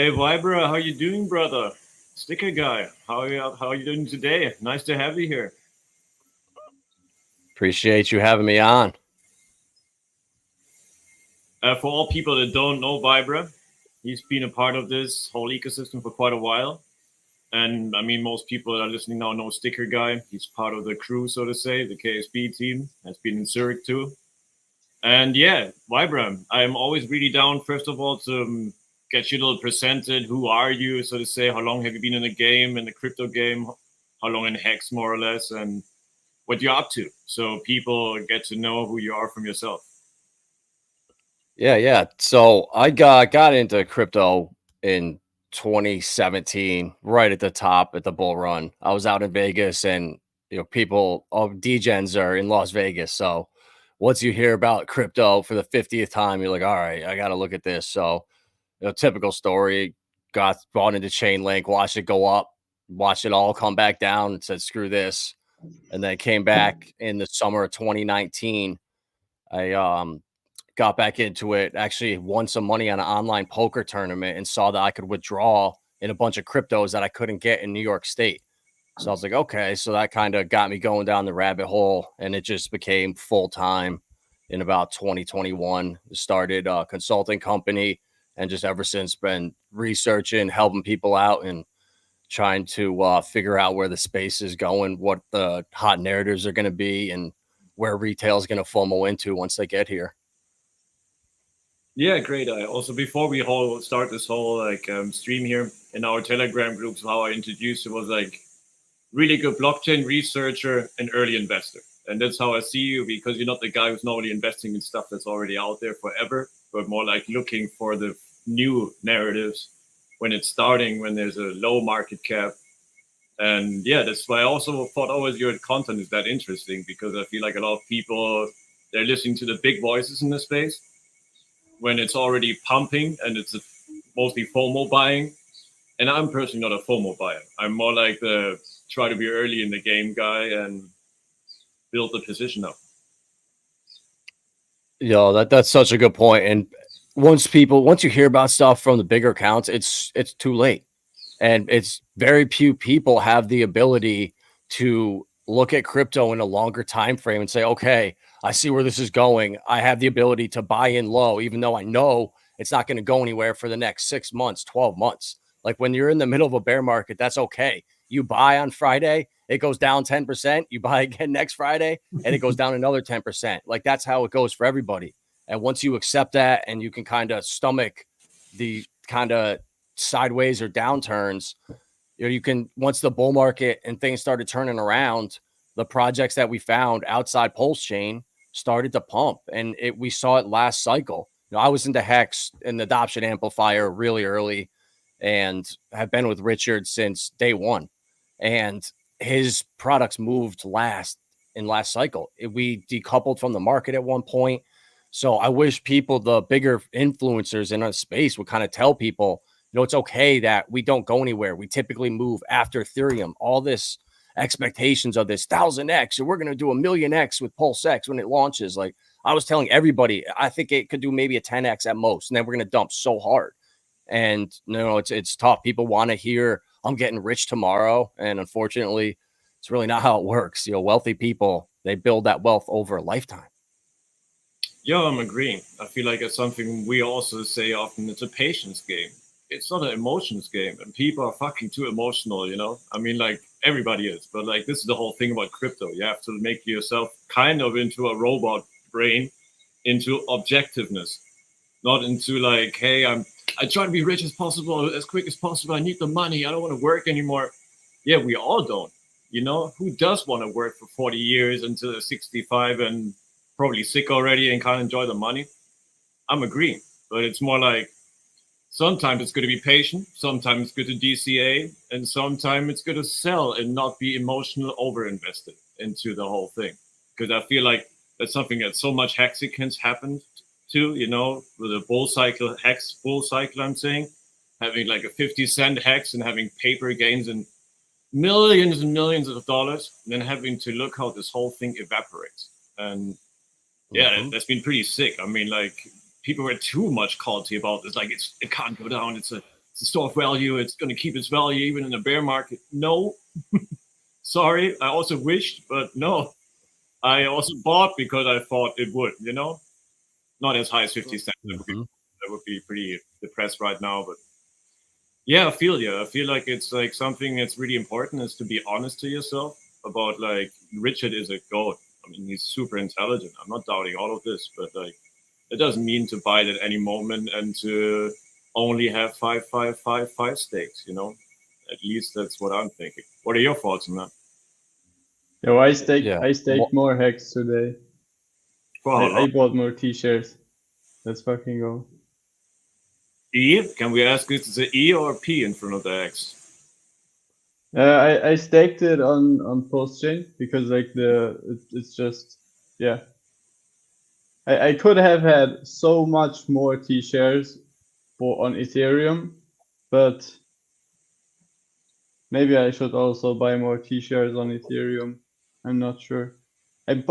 Hey Vibra, how you doing, brother? Sticker guy, how are you doing today? Nice to have you here. Appreciate you having me on. For all people that don't know Vibra, he's been a part of this whole ecosystem for quite a while. And I mean, most people that are listening now know Sticker Guy. He's part of the crew, so to say, the KSB team. Has been in Zurich too. And yeah, Vibram, I'm always really down, first of all, to get you a little presented. Who are you, so to say? How long have you been in the game, in the crypto game? How long in Hex, more or less? And what you're up to, so people get to know who you are from yourself. Yeah. So I got into crypto in 2017, right at the top at the bull run. I was out in Vegas, and people of DGens are in Las Vegas. So once you hear about crypto for the 50th time, you're like, all right, I got to look at this. So typical story. Got bought into Chainlink, watched it go up, watched it all come back down, and said, screw this. And then came back in the summer of 2019. I got back into it, actually won some money on an online poker tournament, and saw that I could withdraw in a bunch of cryptos that I couldn't get in New York State. So I was like, okay, so that kind of got me going down the rabbit hole, and it just became full time in about 2021. Started a consulting company, and just ever since been researching, helping people out, and trying to figure out where the space is going, what the hot narratives are going to be, and where retail is going to FOMO into once they get here. Yeah, great. Also, before we whole start this whole stream here in our Telegram groups, how I introduced it was like really good blockchain researcher and early investor, and that's how I see you, because you're not the guy who's normally investing in stuff that's already out there forever, but more like looking for the new narratives when it's starting, when there's a low market cap. And yeah, that's why I also thought always your content is that interesting, because I feel like a lot of people, they're listening to the big voices in the space when it's already pumping and it's mostly FOMO buying. And I'm personally not a FOMO buyer. I'm more like the try to be early in the game guy and build the position up. That's such a good point. And once you hear about stuff from the bigger accounts, it's too late. And it's very few people have the ability to look at crypto in a longer time frame and say, okay, I see where this is going. I have the ability to buy in low, even though I know it's not going to go anywhere for the next 6 months, 12 months. Like when you're in the middle of a bear market, that's okay. You buy on Friday, it goes down 10%. You buy again next Friday, and it goes down another 10%. Like that's how it goes for everybody. And once you accept that and you can kind of stomach the kind of sideways or downturns, you can, once the bull market and things started turning around, the projects that we found outside Pulse Chain started to pump, and we saw it last cycle. I was into Hex and Adoption Amplifier really early, and have been with Richard since day one, and his products moved last cycle. We decoupled from the market at one point. So I wish people, the bigger influencers in our space, would kind of tell people, it's okay that we don't go anywhere. We typically move after Ethereum. All this expectations of this 1000x, and we're going to do a 1,000,000x with Pulse X when it launches. Like I was telling everybody, I think it could do maybe a 10x at most, and then we're going to dump so hard. And it's tough. People want to hear I'm getting rich tomorrow, and unfortunately, it's really not how it works. Wealthy people, they build that wealth over a lifetime. Yeah, I'm agreeing. I feel like it's something we also say often. It's a patience game. It's not an emotions game, and people are fucking too emotional. I mean, like everybody is, but like this is the whole thing about crypto. You have to make yourself kind of into a robot brain, into objectiveness, not into like, hey, I try to be rich as possible, as quick as possible. I need the money. I don't want to work anymore. Yeah, we all don't. Who does want to work for 40 years until they're 65 and probably sick already and can't enjoy the money? I'm agreeing, but it's more like sometimes it's good to be patient, sometimes it's good to DCA, and sometimes it's good to sell and not be emotional over-invested into the whole thing. Because I feel like that's something that so much Hexicans happened to, with a bull cycle, Hex bull cycle, I'm saying, having like a 50-cent Hex and having paper gains and millions of dollars, and then having to look how this whole thing evaporates. And yeah, that's been pretty sick. I mean, like people were too much culty about this. Like it can't go down. It's it's a store of value. It's going to keep its value even in a bear market. No, sorry. I also wished, but no. I also bought because I thought it would, you know, not as high as 50 cents. That would be pretty depressed right now. But yeah, I feel you. I feel like it's like something that's really important is to be honest to yourself about like Richard is a goat. I mean, he's super intelligent. I'm not doubting all of this, but like it doesn't mean to buy it at any moment and to only have 5 stakes, you know. At least that's what I'm thinking. What are your thoughts on that? Yo, I staked more Hex today. I bought more T-shirts. Let's fucking go. E? Can we ask is it E or P in front of the X? I staked it on post-chain because like it's just, yeah. I could have had so much more T-shares on Ethereum, but maybe I should also buy more T-shares on Ethereum. I'm not sure. Hey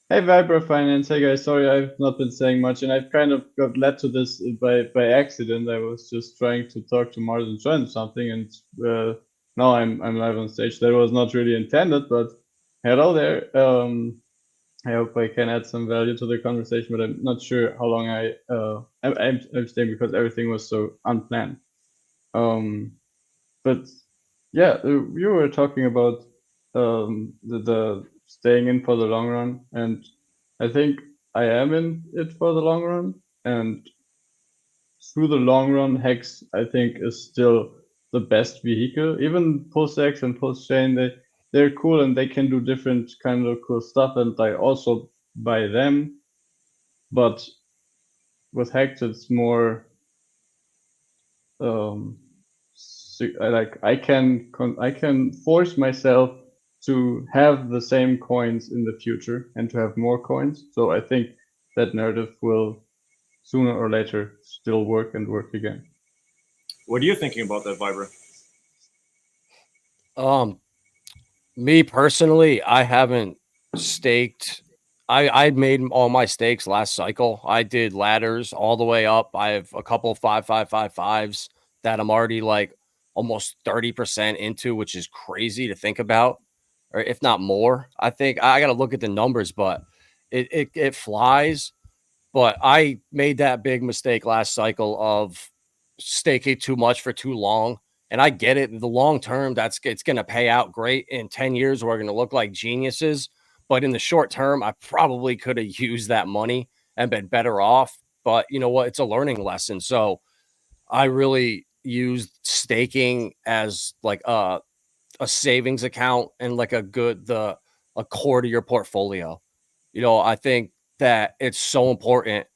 Vibra Finance, hey guys, sorry I've not been saying much, and I've kind of got led to this by accident. I was just trying to talk to Mars and join something, and now I'm live on stage. That was not really intended, but hello there. I hope I can add some value to the conversation, but I'm not sure how long I'm staying because everything was so unplanned. But yeah, you were talking about the staying in for the long run, and I think I am in it for the long run, and through the long run, Hex I think is still the best vehicle. Even post-X and post-chain, they're cool and they can do different kind of cool stuff, and I also buy them. But with Hex, it's more I can force myself to have the same coins in the future and to have more coins. So I think that narrative will sooner or later still work and work again. What are you thinking about that, Vibra? Me personally, I haven't staked. I made all my stakes last cycle. I did ladders all the way up. I have a couple of 5s that I'm already like almost 30% into, which is crazy to think about, or if not more. I think I got to look at the numbers, but it flies. But I made that big mistake last cycle of staking too much for too long. And I get it. The long term, it's going to pay out great. In 10 years, we're going to look like geniuses. But in the short term, I probably could have used that money and been better off. But you know what? It's a learning lesson. So I really used staking as like a savings account and like a core to your portfolio. You know, I think that it's so important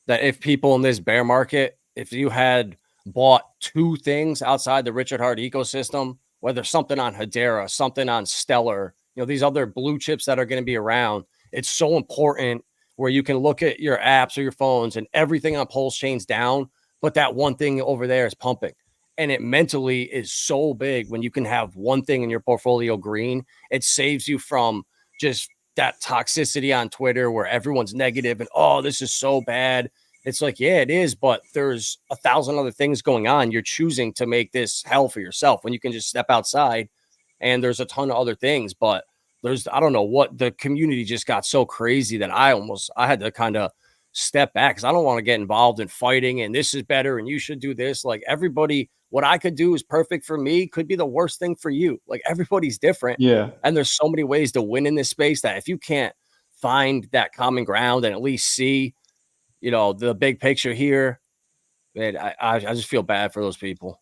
that if people in this bear market, if you had bought 2 things outside the Richard Heart ecosystem, whether something on Hedera, something on Stellar, you know, these other blue chips that are going to be around, it's so important where you can look at your apps or your phones and everything on Pulse Chain's down, but that one thing over there is pumping. And it mentally is so big when you can have one thing in your portfolio green. It saves you from just that toxicity on Twitter where everyone's negative and, oh, this is so bad. It's like, yeah, it is, but there's 1,000 other things going on. You're choosing to make this hell for yourself when you can just step outside and there's a ton of other things. But I don't know what the community just got so crazy that I had to kind of step back because I don't want to get involved in fighting and this is better and you should do this. Like everybody, what I could do is perfect for me could be the worst thing for you. Like everybody's different. Yeah. And there's so many ways to win in this space that if you can't find that common ground and at least see, you know, the big picture here, man, I just feel bad for those people.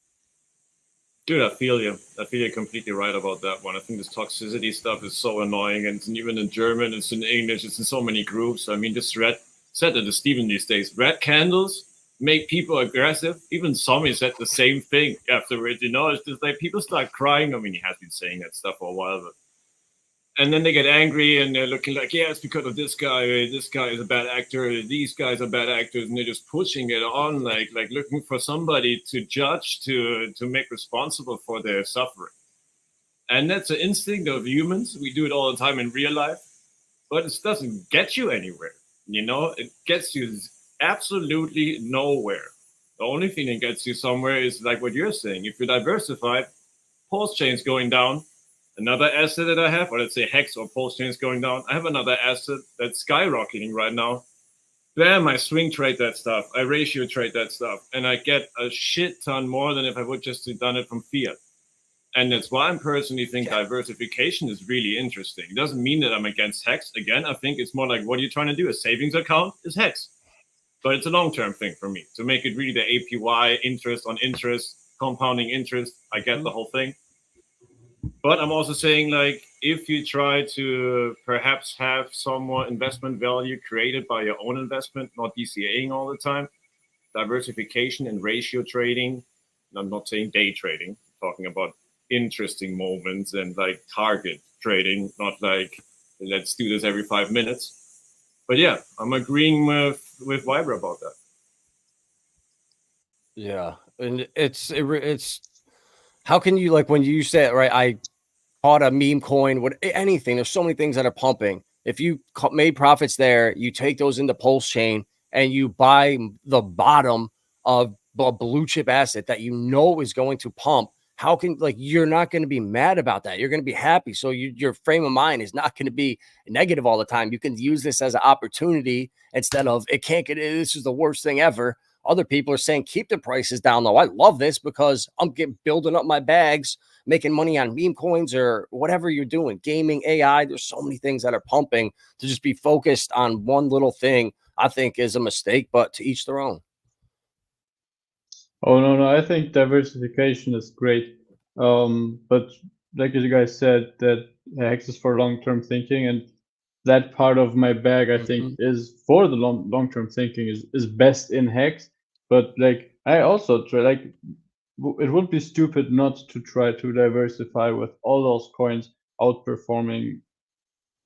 Dude, I feel you. I feel you're completely right about that one. I think this toxicity stuff is so annoying, and it's even in German, it's in English, it's in so many groups. I mean, this red said to Steven these days, red candles make people aggressive. Even Somi said the same thing afterwards. You know, it's just like people start crying. I mean, he has been saying that stuff for a while, but and then they get angry and they're looking like, yeah, it's because of this guy. This guy is a bad actor. These guys are bad actors, and they're just pushing it on, like looking for somebody to judge, to make responsible for their suffering. And that's an instinct of humans. We do it all the time in real life, but it doesn't get you anywhere. You know, it gets you absolutely nowhere. The only thing that gets you somewhere is like what you're saying. If you're diversified, pulse chains going down, another asset that I have, or let's say Hex or pulse chains going down, I have another asset that's skyrocketing right now. Bam, I swing trade that stuff. I ratio trade that stuff. And I get a shit ton more than if I would just have done it from fiat. And that's why I personally think diversification is really interesting. It doesn't mean that I'm against Hex. Again, I think it's more like, what are you trying to do? A savings account is Hex. But it's a long-term thing for me to make it really the APY, interest on interest, compounding interest. I get the whole thing. But I'm also saying, like, if you try to perhaps have some more investment value created by your own investment, not DCAing all the time, diversification and ratio trading, and I'm not saying day trading, I'm talking about interesting moments and like target trading, not like let's do this every 5 minutes. But yeah, I'm agreeing with Vibra about that. Yeah, and it's how can you, like, when you say it, right? I caught a meme coin, anything. There's so many things that are pumping. If you made profits there, you take those into Pulse Chain and you buy the bottom of a blue chip asset that you know is going to pump. How can, like, you're not going to be mad about that. You're going to be happy. So your frame of mind is not going to be negative all the time. You can use this as an opportunity instead of it can't get, this is the worst thing ever. Other people are saying, keep the prices down low. I love this because I'm building up my bags, making money on meme coins or whatever you're doing, gaming, AI. There's so many things that are pumping. To just be focused on one little thing, I think is a mistake, but to each their own. Oh, no, I think diversification is great. But like you guys said, that Hex is for long-term thinking, and that part of my bag, I think, is for the long-term thinking is best in Hex. But like, I also try, like, it would be stupid not to try to diversify with all those coins outperforming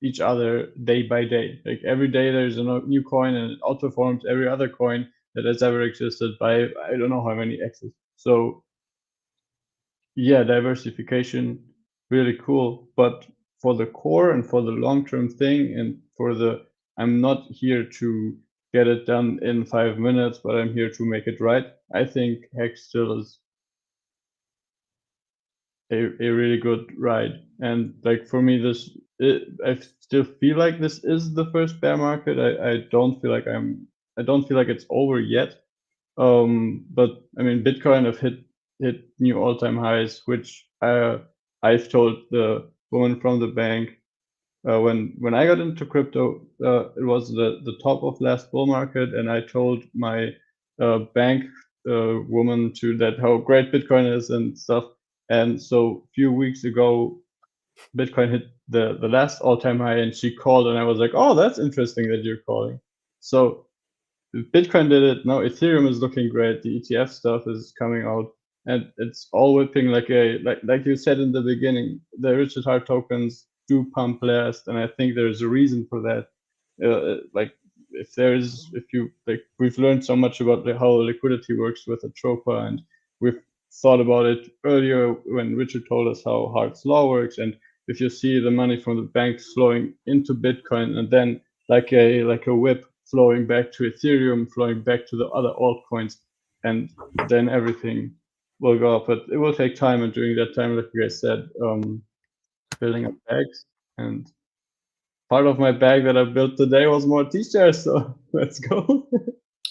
each other day by day. Like every day there's a new coin and it outperforms every other coin that has ever existed by I don't know how many X's. So yeah, diversification, really cool. But for the core and for the long-term thing and for the, I'm not here to get it done in 5 minutes, but I'm here to make it right. I think Hex still is a really good ride. And like for me, I still feel like this is the first bear market. I don't feel like I don't feel like it's over yet. But I mean, Bitcoin have hit new all-time highs, which I've told the woman from the bank when I got into crypto, it was the top of last bull market, and I told my bank woman to that how great Bitcoin is and stuff. And so a few weeks ago, Bitcoin hit the last all-time high, and she called, and I was like, "Oh, that's interesting that you're calling." So Bitcoin did it. Now Ethereum is looking great. The ETF stuff is coming out, and it's all whipping like you said in the beginning. The Richard Hart tokens do pump last, and I think there's a reason for that. Like if you like, we've learned so much about how liquidity works with Atropa, and we've thought about it earlier when Richard told us how Hart's law works, and if you see the money from the banks flowing into Bitcoin and then like a whip flowing back to Ethereum, flowing back to the other altcoins, and then everything will go up. But it will take time, and during that time, like you guys said, building up bags. And part of my bag that I built today was more t-shirts, so let's go.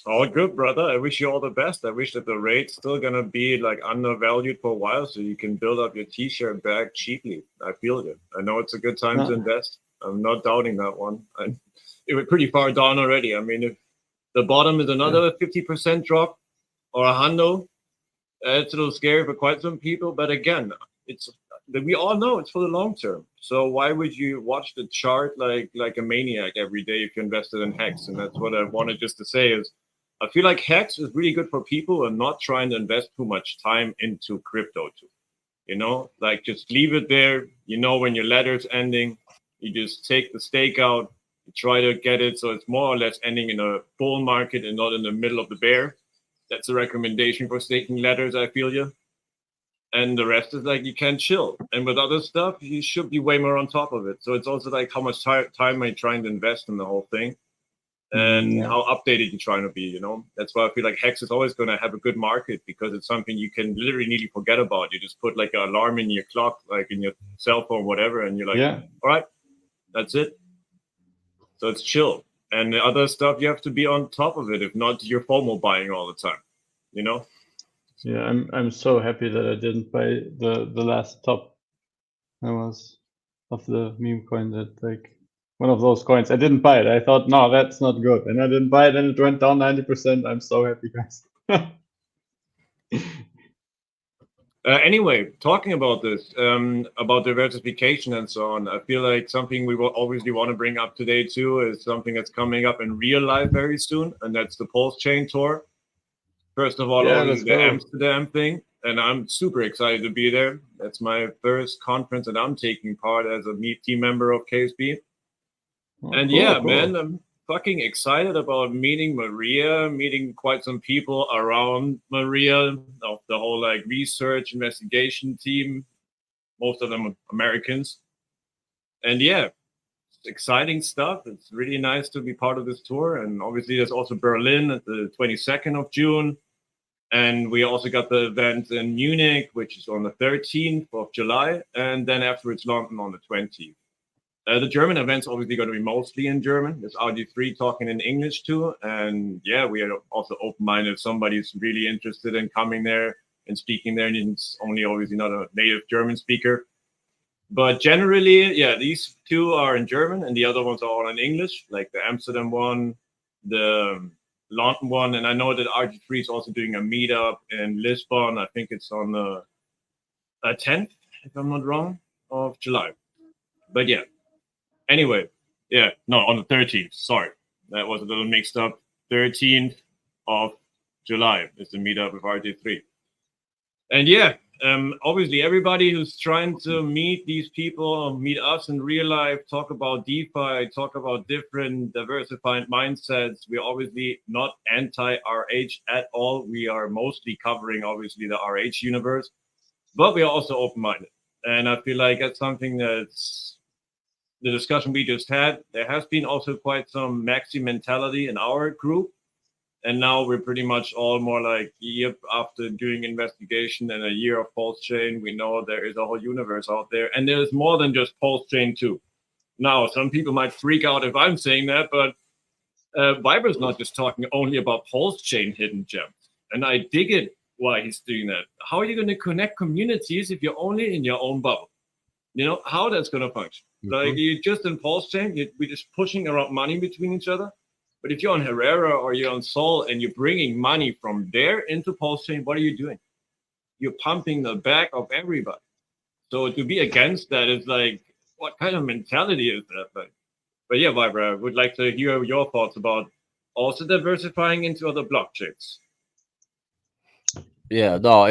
All good, brother. I wish you all the best. I wish that the rate's still gonna be like undervalued for a while, so you can build up your t-shirt bag cheaply. I feel it. I know it's a good time to invest. I'm not doubting that one. It was pretty far down already. I mean, if the bottom is another 50% drop or a hundo, it's a little scary for quite some people. But again, we all know it's for the long term. So why would you watch the chart like a maniac every day if you invested in Hex? And that's what I wanted just to say is, I feel like Hex is really good for people who are not trying to invest too much time into crypto too. You know, like just leave it there. You know, when your ladder's ending, you just take the stake out, you try to get it so it's more or less ending in a bull market and not in the middle of the bear. That's a recommendation for staking ladders, I feel you. And the rest is like you can chill. And with other stuff, you should be way more on top of it. So it's also like how much time are you trying to invest in the whole thing? and how updated you're trying to be, you know. That's why I feel like Hex is always going to have a good market, because it's something you can literally nearly forget about. You just put like an alarm in your clock, like in your cell phone, whatever, and you're like, all right, that's it. So it's chill. And the other stuff, you have to be on top of it. If not, you're FOMO buying all the time, you know? Yeah, I'm so happy that I didn't buy the last top. That was of the meme coin, that like one of those coins. I didn't buy it. I thought, no, that's not good, and I didn't buy it, and it went down 90%. I'm so happy, guys. Anyway, talking about this, about diversification and so on, I feel like something we will obviously want to bring up today too is something that's coming up in real life very soon, and that's the Pulse Chain Tour. First of all, obviously the Amsterdam thing, and I'm super excited to be there. That's my first conference that I'm taking part as a team member of KSB. And cool. Man, I'm fucking excited about meeting Maria, meeting quite some people around Maria, of the whole like research investigation team, most of them Americans. And yeah, it's exciting stuff. It's really nice to be part of this tour. And obviously there's also Berlin at the 22nd of June. And we also got the event in Munich, which is on the 13th of July. And then afterwards, London on the 20th. The German event's obviously going to be mostly in German. There's RG3 talking in English too. And yeah, we are also open-minded if somebody's really interested in coming there and speaking there, and it's only obviously not a native German speaker. But generally, yeah, these two are in German and the other ones are all in English, like the Amsterdam one, the London one. And I know that RG3 is also doing a meetup in Lisbon. I think it's on the 10th, if I'm not wrong, of July. But yeah. Anyway, yeah, no, on the 13th. Sorry, that was a little mixed up. 13th of July is the meetup with RG3. And yeah, obviously everybody who's trying to meet these people, meet us in real life, talk about DeFi, talk about different diversified mindsets. We're obviously not anti-RH at all. We are mostly covering, obviously, the RH universe, but we are also open-minded. And I feel like that's something that's the discussion we just had. There has been also quite some maxi mentality in our group. And now we're pretty much all more like, yep, after doing investigation and a year of Pulse Chain, we know there is a whole universe out there. And there's more than just Pulse Chain too. Now, some people might freak out if I'm saying that, but Vibra's not just talking only about Pulse Chain hidden gems. And I dig it why he's doing that. How are you going to connect communities if you're only in your own bubble? You know, how that's going to function. Like, you just in Pulse Chain, we're just pushing around money between each other. But if you're on Herrera or you're on Sol and you're bringing money from there into Pulse Chain, what are you doing? You're pumping the back of everybody. So to be against that is like, what kind of mentality is that? Like, but yeah, Vibra, I would like to hear your thoughts about also diversifying into other blockchains. Yeah, no,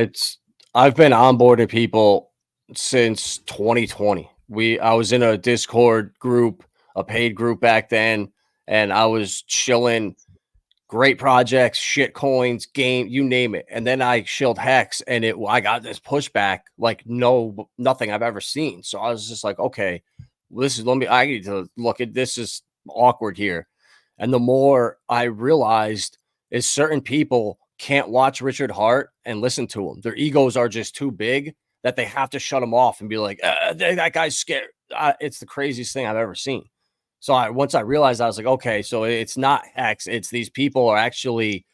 I've been onboarding people since 2020. I was in a Discord group, a paid group back then, and I was chilling, great projects, shit coins, game, you name it. And then I shilled Hex, and I got this pushback like nothing I've ever seen. So I was just like, okay, I need to look at this. Is awkward here. And the more I realized is certain people can't watch Richard Hart and listen to him. Their egos are just too big that they have to shut him off and be like, that guy's scared. It's the craziest thing I've ever seen. So once I realized, I was like, okay, so it's not Hex. It's these people are actually,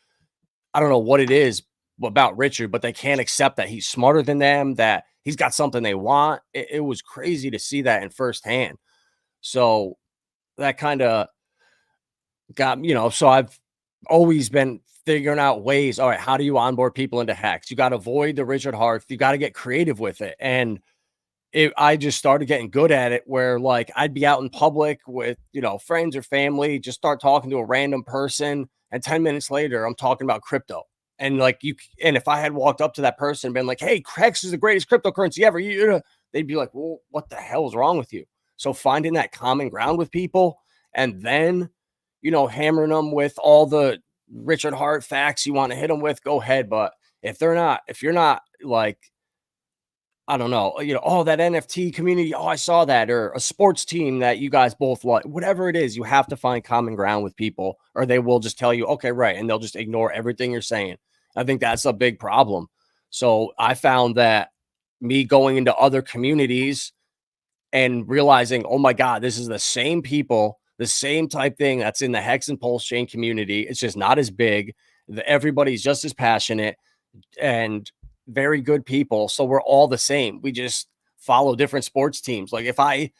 I don't know what it is about Richard, but they can't accept that he's smarter than them, that he's got something they want. It was crazy to see that in firsthand. So that kind of got, so I've always been figuring out ways. All right, how do you onboard people into Hex? You got to avoid the Richard Hart. You got to get creative with it. And I just started getting good at it where like I'd be out in public with, friends or family, just start talking to a random person. And 10 minutes later, I'm talking about crypto. And like and if I had walked up to that person and been like, hey, Hex is the greatest cryptocurrency ever, they'd be like, well, what the hell is wrong with you? So finding that common ground with people and then, hammering them with all the Richard Hart facts you want to hit them with, go ahead. But if you're not like I don't know, oh, that NFT community, oh, I saw that, or a sports team that you guys both like, whatever it is, you have to find common ground with people, or they will just tell you, okay, right, and they'll just ignore everything you're saying. I think that's a big problem. So I found that me going into other communities and realizing, oh my God, this is the same people, the same type thing that's in the Hex and Pulse chain community. It's just not as big. Everybody's just as passionate and very good people. So we're all the same. We just follow different sports teams. Like if I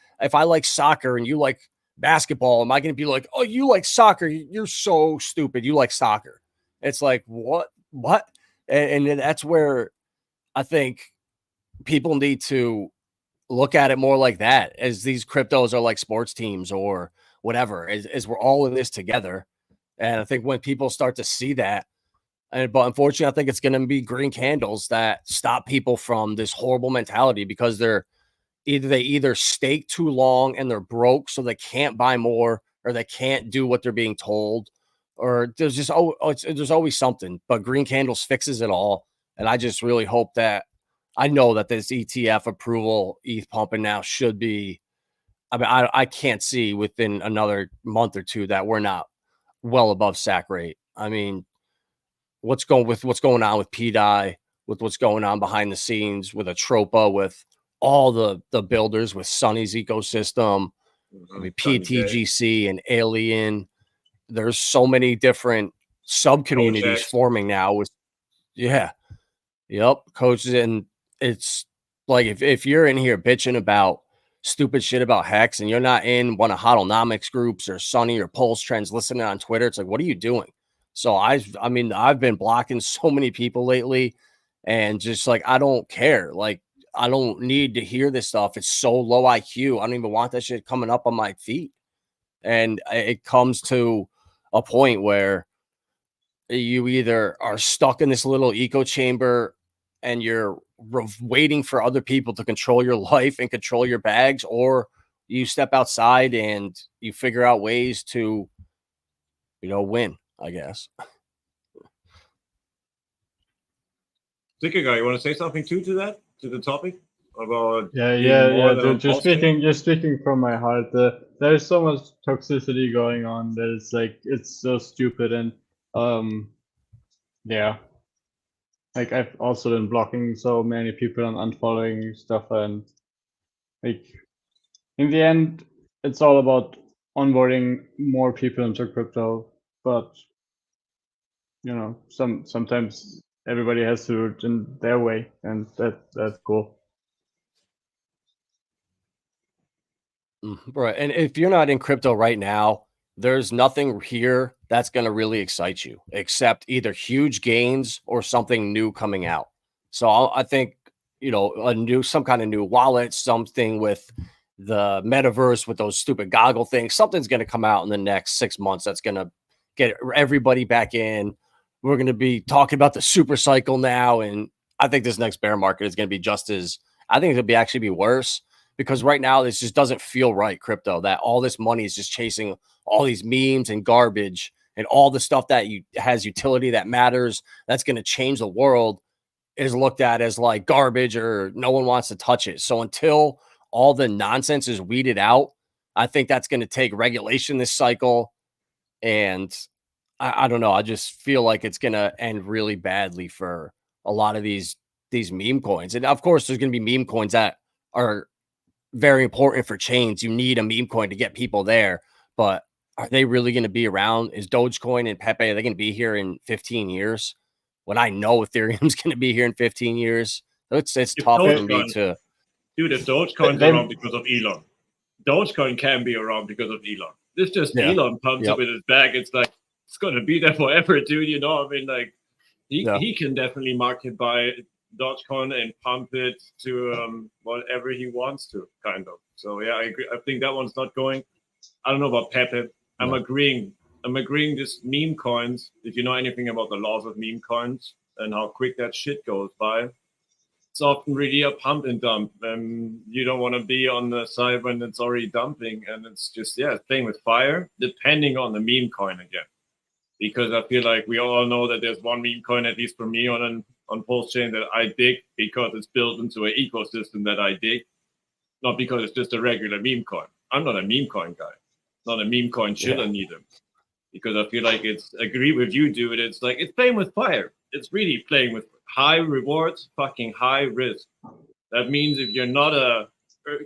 like soccer and you like basketball, am I going to be like, oh, you like soccer? You're so stupid. You like soccer. It's like, what? And that's where I think people need to look at it more like that, as these cryptos are like sports teams or whatever, as we're all in this together. And I think when people start to see that, but unfortunately, I think it's going to be green candles that stop people from this horrible mentality, because they either stake too long and they're broke, so they can't buy more, or they can't do what they're being told, or there's just there's always something. But green candles fixes it all, and I just really hope that, I know that this ETF approval ETH pumping now should be. I mean, I can't see within another month or two that we're not well above SAC rate. I mean, what's going on with PDI, with what's going on behind the scenes with Atropa, with all the builders, with Sunny's ecosystem, I mean, PTGC and Alien. There's so many different sub communities forming now with, coaches. And it's like, if you're in here bitching about stupid shit about Hex and you're not in one of Hodlnomics groups or Sunny or Pulse Trends listening on Twitter, it's like, what are you doing? So I've been blocking so many people lately, and just like, I don't care. Like, I don't need to hear this stuff. It's so low IQ. I don't even want that shit coming up on my feed. And it comes to a point where you either are stuck in this little echo chamber and you're waiting for other people to control your life and control your bags, or you step outside and you figure out ways to, win, I guess. Ticker guy, you want to say something to the topic about? Just speaking from my heart. There's so much toxicity going on that it's like, it's so stupid. And like, I've also been blocking so many people and unfollowing stuff, and like, in the end, it's all about onboarding more people into crypto. But sometimes everybody has to do it in their way, and that's cool. Right. And if you're not in crypto right now, there's nothing here that's going to really excite you, except either huge gains or something new coming out. So I think, some kind of new wallet, something with the metaverse, with those stupid goggle things, something's going to come out in the next 6 months that's going to get everybody back in. We're going to be talking about the super cycle now. And I think this next bear market is going to be I think it'll actually be worse, because right now this just doesn't feel right, crypto, that all this money is just chasing all these memes and garbage, and all the stuff that has utility, that matters, that's going to change the world, is looked at as like garbage, or no one wants to touch it. So until all the nonsense is weeded out, I think that's going to take regulation this cycle. And I don't know. I just feel like it's going to end really badly for a lot of these meme coins. And of course, there's going to be meme coins that are very important for chains. You need a meme coin to get people there, but are they really going to be around? Is Dogecoin and Pepe, are they going to be here in 15 years? When I know Ethereum's going to be here in 15 years, it's tough for me to. Dude, if Dogecoin's around because of Elon, Dogecoin can be around because of Elon. This just Elon pumps up in his bag. It's like, it's going to be there forever, dude. I mean, like, he can definitely market buy Dogecoin and pump it to whatever he wants to, kind of. So yeah, I agree. I think that one's not going. I don't know about Pepe. I'm agreeing. This meme coins, if you know anything about the laws of meme coins and how quick that shit goes by, it's often really a pump and dump. And you don't want to be on the side when it's already dumping. And it's just, playing with fire, depending on the meme coin again. Because I feel like we all know that there's one meme coin, at least for me, on on Pulse Chain that I dig because it's built into an ecosystem that I dig, not because it's just a regular meme coin. I'm not a meme coin guy, not a meme coin shiller neither, because I feel like it's agree with you, dude. It's like it's playing with fire. It's really playing with high rewards, fucking high risk. That means if you're not a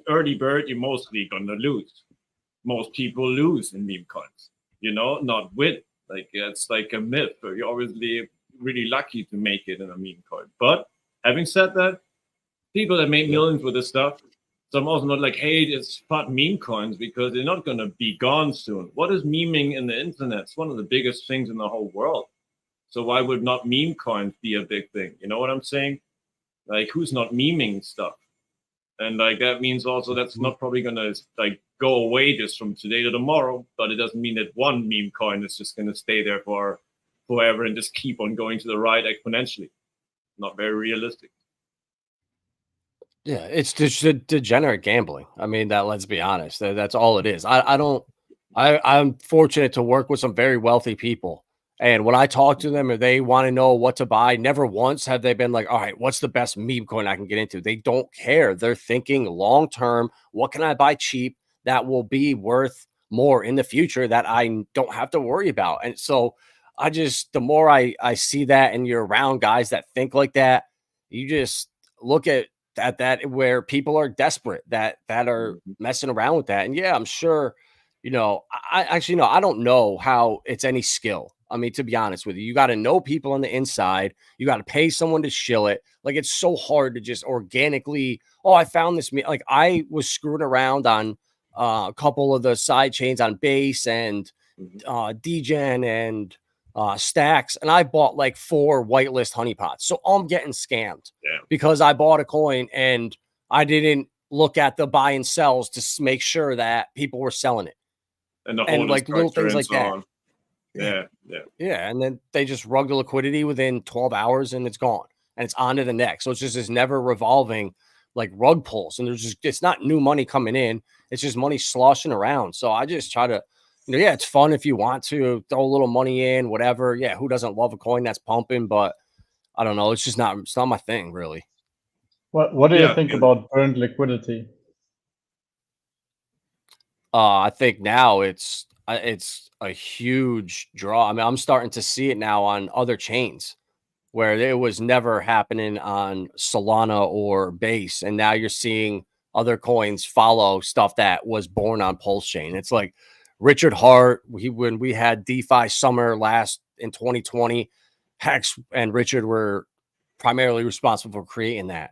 early bird, you're mostly gonna lose. Most people lose in meme coins, not win. Like it's like a myth. But you're obviously really lucky to make it in a meme coin. But having said that, people that make millions with this stuff, so I'm also not like, hey, it's fat meme coins because they're not gonna be gone soon. What is meming in the internet? It's one of the biggest things in the whole world. So why would not meme coins be a big thing? You know what I'm saying? Like, who's not meming stuff? And like that means also that's not probably gonna like go away just from today to tomorrow. But it doesn't mean that one meme coin is just gonna stay there for forever and just keep on going to the right exponentially. Not very realistic. Yeah, it's just degenerate gambling. I mean, let's be honest. That's all it is. I'm fortunate to work with some very wealthy people. And when I talk to them and they want to know what to buy, never once have they been like, all right, what's the best meme coin I can get into? They don't care. They're thinking long term. What can I buy cheap that will be worth more in the future that I don't have to worry about? And so the more I see that and you're around guys that think like that, you just look at that where people are desperate that are messing around with that. And yeah, I'm sure, I actually know, I don't know how it's any skill. I mean, to be honest with you, you got to know people on the inside. You got to pay someone to shill it. Like, it's so hard to just organically, oh, I found this. Like, I was screwing around on a couple of the side chains on Base and Degen and Stacks, and I bought like 4 whitelist honeypots. So I'm getting scammed because I bought a coin and I didn't look at the buy and sells to make sure that people were selling it. And like little things like so that. on. Yeah. And then they just rug the liquidity within 12 hours and it's gone and it's on to the next. So it's just this never revolving like rug pulls, and it's not new money coming in. It's just money sloshing around. So I just try to, it's fun if you want to throw a little money in, whatever. Yeah. Who doesn't love a coin that's pumping? But I don't know. It's not my thing really. What do you think about burned liquidity? I think now it's a huge draw. I mean, I'm starting to see it now on other chains where it was never happening on Solana or Base, and now you're seeing other coins follow stuff that was born on Pulse Chain. It's like Richard Hart. When we had DeFi Summer last in 2020, Hex and Richard were primarily responsible for creating that.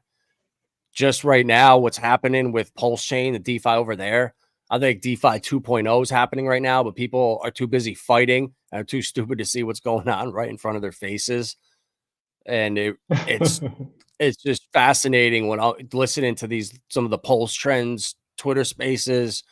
Just right now, what's happening with Pulse Chain, the DeFi over there, I think DeFi 2.0 is happening right now, but people are too busy fighting and are too stupid to see what's going on right in front of their faces. And it's just fascinating when I'm listening to some of the Pulse Trends Twitter spaces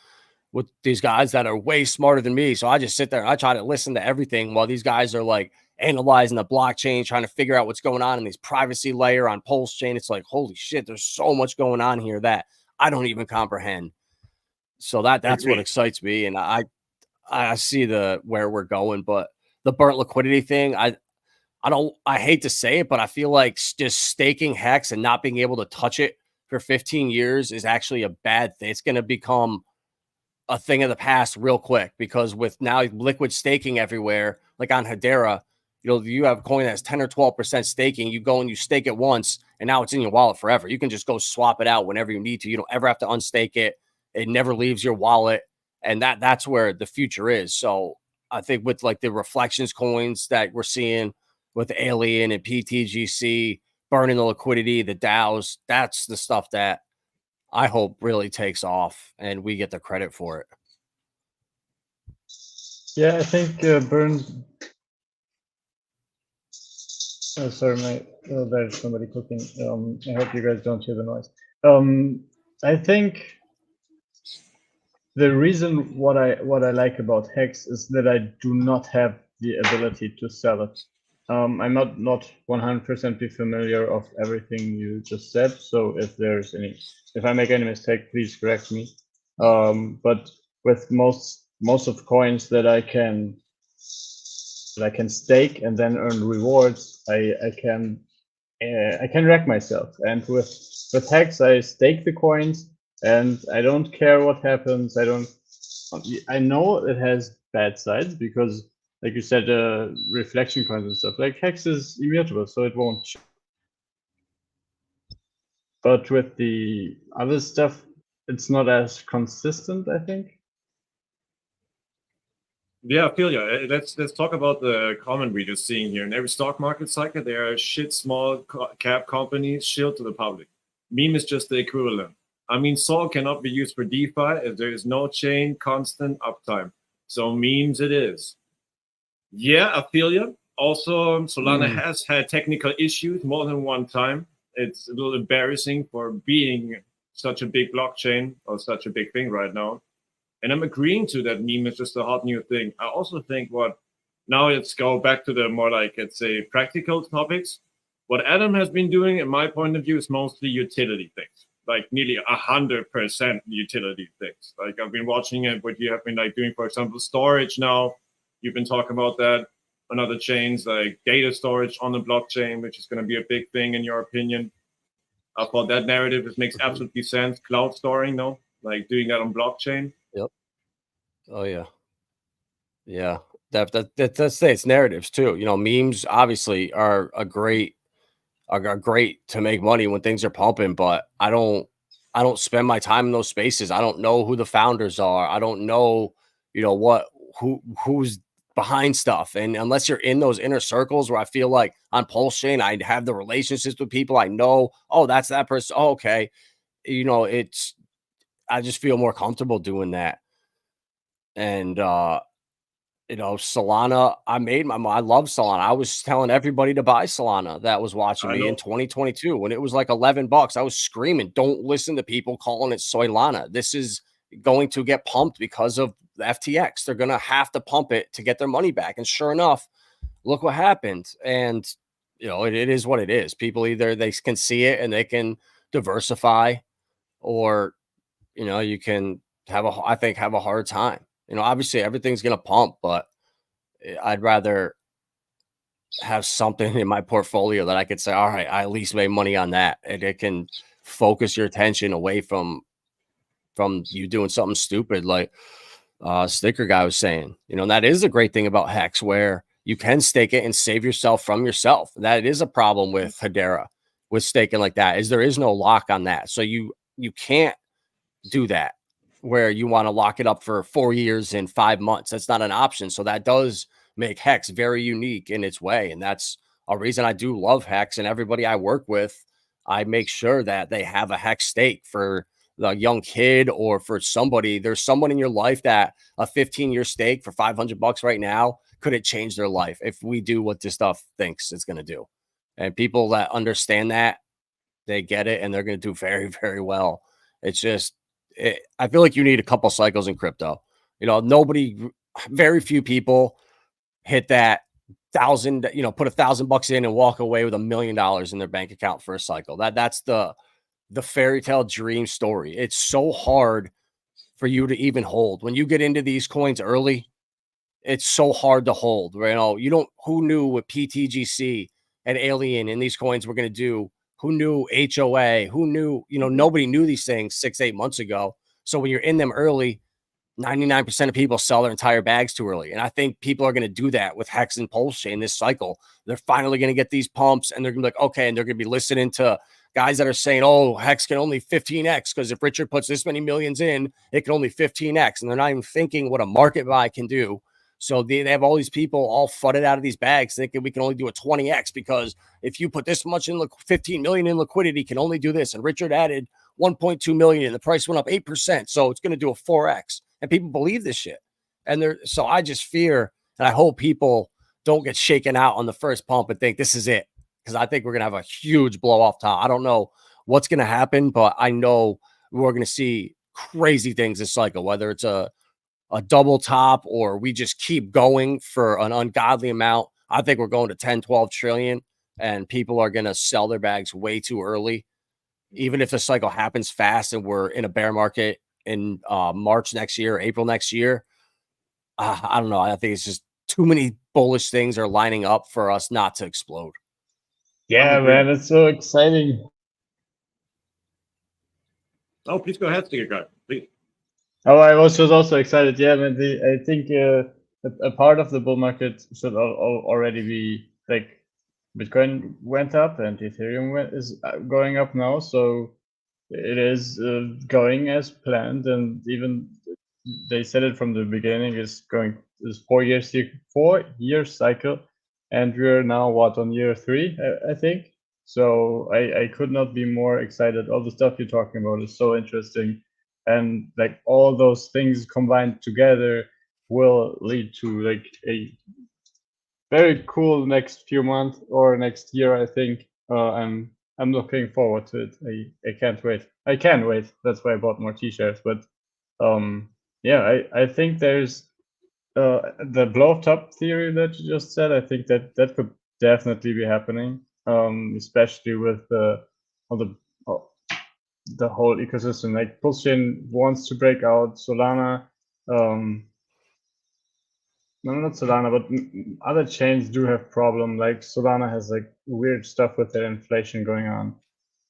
with these guys that are way smarter than me. So I just sit there and I try to listen to everything while these guys are like analyzing the blockchain, trying to figure out what's going on in these privacy layer on Pulse Chain. It's like, holy shit, there's so much going on here that I don't even comprehend. So that's what excites me. And I see where we're going, but the burnt liquidity thing, I hate to say it, but I feel like just staking Hex and not being able to touch it for 15 years is actually a bad thing. It's going to become a thing of the past real quick, because with now liquid staking everywhere, like on Hedera, you have a coin that's 10 or 12% staking. You go and you stake it once and now it's in your wallet forever. You can just go swap it out whenever you need to. You don't ever have to unstake it. It never leaves your wallet. And that's where the future is. So I think with like the reflections coins that we're seeing with Alien and PTGC burning the liquidity, the DAOs, that's the stuff that I hope really takes off and we get the credit for it. Yeah, I think burn. Oh, sorry, there's somebody cooking. I hope you guys don't hear the noise. I think the reason what I like about Hex is that I do not have the ability to sell it. I'm not 100% familiar of everything you just said. So if I make any mistake, please correct me. But with most of coins that I can stake and then earn rewards, I can I can wreck myself. And with HEX, I stake the coins, and I don't care what happens. I know it has bad sides because, like you said, reflection coins and stuff. Like HEX is immutable, so it won't. But with the other stuff, it's not as consistent, I think. Yeah, I feel you. Let's talk about the comment we're just seeing here. In every stock market cycle, there are shit small cap companies shilled to the public. Meme is just the equivalent. I mean, Sol cannot be used for DeFi if there is no chain constant uptime. So memes it is. Yeah, I feel you. Also, Solana has had technical issues more than one time. It's a little embarrassing for being such a big blockchain or such a big thing right now. And I'm agreeing to that meme is just a hot new thing. I also think now let's go back to the more like, let's say, practical topics. What Adam has been doing, in my point of view, is mostly utility things, like nearly 100% utility things. Like I've been watching it, what you have been like doing, for example, storage now. You've been talking about that on other chains, like data storage on the blockchain, which is going to be a big thing in your opinion. I thought that narrative makes absolutely sense. Cloud storing, no, like doing that on blockchain. Yep. Oh yeah. Yeah. That's it's narratives too. You know, memes obviously are great to make money when things are pumping, but I don't spend my time in those spaces. I don't know who the founders are. I don't know, you know, who's behind stuff. And unless you're in those inner circles where I feel like on Pulse Chain, I have the relationships with people. I know, oh, that's that person. Oh, okay. You know, I just feel more comfortable doing that. And you know, Solana, I love Solana. I was telling everybody to buy Solana that was watching me in 2022 when it was like $11. I was screaming, don't listen to people calling it Solana. This is going to get pumped because of the FTX. They're going to have to pump it to get their money back. And sure enough, look what happened. And, you know, it is what it is. People either they can see it and they can diversify, or, you know, you can have a hard time. You know, obviously everything's going to pump, but I'd rather have something in my portfolio that I could say, all right, I at least made money on that. And it can focus your attention away from you doing something stupid like Sticker Guy was saying. You know, and that is a great thing about Hex, where you can stake it and save yourself from yourself. That is a problem with Hedera, with staking like that, is there is no lock on that. So you can't do that where you want to lock it up for 4 years and 5 months. That's not an option. So that does make Hex very unique in its way. And that's a reason I do love Hex. And everybody I work with, I make sure that they have a Hex stake for the young kid, or for somebody. There's someone in your life that a 15-year stake for $500 right now could it change their life if we do what this stuff thinks it's going to do. And people that understand that, they get it, and they're going to do very, very well. It's just, I feel like you need a couple cycles in crypto. You know, very few people hit that 1,000, you know, put $1,000 in and walk away with $1 million in their bank account for a cycle. That's the fairy tale dream story. It's so hard for you to even hold. When you get into these coins early, it's so hard to hold. You know, who knew what PTGC and Alien and these coins were going to do? Who knew HOA? Who knew, you know, nobody knew these things 6-8 months ago. So when you're in them early, 99% of people sell their entire bags too early. And I think people are going to do that with Hex and Pulse Chain this cycle. They're finally going to get these pumps, and they're going to be like, okay, and they're going to be listening to guys that are saying, oh, Hex can only 15x, because if Richard puts this many millions in, it can only 15x. And they're not even thinking what a market buy can do. So they have all these people all fudded out of these bags thinking we can only do a 20x, because if you put this much in 15 million in liquidity, can only do this. And Richard added 1.2 million and the price went up 8%. So it's going to do a 4x. And people believe this shit. And so I just fear, and I hope people don't get shaken out on the first pump and think this is it. Because I think we're going to have a huge blow off top. I don't know what's going to happen, but I know we're going to see crazy things this cycle, whether it's a double top or we just keep going for an ungodly amount. I think we're going to 10, 12 trillion, and people are going to sell their bags way too early. Even if the cycle happens fast and we're in a bear market in March next year, April next year, I don't know. I think it's just too many bullish things are lining up for us not to explode. Yeah, man, it's so exciting. Oh, please go ahead, Sticker Guy. Please. Oh, I was just also excited. Yeah, man, I think a part of the bull market should already be like Bitcoin went up and Ethereum is going up now, so it is going as planned, and even they said it from the beginning is 4 year cycle, and we're now what, on year 3, I think. So I could not be more excited. All the stuff you're talking about is so interesting, and like all those things combined together will lead to like a very cool next few months or next year, I think. I'm looking forward to it. I can't wait. I can wait. That's why I bought more t-shirts. But yeah, I think there's the blow top theory that you just said. I think that could definitely be happening. Especially with all the whole ecosystem. Like Pulse Chain wants to break out. Solana, no, not Solana, but other chains do have problem. Like Solana has like weird stuff with their inflation going on,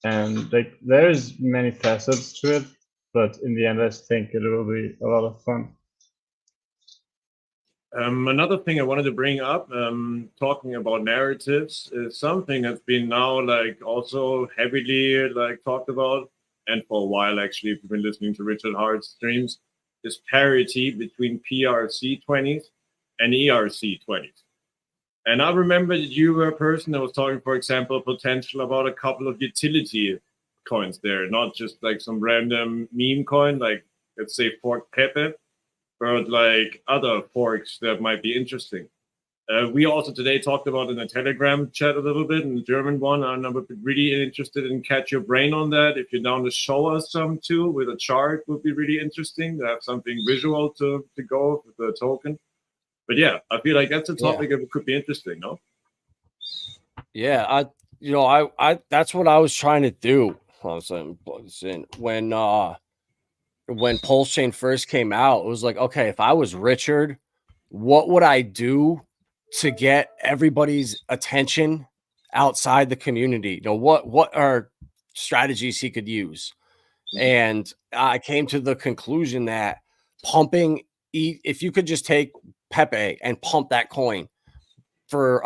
and like there's many facets to it. But in the end, I think it will be a lot of fun. Another thing I wanted to bring up, talking about narratives, is something that's been now like also heavily like talked about, and for a while actually, if you've been listening to Richard Hart's streams, is parity between PRC 20s and ERC 20s. And I remember that you were a person that was talking, for example, potential about a couple of utility coins there, not just like some random meme coin, like let's say Fork Pepe, but like other forks that might be interesting. We also today talked about in the Telegram chat a little bit, in the German one. I'm really interested in catch your brain on that. If you're down to show us some too with a chart, would be really interesting to have something visual to go with the token. But yeah, I feel like that's a topic that could be interesting, no? Yeah, I that's what I was trying to do. When Pulse Chain first came out, it was like, okay, if I was Richard, what would I do to get everybody's attention outside the community? You know, what are strategies he could use? And I came to the conclusion that pumping, if you could just take Pepe and pump that coin for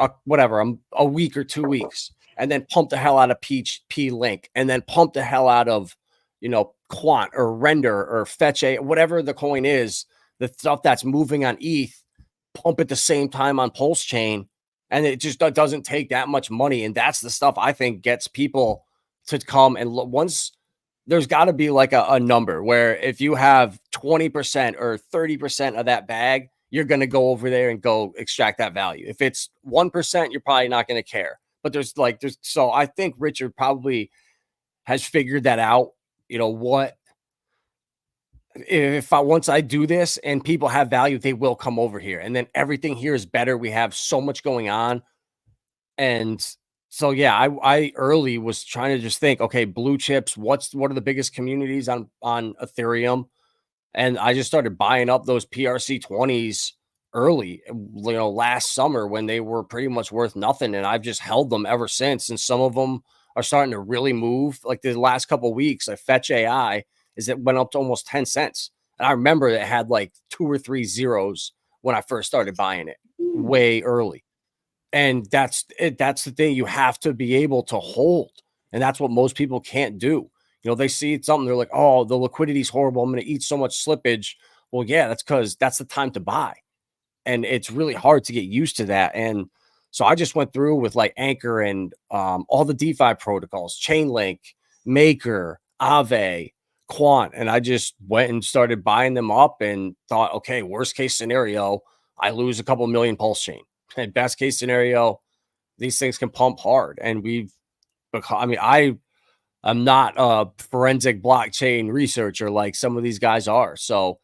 a week or 2 weeks, and then pump the hell out of P Link, and then pump the hell out of, Quant or Render or Fetch A, whatever the coin is, the stuff that's moving on ETH, pump at the same time on Pulse Chain, and it just doesn't take that much money. And that's the stuff I think gets people to come. And once there's got to be like a number where if you have 20% or 30% of that bag, you're going to go over there and go extract that value. If it's 1%, you're probably not going to care. But so I think Richard probably has figured that out. Once I do this and people have value, they will come over here. And then everything here is better. We have so much going on. And so, yeah, I early was trying to just think, okay, blue chips, what are the biggest communities on Ethereum? And I just started buying up those PRC 20s early, last summer when they were pretty much worth nothing. And I've just held them ever since. And some of them are starting to really move. Like the last couple of weeks, I Fetch AI it went up to almost 10 cents. And I remember it had like 2 or 3 zeros when I first started buying it way early. And that's it. That's the thing. You have to be able to hold. And that's what most people can't do. They see something, they're like, oh, the liquidity is horrible, I'm going to eat so much slippage. Well, yeah, that's because that's the time to buy. And it's really hard to get used to that. And so I just went through with like Anchor and all the DeFi protocols, Chainlink, Maker, Aave, Quant. And I just went and started buying them up and thought, okay, worst case scenario, I lose a couple million Pulse Chain. And best case scenario, these things can pump hard. And I'm not a forensic blockchain researcher like some of these guys are. So,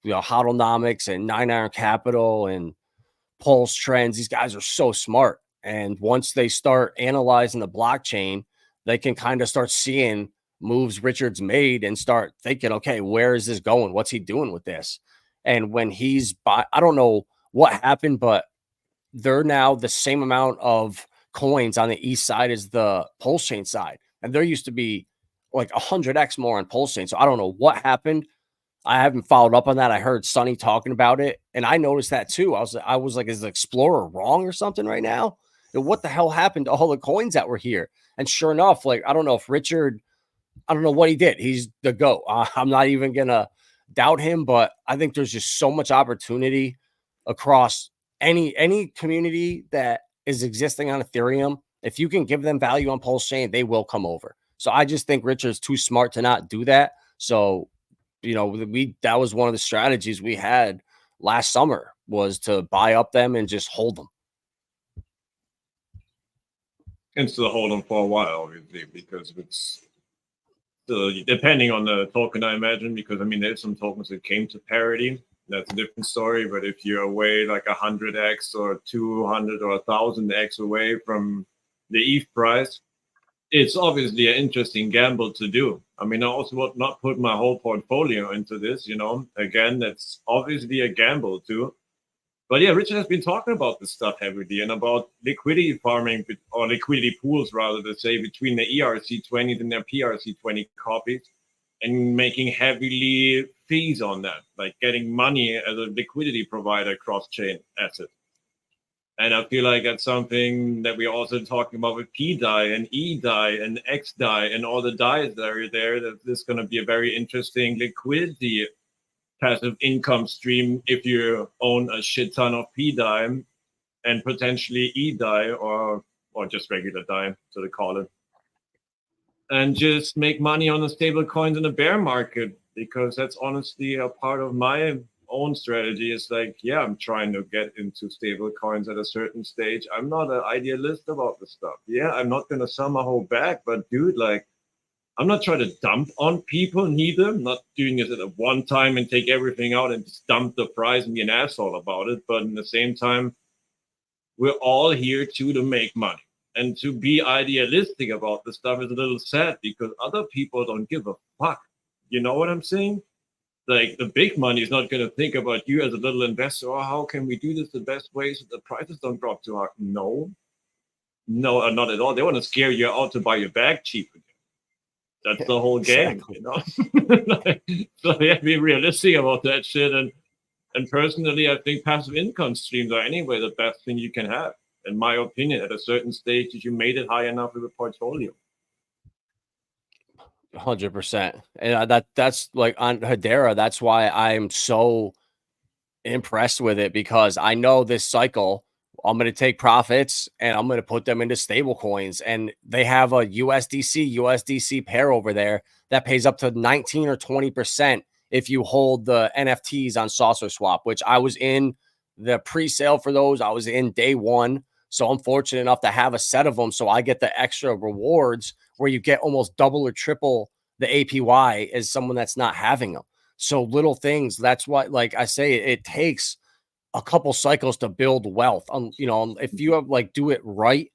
Hodlnomics and 9iron Capital and Pulse Trends, these guys are so smart. And once they start analyzing the blockchain, they can kind of start seeing moves Richard's made and start thinking, okay, where is this going? What's he doing with this? And when I don't know what happened, but they're now the same amount of coins on the east side is the Pulse Chain side. And there used to be like 100x more on Pulse Chain. So I don't know what happened. I haven't followed up on that. I heard Sonny talking about it, and I noticed that too. I was like, is the Explorer wrong or something right now? And what the hell happened to all the coins that were here? And sure enough, like, I don't know if Richard, I don't know what he did. He's the GOAT. I'm not even gonna doubt him, but I think there's just so much opportunity across any community that is existing on Ethereum. If you can give them value on Pulse Chain, they will come over. So I just think Richard's too smart to not do that. So, you know, that was one of the strategies we had last summer, was to buy up them and just hold them. And still hold them for a while, obviously, because it's still depending on the token, I imagine, because I mean, there's some tokens that came to parity. That's a different story. But if you're away like 100x or 200 or 1000x away from the ETH price, it's obviously an interesting gamble to do. I mean, I also would not put my whole portfolio into this, you know. Again, that's obviously a gamble too. But yeah, Richard has been talking about this stuff heavily and about liquidity farming, or liquidity pools rather to say, between the ERC20s and their PRC20 copies, and making heavily fees on that, like getting money as a liquidity provider cross-chain asset. And I feel like that's something that we're also talking about with PDAI and EDAI and XDAI and all the DAIs that are there. That this is going to be a very interesting liquidity passive income stream if you own a shit ton of PDAI and potentially EDAI or just regular DAI, so they call it. And just make money on the stable coins in the bear market, because that's honestly a part of my own strategy. Is like, yeah, I'm trying to get into stable coins at a certain stage. I'm not an idealist about the stuff. Yeah, I'm not gonna sell my whole bag, but dude, like, I'm not trying to dump on people neither. I'm not doing it at a one time and take everything out and just dump the price and be an asshole about it. But in the same time, we're all here to make money. And to be idealistic about the stuff is a little sad, because other people don't give a fuck. You know what I'm saying? Like, the big money is not going to think about you as a little investor. Oh, how can we do this the best way so the prices don't drop too hard? No, not at all. They want to scare you out to buy your bag cheap again. That's the whole game, exactly. You know? So you have to be realistic about that shit. And personally, I think passive income streams are anyway the best thing you can have, in my opinion, at a certain stage, if you made it high enough with a portfolio. 100%. And that's like on Hedera. That's why I'm so impressed with it, because I know this cycle, I'm going to take profits and I'm going to put them into stable coins. And they have a USDC pair over there that pays up to 19 or 20% if you hold the NFTs on Saucer Swap, which I was in the pre-sale for those. I was in day one. So I'm fortunate enough to have a set of them. So I get the extra rewards where you get almost double or triple the APY as someone that's not having them. So little things. That's why, like I say, it takes a couple cycles to build wealth. You know, if you have, like, do it right,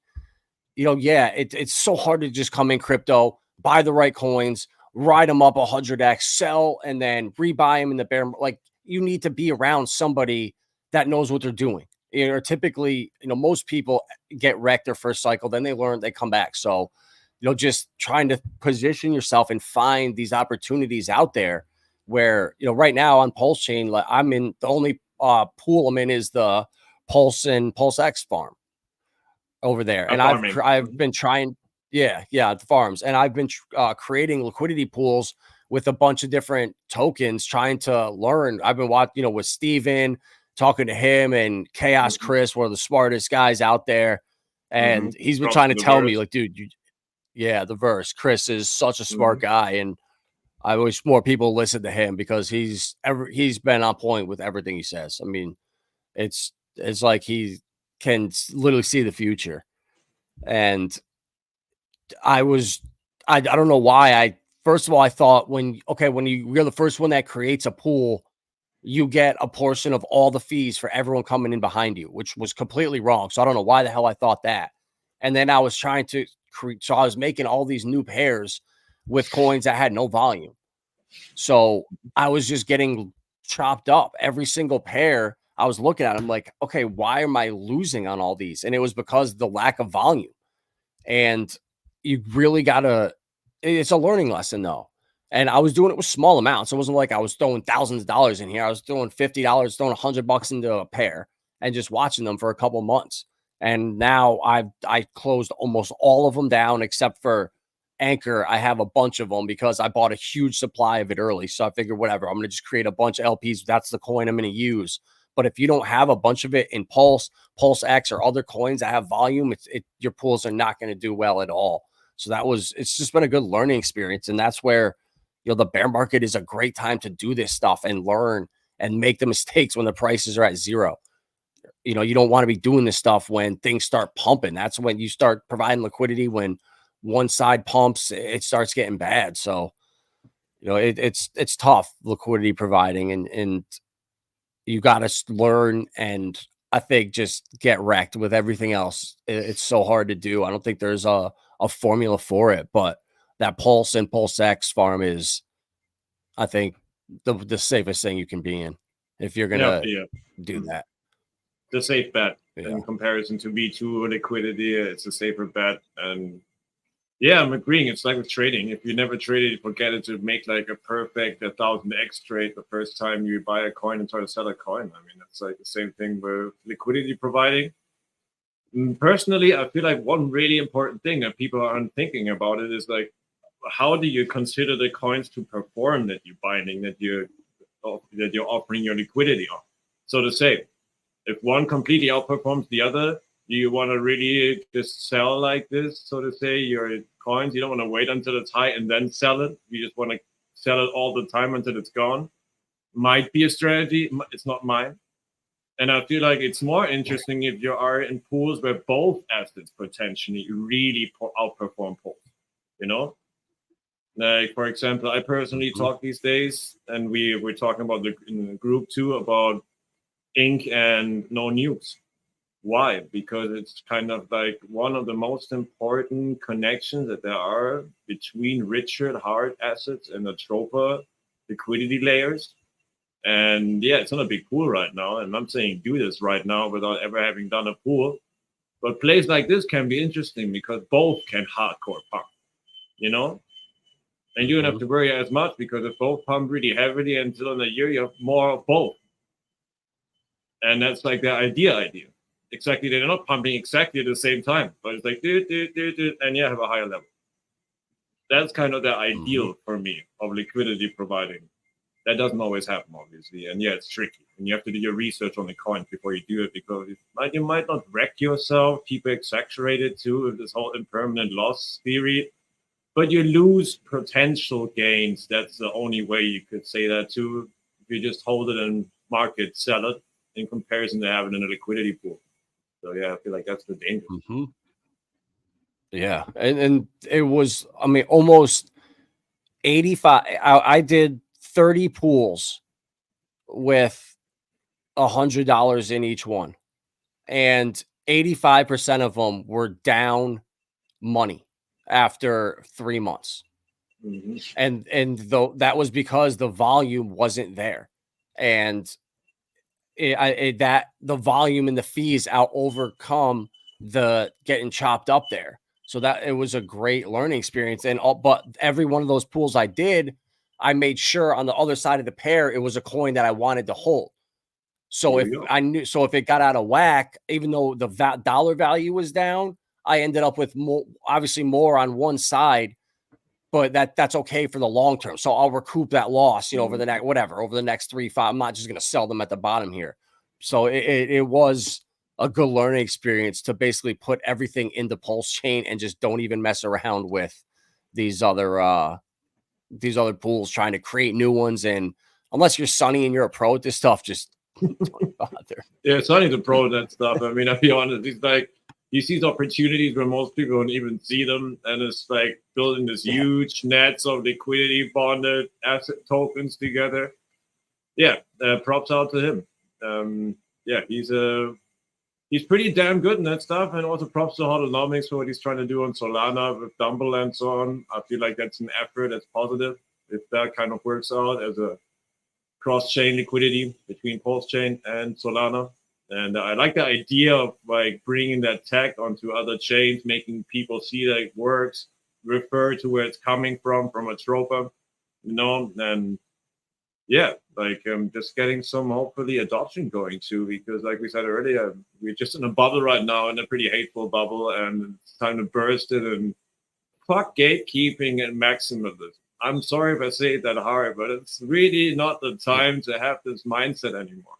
you know, yeah, it's so hard to just come in crypto, buy the right coins, ride them up 100x, sell, and then rebuy them in the bear. Like, you need to be around somebody that knows what they're doing. You know, typically, you know, most people get wrecked their first cycle, then they learn, they come back. So, you know, just trying to position yourself and find these opportunities out there where, you know, right now on Pulse Chain, like, I'm in the only pool I'm in is the Pulse and Pulse X farm over there. And I've been trying, the farms. And I've been creating liquidity pools with a bunch of different tokens, trying to learn. I've been watching, you know, with Steven, talking to him, and Chaos Chris, one of the smartest guys out there. And he's been trying to tell me, like, dude, the verse. Chris is such a smart guy. And I wish more people listen to him, because he's been on point with everything he says. I mean, it's like he can literally see the future. And I don't know why. First of all, I thought when you're the first one that creates a pool, you get a portion of all the fees for everyone coming in behind you, which was completely wrong. So I don't know why the hell I thought that. And then I was trying to create, so I was making all these new pairs with coins that had no volume. So I was just getting chopped up. Every single pair, I was looking at them like, okay, why am I losing on all these? And it was because the lack of volume. And you really gotta, it's a learning lesson though. And I was doing it with small amounts. It wasn't like I was throwing thousands of dollars in here. I was throwing $50, throwing $100 into a pair and just watching them for a couple months. And now I closed almost all of them down except for Anchor. I have a bunch of them because I bought a huge supply of it early. So I figured, whatever, I'm going to just create a bunch of LPs. That's the coin I'm going to use. But if you don't have a bunch of it in Pulse, Pulse X, or other coins that have volume, your pools are not going to do well at all. So it's just been a good learning experience. And that's where, the bear market is a great time to do this stuff and learn and make the mistakes when the prices are at zero. You don't want to be doing this stuff when things start pumping. That's when you start providing liquidity. When one side pumps, it starts getting bad. So, it's tough liquidity providing, and you got to learn. And I think just get wrecked with everything else. It's so hard to do. I don't think there's a formula for it, but that Pulse and Pulse X farm is, I think, the safest thing you can be in if you're gonna do that. The safe bet in comparison to V2 liquidity, it's a safer bet. And yeah, I'm agreeing. It's like with trading. If you never traded, you forget it to make like a perfect 1000x trade the first time you buy a coin and try to sell a coin. I mean, that's like the same thing with liquidity providing. Personally, I feel like one really important thing that people aren't thinking about it is like, how do you consider the coins to perform that you're binding, that you're offering your liquidity on? So to say, if one completely outperforms the other, do you want to really just sell like this? So to say, your coins, you don't want to wait until it's high and then sell it. You just want to sell it all the time until it's gone. Might be a strategy. It's not mine. And I feel like it's more interesting if you are in pools where both assets potentially really outperform pools, Like, for example, I personally talk these days, and we're talking about in the group too, about Ink and No Nukes. Why? Because it's kind of like one of the most important connections that there are between Richard hard assets and the Tropa liquidity layers. And yeah, it's not a big pool right now. And I'm saying do this right now without ever having done a pool. But plays like this can be interesting because both can hardcore pump, And you don't have to worry as much because if both pump really heavily until in a year, you have more of both. And that's like the idea. Exactly. They're not pumping exactly at the same time, but it's like, and have a higher level. That's kind of the ideal for me of liquidity providing. That doesn't always happen, obviously. And it's tricky. And you have to do your research on the coin before you do it because you might not wreck yourself. People exaggerate it too with this whole impermanent loss theory. But you lose potential gains. That's the only way you could say that too. If you just hold it and market, sell it in comparison to having it in a liquidity pool. So I feel like that's the danger. Yeah. And it was, almost 85. I did 30 pools with $100 in each one, and 85% of them were down money after 3 months. And though that was because the volume wasn't there, and that the volume and the fees overcome the getting chopped up there. So that it was a great learning experience. But every one of those pools I did, I made sure on the other side of the pair, it was a coin that I wanted to hold. So if it got out of whack, even though the dollar value was down, I ended up with obviously more on one side, but that's okay for the long term. So I'll recoup that loss, over the next 3-5. I'm not just going to sell them at the bottom here. So it was a good learning experience to basically put everything in the Pulse chain and just don't even mess around with these other pools trying to create new ones. And unless you're Sonny and you're a pro at this stuff, just don't bother. Yeah, Sonny's a pro at that stuff. I mean, I'll be honest, he's like, he sees opportunities where most people don't even see them, and it's like building this huge nets of liquidity bonded asset tokens together. Props out to him. He's pretty damn good in that stuff, and also props to Hodlonomics for what he's trying to do on Solana with Dumble and so on. I feel like that's an effort that's positive if that kind of works out as a cross-chain liquidity between Pulse Chain and Solana. And I like the idea of like bringing that tech onto other chains, making people see that it works, refer to where it's coming from a tropa, you know, and yeah, like just getting some hopefully adoption going too, because like we said earlier, we're just in a bubble right now, in a pretty hateful bubble, and it's time to burst it and fuck gatekeeping and maximalism. I'm sorry if I say it that hard, but it's really not the time to have this mindset anymore.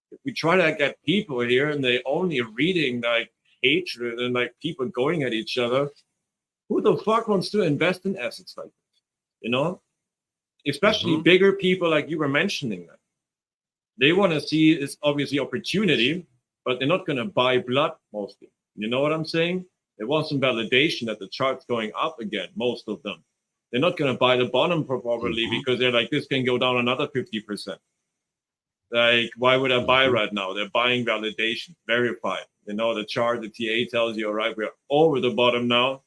If we try to get people here and they only reading like hatred and like people going at each other, who the fuck wants to invest in assets like this? You know? Especially bigger people like you were mentioning that. They want to see is obviously opportunity, but they're not going to buy blood mostly. You know what I'm saying? They want some validation that the chart's going up again, most of them. They're not going to buy the bottom probably because they're like, this can go down another 50%. Like, why would I buy right now? They're buying validation, verified. You know, the chart, the TA tells you, all right, we're over the bottom now.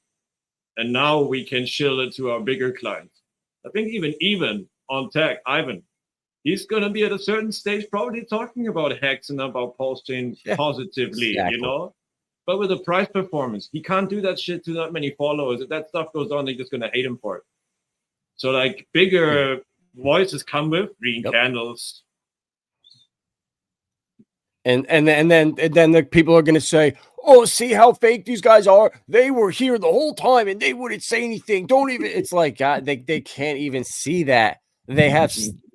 And now we can shill it to our bigger clients. I think even on tech, Ivan, he's going to be at a certain stage probably talking about Hex and about Pulse Chain positively, you know? But with the price performance, he can't do that shit to that many followers. If that stuff goes on, they're just going to hate him for it. So, like, bigger voices come with green candles. And then the people are going to say, oh, see how fake these guys are. They were here the whole time and they wouldn't say anything. Don't even. It's like, God, they can't even see that. They have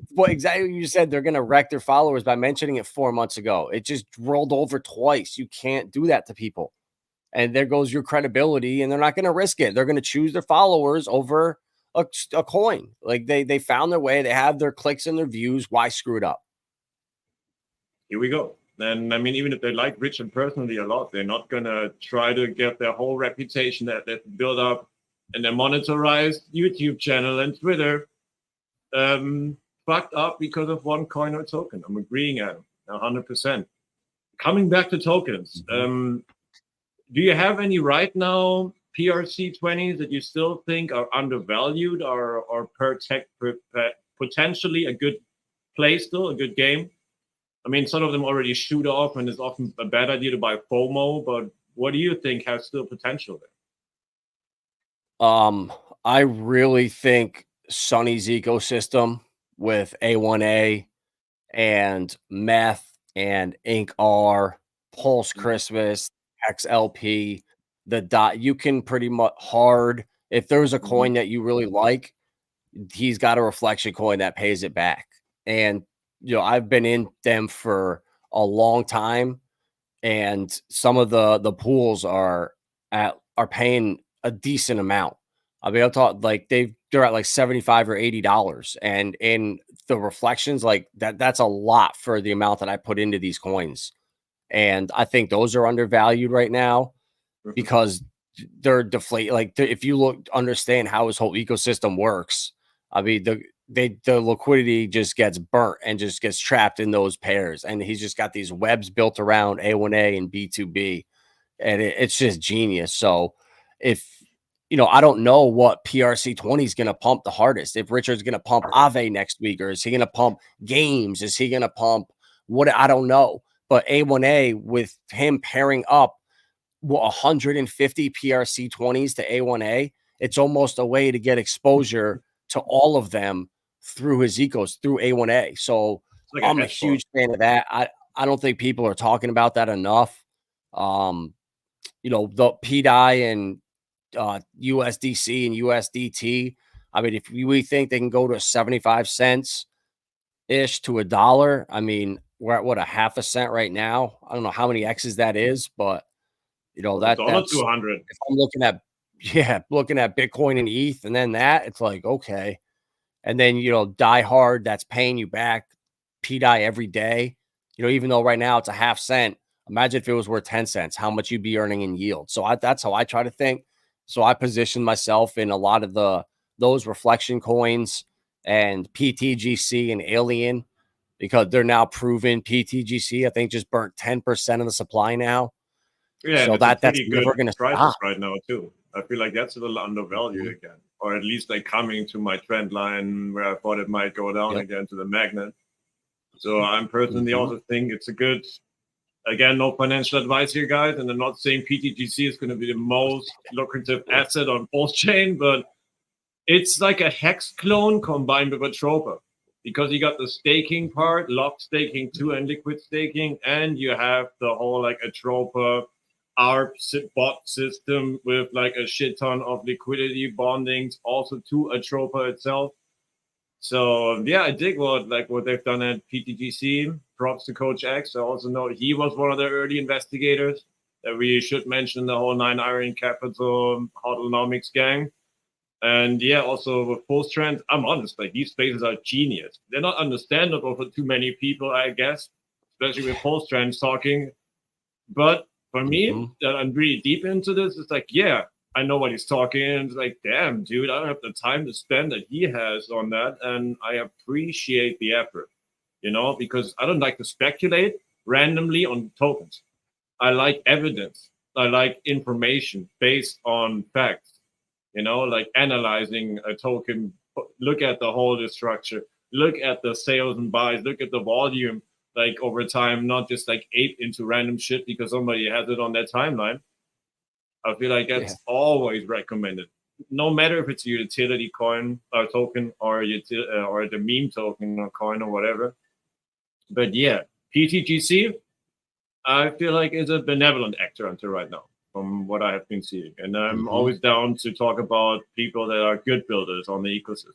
what exactly you said. They're going to wreck their followers by mentioning it 4 months ago. It just rolled over twice. You can't do that to people. And there goes your credibility, and they're not going to risk it. They're going to choose their followers over a coin. Like they found their way. They have their clicks and their views. Why screw it up? Here we go. And I mean, even if they like Richard personally a lot, they're not going to try to get their whole reputation that they've built up and their monetized YouTube channel and Twitter fucked up because of one coin or token. I'm agreeing, Adam, 100%. Coming back to tokens, do you have any right now PRC20s that you still think are undervalued or potentially a good play still, a good game? I mean, some of them already shoot off, and it's often a bad idea to buy FOMO, but what do you think has still potential there? I really think Sonny's ecosystem with A1A and Meth and Inc R, Pulse Christmas, XLP, the dot, you can pretty much hard, if there's a coin that you really like, he's got a reflection coin that pays it back. And you know, I've been in them for a long time, and some of the pools are paying a decent amount. I mean, I'll talk like they're at like $75 or $80, and in the reflections, like that's a lot for the amount that I put into these coins. And I think those are undervalued right now because they're deflated. Like if you understand how his whole ecosystem works, I mean, the liquidity just gets burnt and just gets trapped in those pairs. And he's just got these webs built around A1A and B2B, and it's just genius. So if, you know, I don't know what PRC20 is going to pump the hardest. If Richard's going to pump Ave next week, or is he going to pump games? Is he going to pump what? I don't know. But A1A, with him pairing up 150 PRC20s to A1A, it's almost a way to get exposure to all of them through his ecos, through A1A. So like I'm a huge fan of that. I don't think people are talking about that enough. You know, the PDI and USDC and USDT. I mean, if we think they can go to 75 cents ish to $1, I mean, we're at what, a half a cent right now. I don't know how many X's that is, but you know, that's 200. If I'm looking at Bitcoin and ETH, and then that, it's like, okay. And then, you know, Die Hard, that's paying you back PDI every day. You know, even though right now it's a half cent, imagine if it was worth 10 cents, how much you'd be earning in yield. So that's how I try to think. So I position myself in a lot of those reflection coins and PTGC and Alien, because they're now proven. PTGC, I think, just burnt 10% of the supply now. Yeah, so that's never going to stop right now too. I feel like that's a little undervalued again, or at least like coming to my trend line where I thought it might go down again to the magnet. So I'm personally also think it's a good. Again, no financial advice here, guys, and I'm not saying PTGC is going to be the most lucrative asset on Pulse Chain, but it's like a hex clone combined with a tropa, because you got the staking part, lock staking too, and liquid staking, and you have the whole like a tropa ARP bot system with like a shit ton of liquidity bondings also to a tropa itself. So yeah, I dig what they've done at PTGC. Props to Coach X. I also know he was one of the early investigators that we should mention, the whole 9 Iron Capital Hodlonomics gang. And yeah, also with Post Trend, I'm honest, like these spaces are genius. They're not understandable for too many people, I guess, especially with Post Trends talking. But for me, that I'm really deep into this, it's like, yeah, I know what he's talking. And it's like, damn, dude, I don't have the time to spend that he has on that. And I appreciate the effort, you know, because I don't like to speculate randomly on tokens. I like evidence. I like information based on facts, you know, like analyzing a token, look at the holder structure, look at the sales and buys, look at the volume, like over time, not just like ape into random shit because somebody has it on their timeline. I feel like that's always recommended, no matter if it's a utility coin or token or or the meme token or coin or whatever. But yeah, PTGC, I feel like is a benevolent actor until right now, from what I have been seeing, and I'm always down to talk about people that are good builders on the ecosystem.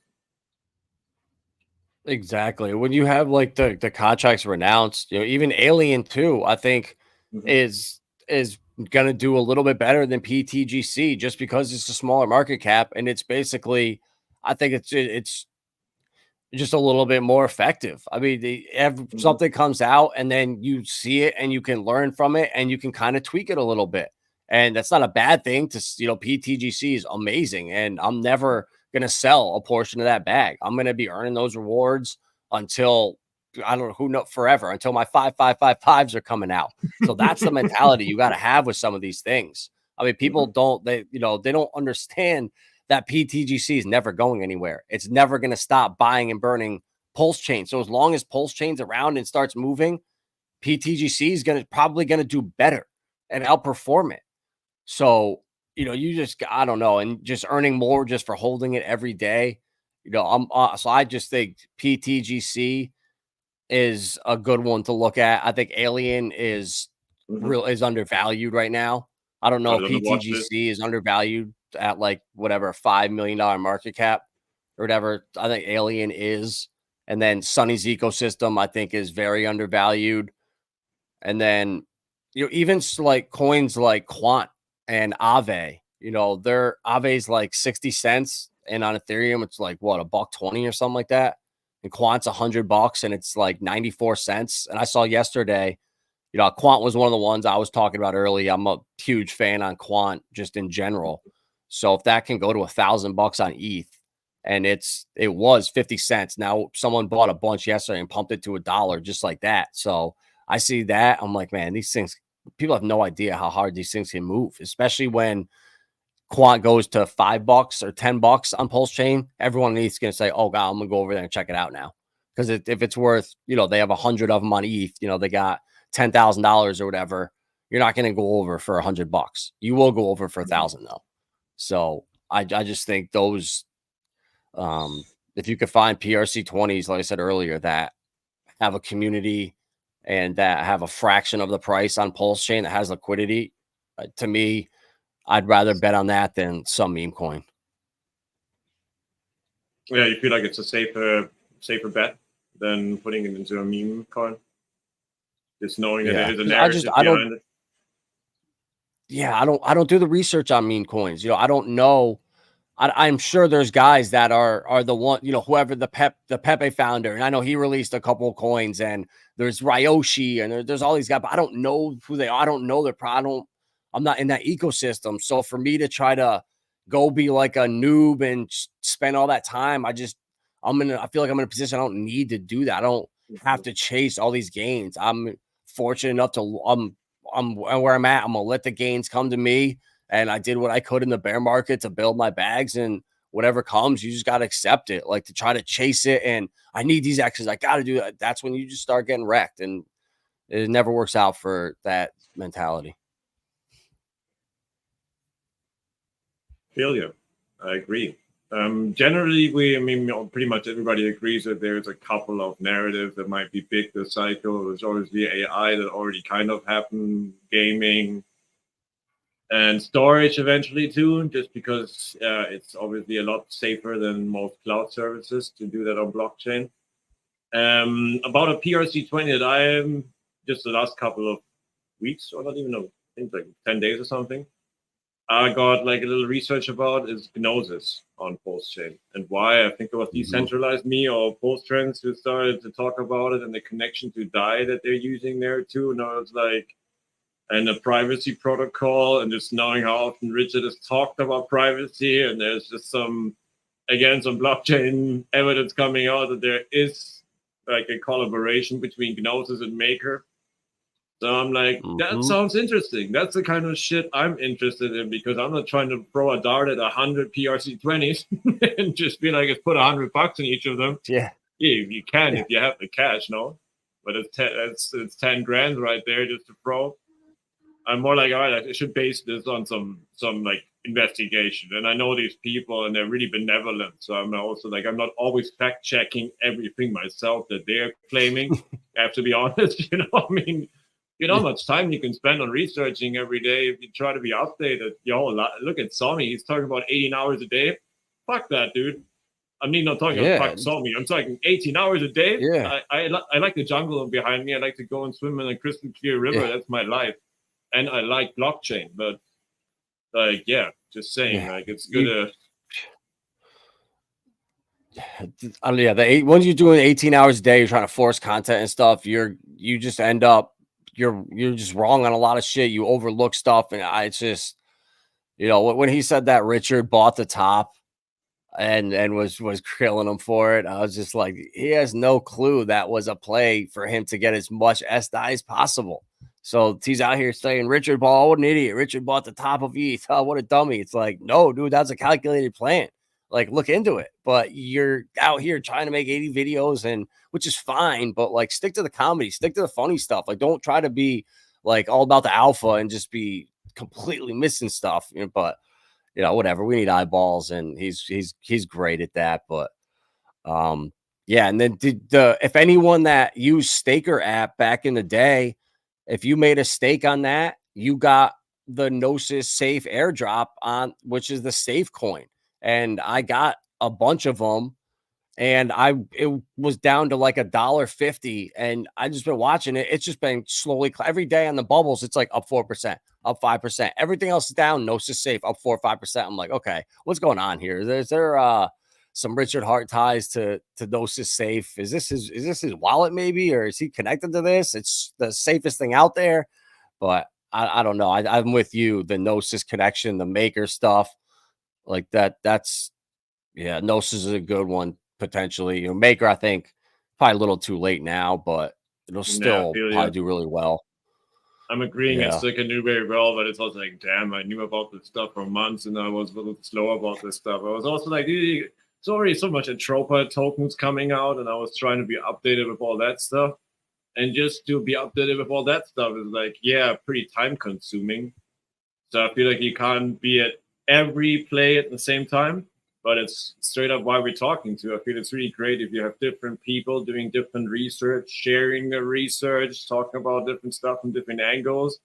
Exactly. When you have like the contracts renounced, you know, even Alien too, I think is going to do a little bit better than PTGC just because it's a smaller market cap, and it's basically, I think it's just a little bit more effective. I mean, something comes out and then you see it and you can learn from it and you can kind of tweak it a little bit. And that's not a bad thing to, you know, PTGC is amazing. And I'm never going to sell a portion of that bag. I'm going to be earning those rewards until, I don't know, who know, forever, until my 5555s are coming out. So that's the mentality you got to have with some of these things. I mean, people they don't understand that PTGC is never going anywhere. It's never going to stop buying and burning Pulse Chain. So as long as Pulse Chain's around and starts moving, PTGC is probably going to do better and outperform it. So, you know, you just, I don't know, and just earning more just for holding it every day. You know, so I just think PTGC is a good one to look at. I think Alien is undervalued right now. I don't know if PTGC is undervalued at like whatever $5 million market cap or whatever. I think Alien is, and then Sunny's ecosystem I think is very undervalued. And then, you know, even like coins like Quant and Aave, you know, their Aave's like 60 cents, and on Ethereum it's like what, $1.20 or something like that. And Quant's $100 and it's like 94 cents. And I saw yesterday, you know, Quant was one of the ones I was talking about early. I'm a huge fan on Quant just in general. So if that can go to $1,000 on ETH, and it was 50 cents. Now someone bought a bunch yesterday and pumped it to $1 just like that. So I see that. I'm like, man, these things, people have no idea how hard these things can move, especially when Quant goes to $5 or $10 on Pulse Chain. Everyone needs to say, oh God, I'm gonna go over there and check it out now. Because if it's worth, you know, they have 100 of them on ETH, you know, they got $10,000 or whatever, you're not going to go over for $100. You will go over for 1,000 though. So I just think those, if you could find PRC20s, like I said earlier, that have a community and that have a fraction of the price on Pulse Chain that has liquidity, to me, I'd rather bet on that than some meme coin. Yeah, you feel like it's a safer bet than putting it into a meme coin? Just knowing that there is a narrative behind it. Yeah, I don't do the research on meme coins. You know, I don't know. I'm sure there's guys that are the one, you know, whoever the Pepe founder, and I know he released a couple of coins, and there's Ryoshi and there's all these guys, but I don't know who they are. I don't know their product. I'm not in that ecosystem. So for me to try to go be like a noob and spend all that time, I feel like I'm in a position I don't need to do that. I don't have to chase all these gains. I'm fortunate enough to I'm where I'm at. I'm gonna let the gains come to me. And I did what I could in the bear market to build my bags. And whatever comes, you just got to accept it. Like, to try to chase it and I need these X's, I got to do that. That's when you just start getting wrecked, and it never works out for that mentality. Feel you. I agree. Generally, pretty much everybody agrees that there's a couple of narratives that might be big this cycle. There's obviously AI that already kind of happened, gaming, and storage eventually too, just because it's obviously a lot safer than most cloud services to do that on blockchain. About a PRC20 that I am just the last couple of weeks, or not even know, I think like 10 days or something, I got like a little research about is Gnosis on Postchain, and why I think it was Decentralized Me or Posttrends who started to talk about it, and the connection to DAI that they're using there too. And I was like, and a privacy protocol, and just knowing how often Richard has talked about privacy, and there's just some blockchain evidence coming out that there is like a collaboration between Gnosis and Maker. So I'm like, that sounds interesting. That's the kind of shit I'm interested in, because I'm not trying to throw a dart at 100 PRC20s and just be like, let's put $100 in each of them. Yeah, you can if you have the cash, no? But it's 10 grand right there just to throw. I'm more like, all right, I should base this on some like investigation. And I know these people, and they're really benevolent. So I'm also like, I'm not always fact checking everything myself that they're claiming. I have to be honest, you know. I mean, you know how much time you can spend on researching every day if you try to be updated. Look at Somi. He's talking about 18 hours a day. Fuck that, dude. I'm not talking about Somi. I'm talking 18 hours a day. Yeah. I like the jungle behind me. I like to go and swim in a crystal clear river. That's my life. And I like blockchain. But, like, just saying. Like, it's good once you're doing 18 hours a day, you're trying to force content and stuff, you just end up, you're just wrong on a lot of shit. You overlook stuff, and it's just, you know, when he said that Richard bought the top and was killing him for it, I was just like, he has no clue that was a play for him to get as much SDI as possible. So he's out here saying Richard bought, what an idiot. Richard bought the top of ETH. Oh, what a dummy. It's like, no, dude, that's a calculated plan. Like, look into it. But you're out here trying to make 80 videos, and which is fine, but like, stick to the comedy, stick to the funny stuff. Like, don't try to be like all about the alpha and just be completely missing stuff. You know, but you know, whatever. We need eyeballs, and he's great at that. But yeah. And then if anyone that used Staker app back in the day, if you made a stake on that, you got the Gnosis Safe airdrop on, which is the safe coin. And I got a bunch of them, and it was down to like $1.50, and I just been watching it. It's just been slowly every day on the bubbles. It's like up 4%, up 5%. Everything else is down. Gnosis Safe up 4 or 5%. I'm like, okay, what's going on here? Is there some Richard Hart ties to Gnosis Safe? Is this his wallet maybe, or is he connected to this? It's the safest thing out there, but I don't know. I'm with you. The Gnosis connection, the Maker stuff. Like that's Gnosis is a good one potentially. You know, Maker, I think probably a little too late now, but it'll still probably do really well. I'm agreeing. I still can do very well, but it's also like, damn, I knew about this stuff for months, and I was a little slow about this stuff. I was also like, it's already so much Entropa tokens coming out, and I was trying to be updated with all that stuff. And just to be updated with all that stuff is like, pretty time consuming. So I feel like you can't be at every play at the same time, but it's straight up why we're talking to. I feel it's really great if you have different people doing different research, sharing the research, talking about different stuff from different angles,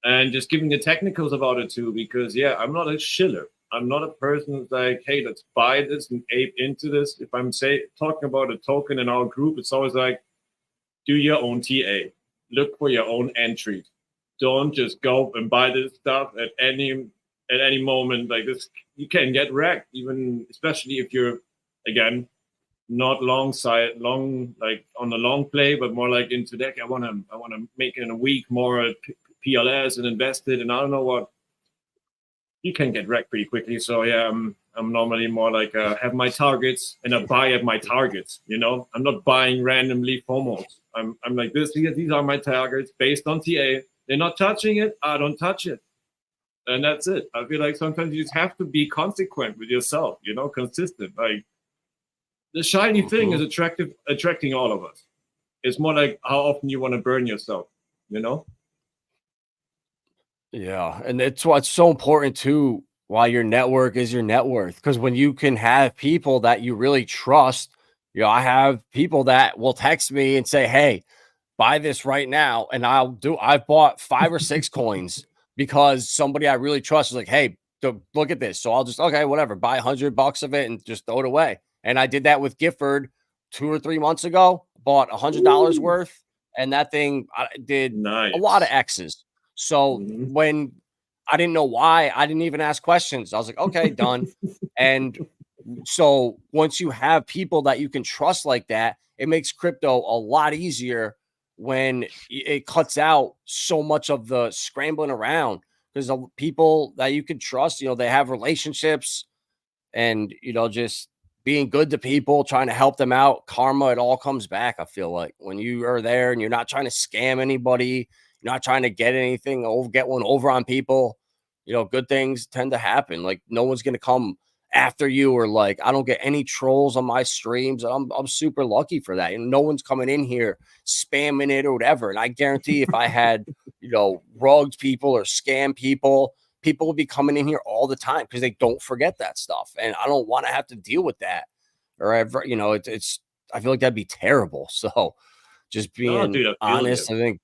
and just giving the technicals about it too. Because I'm not a shiller. I'm not a person who's like, hey, let's buy this and ape into this. If I'm talking about a token in our group, it's always like, do your own TA, look for your own entry. Don't just go and buy this stuff at any moment. Like this, you can get wrecked, even especially if you're, again, not long like on the long play, but more like into deck. I want to make in a week more PLS and invest it, and I don't know what. You can get wrecked pretty quickly. So I'm normally more like have my targets and I buy at my targets. You know, I'm not buying randomly FOMOs. I'm like this. These are my targets based on TA. They're not touching it. I don't touch it. And that's it. I feel like sometimes you just have to be consequent with yourself, you know, consistent. Like the shiny thing is attracting all of us. It's more like how often you want to burn yourself, you know? Yeah, and it's what's so important too, why your network is your net worth. Because when you can have people that you really trust, you know, I have people that will text me and say, "Hey, buy this right now," and I've bought 5 or 6 coins because somebody I really trust is like, "Hey, look at this." So I'll just, okay, whatever, buy $100 of it and just throw it away. And I did that with Gifford 2 or 3 months ago. Bought $100 worth, and that thing did a lot of Nice. X's. So when I didn't know why, I didn't even ask questions. I was like, okay, done. And so once you have people that you can trust like that, it makes crypto a lot easier when it cuts out so much of the scrambling around, because people that you can trust, you know, they have relationships, and, you know, just being good to people, trying to help them out, karma, it all comes back. I feel like when you are there and you're not trying to scam anybody, you're not trying to get anything over, get one over on people, you know, good things tend to happen. Like no one's going to come after you, or like I don't get any trolls on my streams. I'm super lucky for that. And no one's coming in here spamming it or whatever. And I guarantee if I had, you know, rugged people or scam people, people will be coming in here all the time because they don't forget that stuff. And I don't want to have to deal with that or ever, you know, it's, I feel like that'd be terrible. So just being Dude, honest, I think,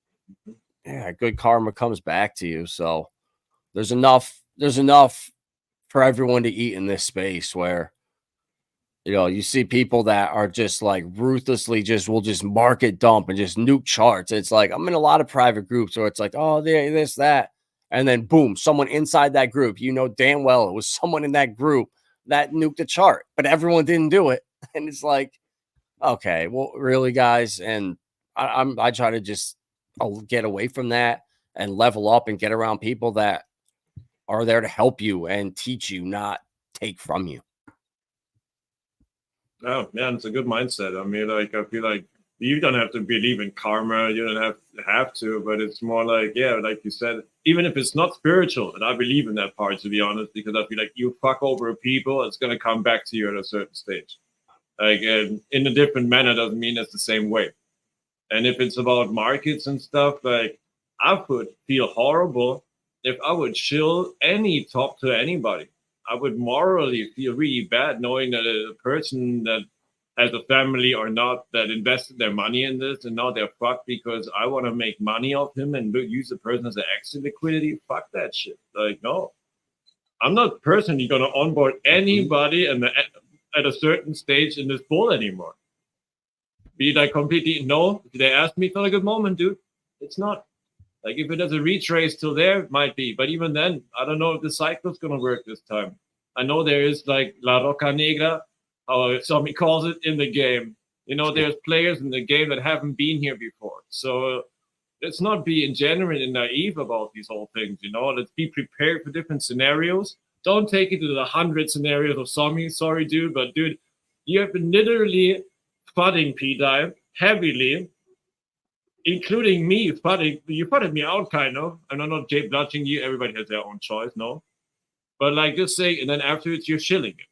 yeah, good karma comes back to you. So there's enough for everyone to eat in this space where, you know, you see people that are just like ruthlessly will just market dump and just nuke charts. It's like, I'm in a lot of private groups where it's like, oh, this, that. And then boom, someone inside that group, you know, damn well it was someone in that group that nuked the chart, but everyone didn't do it. And it's like, okay, well, really, guys. And I try to just, I'll get away from that and level up and get around people that are there to help you and teach you, not take from you. Oh man, it's a good mindset. I mean, like I feel like you don't have to believe in karma. You don't have to, but it's more like, yeah, like you said, even if it's not spiritual, and I believe in that part, to be honest, because I feel like you fuck over people, it's gonna come back to you at a certain stage. Like in a different manner doesn't mean it's the same way. And if it's about markets and stuff, like I would feel horrible if I would chill any talk to anybody. I would morally feel really bad knowing that a person that has a family or not that invested their money in this and now they're fucked because I want to make money off him and use the person as an exit liquidity. Fuck that shit. Like, no, I'm not personally going to onboard anybody at a certain stage in this bull anymore. Be like completely no. If they ask me, it's not a good moment, dude. It's not. Like if it has a retrace till there, it might be. But even then, I don't know if the cycle's gonna work this time. I know there is like La Roca Negra, how somebody calls it in the game. You know, there's players in the game that haven't been here before. So let's not be ingenuine and naive about these whole things. You know, let's be prepared for different scenarios. Don't take it to the 100 scenarios of Somi. Sorry, dude, but dude, you have been literally fudding P-Dive heavily, including me. You fudded me out, kind of. And I'm not judging you. Everybody has their own choice, no? But like, just say, and then afterwards you're shilling it.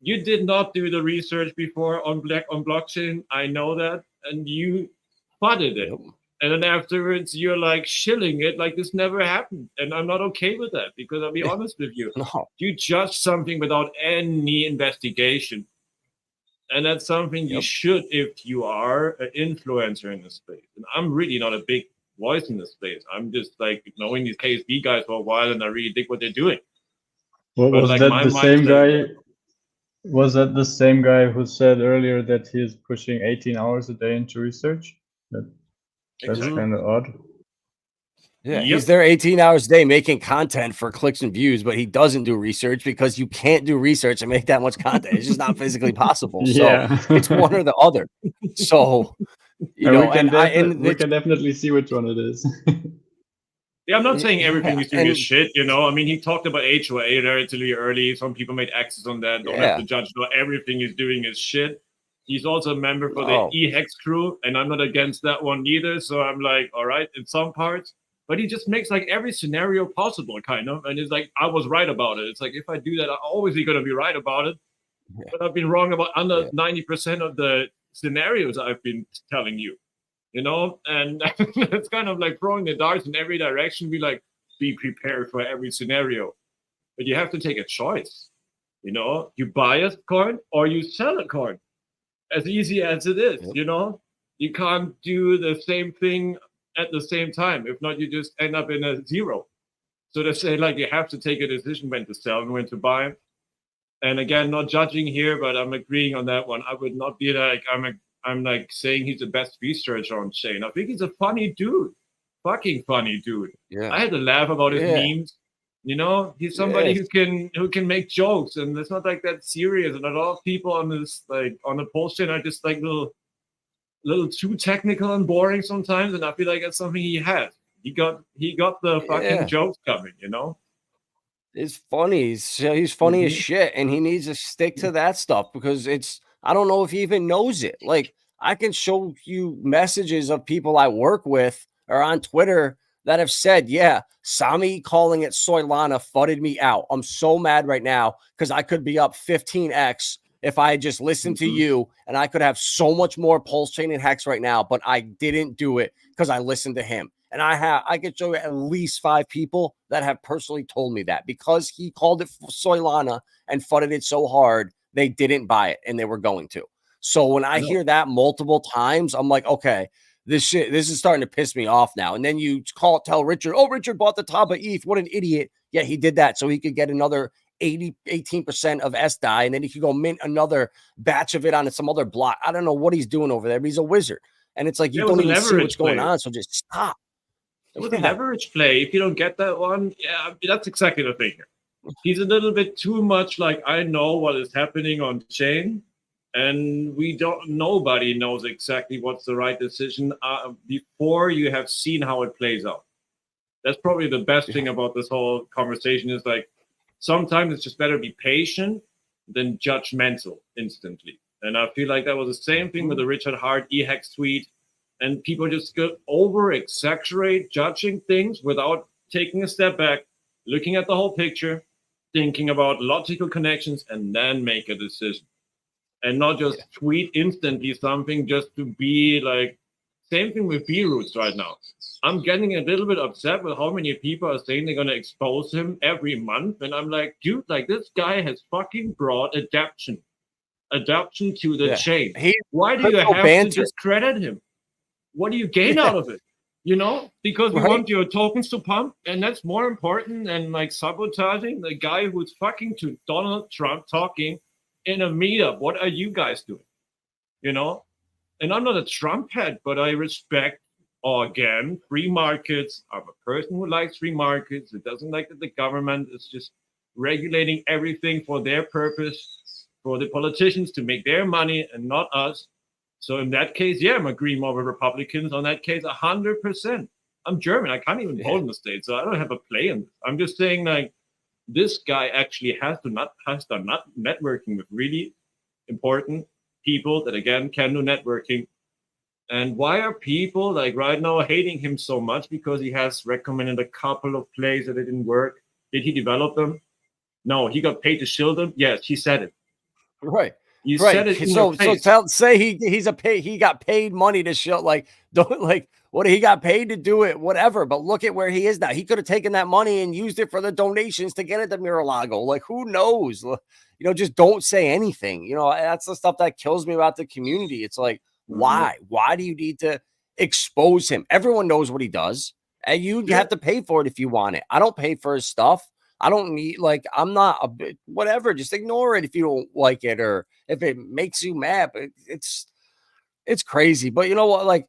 You did not do the research before on blockchain. I know that, and you fudded it. Yep. And then afterwards you're like shilling it like this never happened. And I'm not okay with that because I'll be honest with you. No. You judge something without any investigation. And that's something you should if you are an influencer in this space. And I'm really not a big voice in this space. I'm just like knowing these KSB guys for a while, and I really dig what they're doing. Well, was like that the same guy? Was that the same guy who said earlier that he's pushing 18 hours a day into research? That's kind of odd. Yeah, he's there 18 hours a day making content for clicks and views, but he doesn't do research because you can't do research and make that much content. It's just not physically possible. So it's one or the other. So, you know, we can definitely see which one it is. Yeah, I'm not saying everything he's doing is shit, you know. I mean, he talked about HOA relatively early. Some people made axes on that. Don't have to judge. Not everything he's doing is shit. He's also a member for the HEX crew, and I'm not against that one either. So I'm like, all right, in some parts. but he just makes like every scenario possible, kind of. And it's like, I was right about it. It's like, if I do that, I'm always going to be right about it. Yeah. But I've been wrong about under 90% of the scenarios I've been telling you, you know? And it's kind of like throwing the darts in every direction. Be like, be prepared for every scenario. But you have to take a choice, you know? You buy a coin or you sell a coin. As easy as it is, you know? You can't do the same thing at the same time. If not, you just end up in a zero. So they say, like, you have to take a decision when to sell and when to buy. And again, not judging here, but I'm agreeing on that one. I would not be like, I'm like saying he's the best researcher on chain. I think he's a funny dude, fucking funny dude. Yeah. I had to laugh about his memes. You know, he's somebody who can make jokes, and it's not like that serious. And a lot of people on this, like on the post chain, are just like little too technical and boring sometimes. And I feel like that's something he has. He got the fucking jokes coming, you know. It's funny. He's funny as shit, and he needs to stick to that stuff because I don't know if he even knows it. Like, I can show you messages of people I work with or on Twitter that have said, yeah, Sami calling it Solana fudded me out. I'm so mad right now because I could be up 15x if I had just listened to you, and I could have so much more Pulse Chain and Hex right now, but I didn't do it because I listened to him. And I could show you at least 5 people that have personally told me that because he called it Solana and fudded it so hard, they didn't buy it and they were going to. So when I hear that multiple times, I'm like, okay, this is starting to piss me off now. And then you tell Richard, oh, Richard bought the top of ETH. What an idiot. Yeah, he did that so he could get another 18% of SDI, and then he could go mint another batch of it on some other block. I don't know what he's doing over there, but he's a wizard. And it's like, you don't even see what's going on, so just stop. It was a leverage play. If you don't get that one, that's exactly the thing. He's a little bit too much like, I know what is happening on chain, and nobody knows exactly what's the right decision before you have seen how it plays out. That's probably the best thing about this whole conversation is like, sometimes it's just better be patient than judgmental instantly. And I feel like that was the same thing with the Richard Hart EHEX tweet. And people just go over-exaggerate judging things without taking a step back, looking at the whole picture, thinking about logical connections, and then make a decision. And not just tweet instantly something just to be like, same thing with B-Roots right now. I'm getting a little bit upset with how many people are saying they're going to expose him every month. And I'm like, dude, like this guy has fucking brought adaption to the chain. Why do you have to discredit him? What do you gain out of it? You know, because we want your tokens to pump, and that's more important than like sabotaging the guy who's fucking to Donald Trump talking in a meetup. What are you guys doing? You know, and I'm not a Trump head, but I respect, again, free markets. I'm a person who likes free markets. It doesn't like that the government is just regulating everything for their purpose, for the politicians to make their money and not us. So in that case, I'm agreeing more with Republicans. On that case, 100%. I'm German. I can't even vote in the States, so I don't have a play in this. I'm just saying, like, this guy actually has done networking with really important people that, again, can do networking. And why are people, like, right now hating him so much? Because he has recommended a couple of plays that didn't work. Did he develop them? No. He got paid to shield them? Yes, he said it. Right. You said it. He got paid money to show, like, don't like what he got paid to do it, whatever. But look at where he is now. He could have taken that money and used it for the donations to get it to Mar-a-Lago. Like, who knows? You know, just don't say anything. You know, that's the stuff that kills me about the community. It's like, why? Why do you need to expose him? Everyone knows what he does, and you have to pay for it if you want it. I don't pay for his stuff. I don't need, like, I'm not a bit, whatever. Just ignore it if you don't like it or if it makes you mad. But it's crazy. But you know what? Like,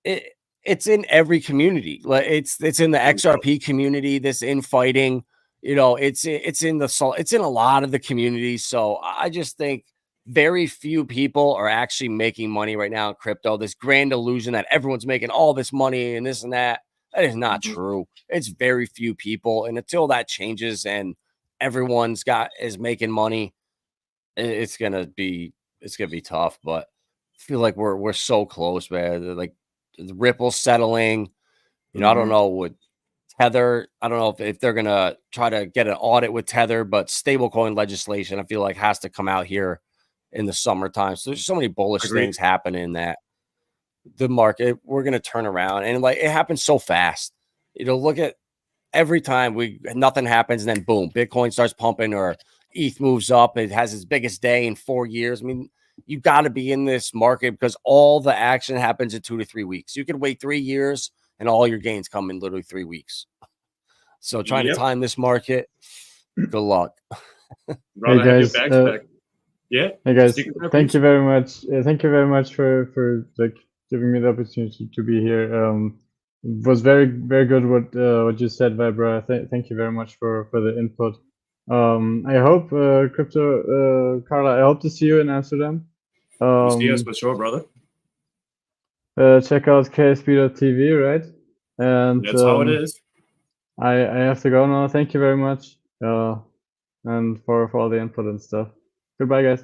it's in every community. Like, it's in the XRP community, this infighting. You know, it's in a lot of the communities. So I just think very few people are actually making money right now in crypto. This grand illusion that everyone's making all this money and this and that. That is not true. It's very few people. And until that changes and everyone's is making money, it's gonna be tough. But I feel like we're so close, man. Like the Ripple settling. You know, I don't know what Tether, I don't know if they're gonna try to get an audit with Tether, but stablecoin legislation, I feel like, has to come out here in the summertime. So there's so many bullish Agreed. things happening that the market, we're gonna turn around, and like it happens so fast. Look at every time nothing happens, and then boom, Bitcoin starts pumping, or ETH moves up. It has its biggest day in 4 years. I mean, you got to be in this market because all the action happens in 2 to 3 weeks. You could wait 3 years and all your gains come in literally 3 weeks. So trying to time this market, good luck. Rather have your bags back. Yeah. Hey guys, thank you very much. Thank you very much for like giving me the opportunity to be here. It was very good what you said, Vibra. Thank you very much for the input. I hope Carla, I hope to see you in Amsterdam. You see us for sure, brother. Check out ksp.tv, right? And that's how it is. I have to go now. Thank you very much. And for all the input and stuff. Goodbye, guys.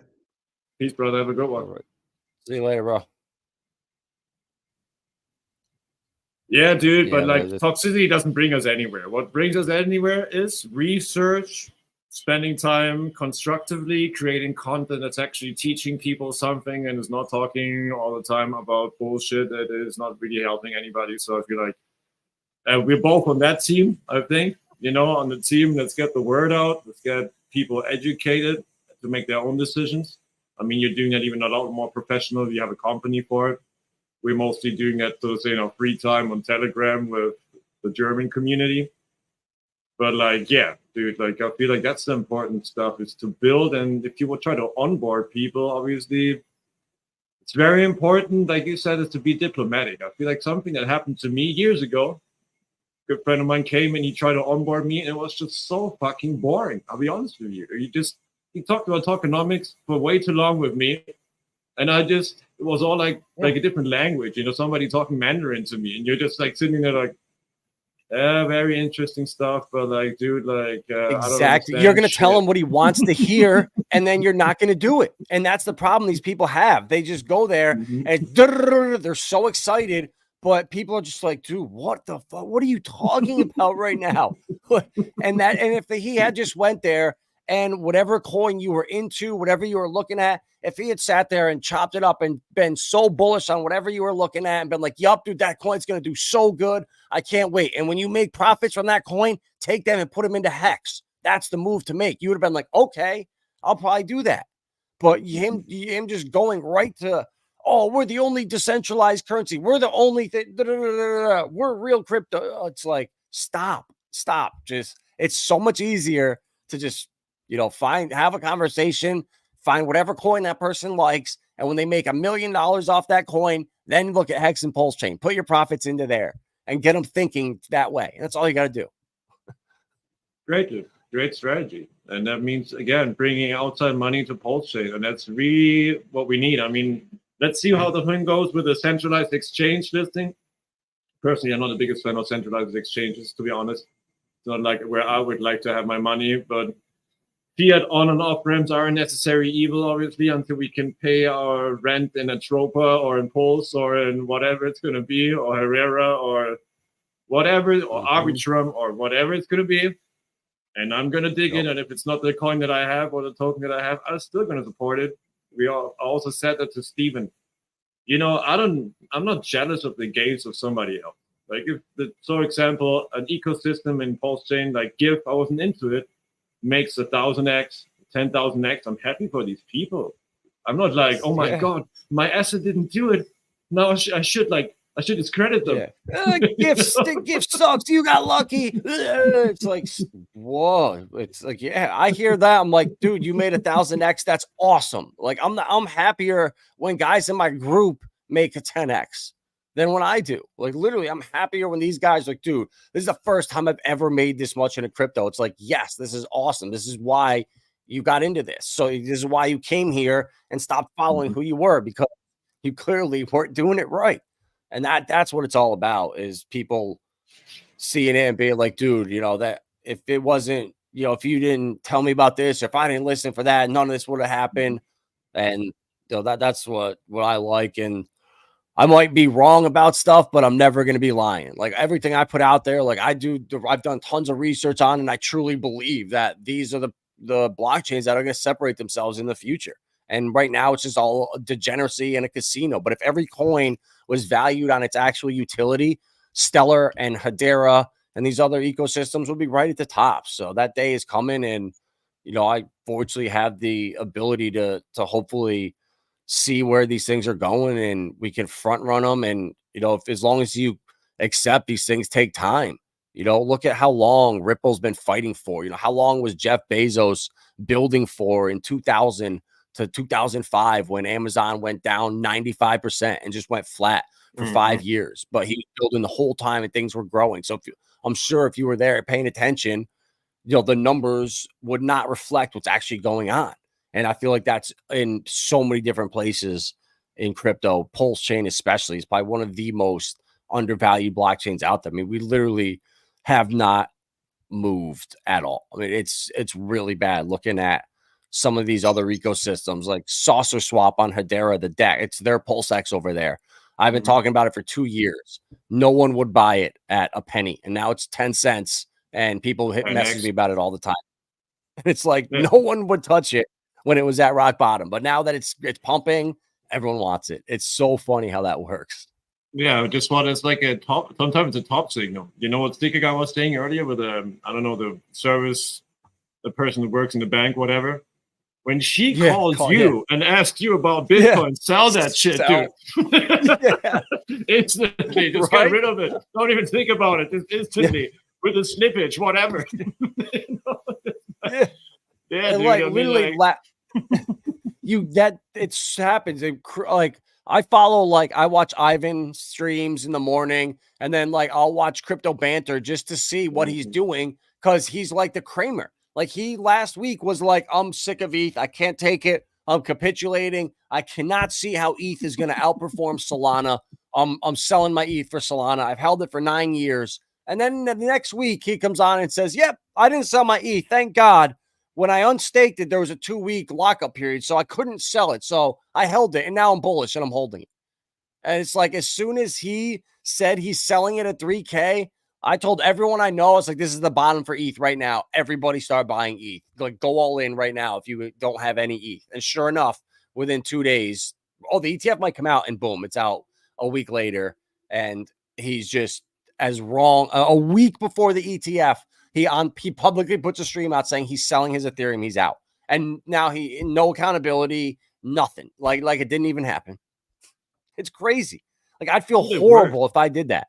Peace, brother. Have a good one. Right. See you later, bro. Yeah, dude, but like toxicity doesn't bring us anywhere. What brings us anywhere is research, spending time constructively, creating content that's actually teaching people something and is not talking all the time about bullshit that is not really helping anybody. So I feel like we're both on that team, I think, on the team. Let's get the word out. Let's get people educated to make their own decisions. I mean, you're doing that even a lot more professional. You have a company for it. We're mostly doing that to free time on Telegram with the German community. But like, yeah, dude, like I feel like that's the important stuff, is to build. And if you will try to onboard people, obviously, it's very important, like you said, is to be diplomatic. I feel like something that happened to me years ago, a good friend of mine came and he tried to onboard me, and it was just so fucking boring. I'll be honest with you. He talked about tokenomics for way too long with me. And it was all like a different language, somebody talking Mandarin to me, and you're just like sitting there like, very interesting stuff, but like, dude, like, exactly. You're gonna tell him what he wants to hear, and then you're not gonna do it. And that's the problem these people have. They just go there and they're so excited, but people are just like, dude, what the fuck? What are you talking about right now? And if he had just went there, and whatever coin you were into, whatever you were looking at, if he had sat there and chopped it up and been so bullish on whatever you were looking at and been like, yup, dude, that coin's going to do so good. I can't wait. And when you make profits from that coin, take them and put them into HEX. That's the move to make. You would have been like, okay, I'll probably do that. But him just going right to, oh, we're the only decentralized currency. We're the only thing. We're real crypto. It's like, stop. Just, it's so much easier to just, have a conversation, find whatever coin that person likes. And when they make $1 million off that coin, then look at Hex and Pulse Chain, put your profits into there and get them thinking that way. And that's all you got to do. Great, dude. Great strategy. And that means, again, bringing outside money to Pulse Chain. And that's really what we need. I mean, let's see how the thing goes with the centralized exchange listing. Personally, I'm not the biggest fan of centralized exchanges, to be honest. It's not like where I would like to have my money, but fiat on and off ramps are a necessary evil, obviously, until we can pay our rent in a Tropa or in Pulse or in whatever it's going to be, or Herrera or whatever, or Arbitrum or whatever it's going to be. And I'm going to dig in. And if it's not the coin that I have or the token that I have, I'm still going to support it. I also said that to Steven. I'm not jealous of the gains of somebody else. Like, for example, an ecosystem in Pulse Chain, like GIF, I wasn't into it, makes 1,000x, 10,000x. I'm happy for these people. I'm not like, oh my God, my asset didn't do it. Now I should discredit them. GIF sucks. You got lucky. It's like, whoa. It's like, yeah, I hear that. I'm like, dude, you made 1,000x. That's awesome. Like, I'm happier when guys in my group make a 10x than when I do. Like, literally, I'm happier when these guys like, dude, this is the first time I've ever made this much in a crypto. It's like, yes, this is awesome. This is why you got into this. So this is why you came here and stopped following who you were, because you clearly weren't doing it right. And that's what it's all about, is people seeing it and being like, dude, that if it wasn't, if you didn't tell me about this, or if I didn't listen for that, none of this would have happened. And that's what I like. And I might be wrong about stuff, but I'm never going to be lying. Like everything I put out there, like I've done tons of research on, and I truly believe that these are the blockchains that are going to separate themselves in the future. And right now it's just all degeneracy and a casino. But if every coin was valued on its actual utility, Stellar and Hedera and these other ecosystems would be right at the top. So that day is coming. And, you know, I fortunately have the ability to hopefully see where these things are going, and we can front run them. And, you know, if as long as you accept these things take time, you know, look at how long Ripple's been fighting for. You know, how long was Jeff Bezos building for in 2000 to 2005 when Amazon went down 95% and just went flat for 5 years? But he was building the whole time and things were growing. So I'm sure if you were there paying attention, you know, the numbers would not reflect what's actually going on. And I feel like that's in so many different places in crypto. Pulse Chain especially is probably one of the most undervalued blockchains out there. I mean, we literally have not moved at all. I mean, it's really bad looking at some of these other ecosystems like Saucer Swap on Hedera, the deck. It's their Pulse X over there. I've been talking about it for 2 years. No one would buy it at a penny, and now it's 10 cents, and people message me about it all the time. It's like no one would touch it when it was at rock bottom, but now that it's pumping, everyone wants it. It's so funny how that works. Yeah, just what it's like a top. Sometimes it's a top signal. You know what Sticker Guy was saying earlier with I don't know, the service, the person that works in the bank, whatever. When she calls you and asks you about Bitcoin, sell that shit, dude. Instantly, just get rid of it. Don't even think about it. Just instantly with a snippage, whatever. You know? Yeah, dude, like literally, it happens. Like I follow, like I watch Ivan streams in the morning, and then like I'll watch Crypto Banter just to see what he's doing, because he's like the Kramer. Like he last week was like, I'm sick of ETH. I can't take it. I'm capitulating. I cannot see how ETH is going to outperform Solana. I'm selling my ETH for Solana. I've held it for 9 years. And then the next week he comes on and says, yep, I didn't sell my ETH. Thank God. When I unstaked it, there was a 2-week lockup period, so I couldn't sell it. So I held it, and now I'm bullish and I'm holding it. And it's like, as soon as he said he's selling it at 3K, I told everyone I know, it's like, this is the bottom for ETH right now. Everybody start buying ETH. Like, go all in right now if you don't have any ETH. And sure enough, within 2 days, the ETF might come out, and boom, it's out a week later. And he's just as wrong. A week before the ETF, he publicly puts a stream out saying he's selling his Ethereum. He's out. And now no accountability, nothing. Like it didn't even happen. It's crazy. Like, I'd feel horrible if I did that.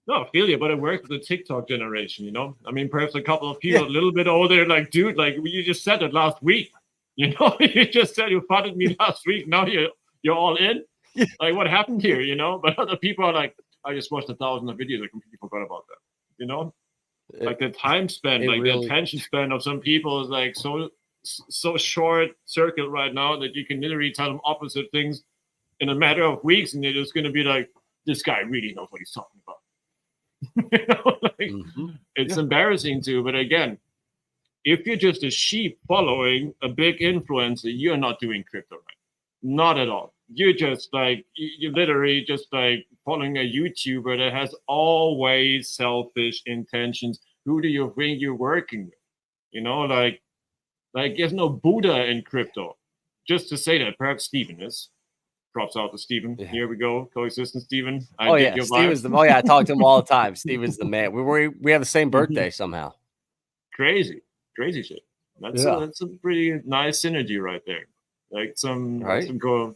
No, I feel you, but it worked with the TikTok generation, you know? I mean, perhaps a couple of people a little bit older, like, dude, like, you just said it last week. You know, you just said you funded me last week. Now you're all in. Like, what happened here, you know? But other people are like, I just watched 1,000 videos. I completely forgot about that, you know? Like the time spent, like the attention span of some people is like so short circuit right now that you can literally tell them opposite things in a matter of weeks, and they're just going to be like, this guy really knows what he's talking about. You know, like, it's embarrassing too. But again, if you're just a sheep following a big influencer, you're not doing crypto right. Not at all. You're just like, you're literally just like following a YouTuber that has always selfish intentions. Who do you think you're working with? You know, like there's no Buddha in crypto. Just to say that, perhaps Steven is. Props out to Steven. Yeah. Here we go. Coexistence, Steven. Steven's I talk to him all the time. Steven's the man. We have the same birthday somehow. Crazy shit. That's a pretty nice synergy right there. Like some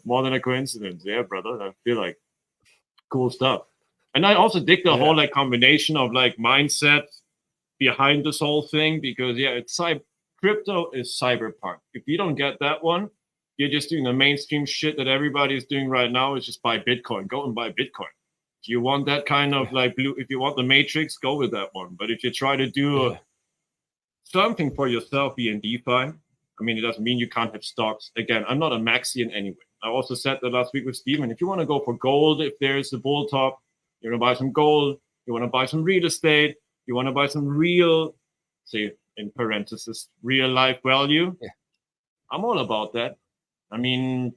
more than a coincidence. Yeah, brother. I feel like cool stuff. And I also dig the whole like combination of like mindset behind this whole thing, because it's crypto is cyberpunk. If you don't get that one, you're just doing the mainstream shit that everybody's doing right now. Is just buy Bitcoin. Go and buy Bitcoin. If you want that kind of like if you want the Matrix, go with that one. But if you try to do something for yourself via DeFi, I mean, it doesn't mean you can't have stocks. Again, I'm not a Maxian anyway. I also said that last week with Steven. If you want to go for gold, if there's a bull top, you're going to buy some gold. You want to buy some real estate. You want to buy some real, say in parentheses, real life value. Yeah. I'm all about that. I mean,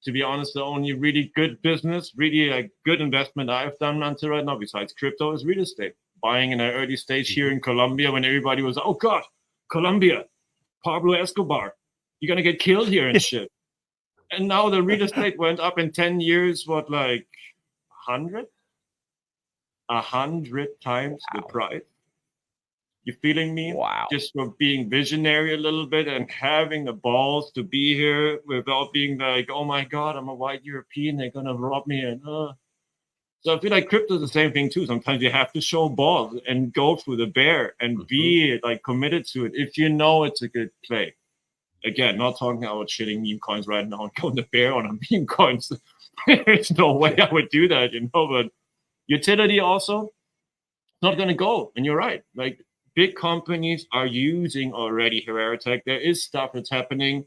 to be honest, the only really good business, really like good investment I've done until right now, besides crypto, is real estate. Buying in an early stage here in Colombia when everybody was, oh God, Colombia, Pablo Escobar, you're gonna get killed here and shit. And now the real estate went up in 10 years, what, like 100? 100 times the price. You feeling me? Wow. Just for being visionary a little bit and having the balls to be here without being like, oh my God, I'm a white European, they're gonna rob me. And so I feel like crypto is the same thing too. Sometimes you have to show balls and go through the bear and be like committed to it if you know it's a good play. Again, not talking about shitting meme coins right now and going the bear on a meme coins. There's no way I would do that, you know. But utility also not gonna go. And you're right. Like, big companies are using already Heretic. There is stuff that's happening.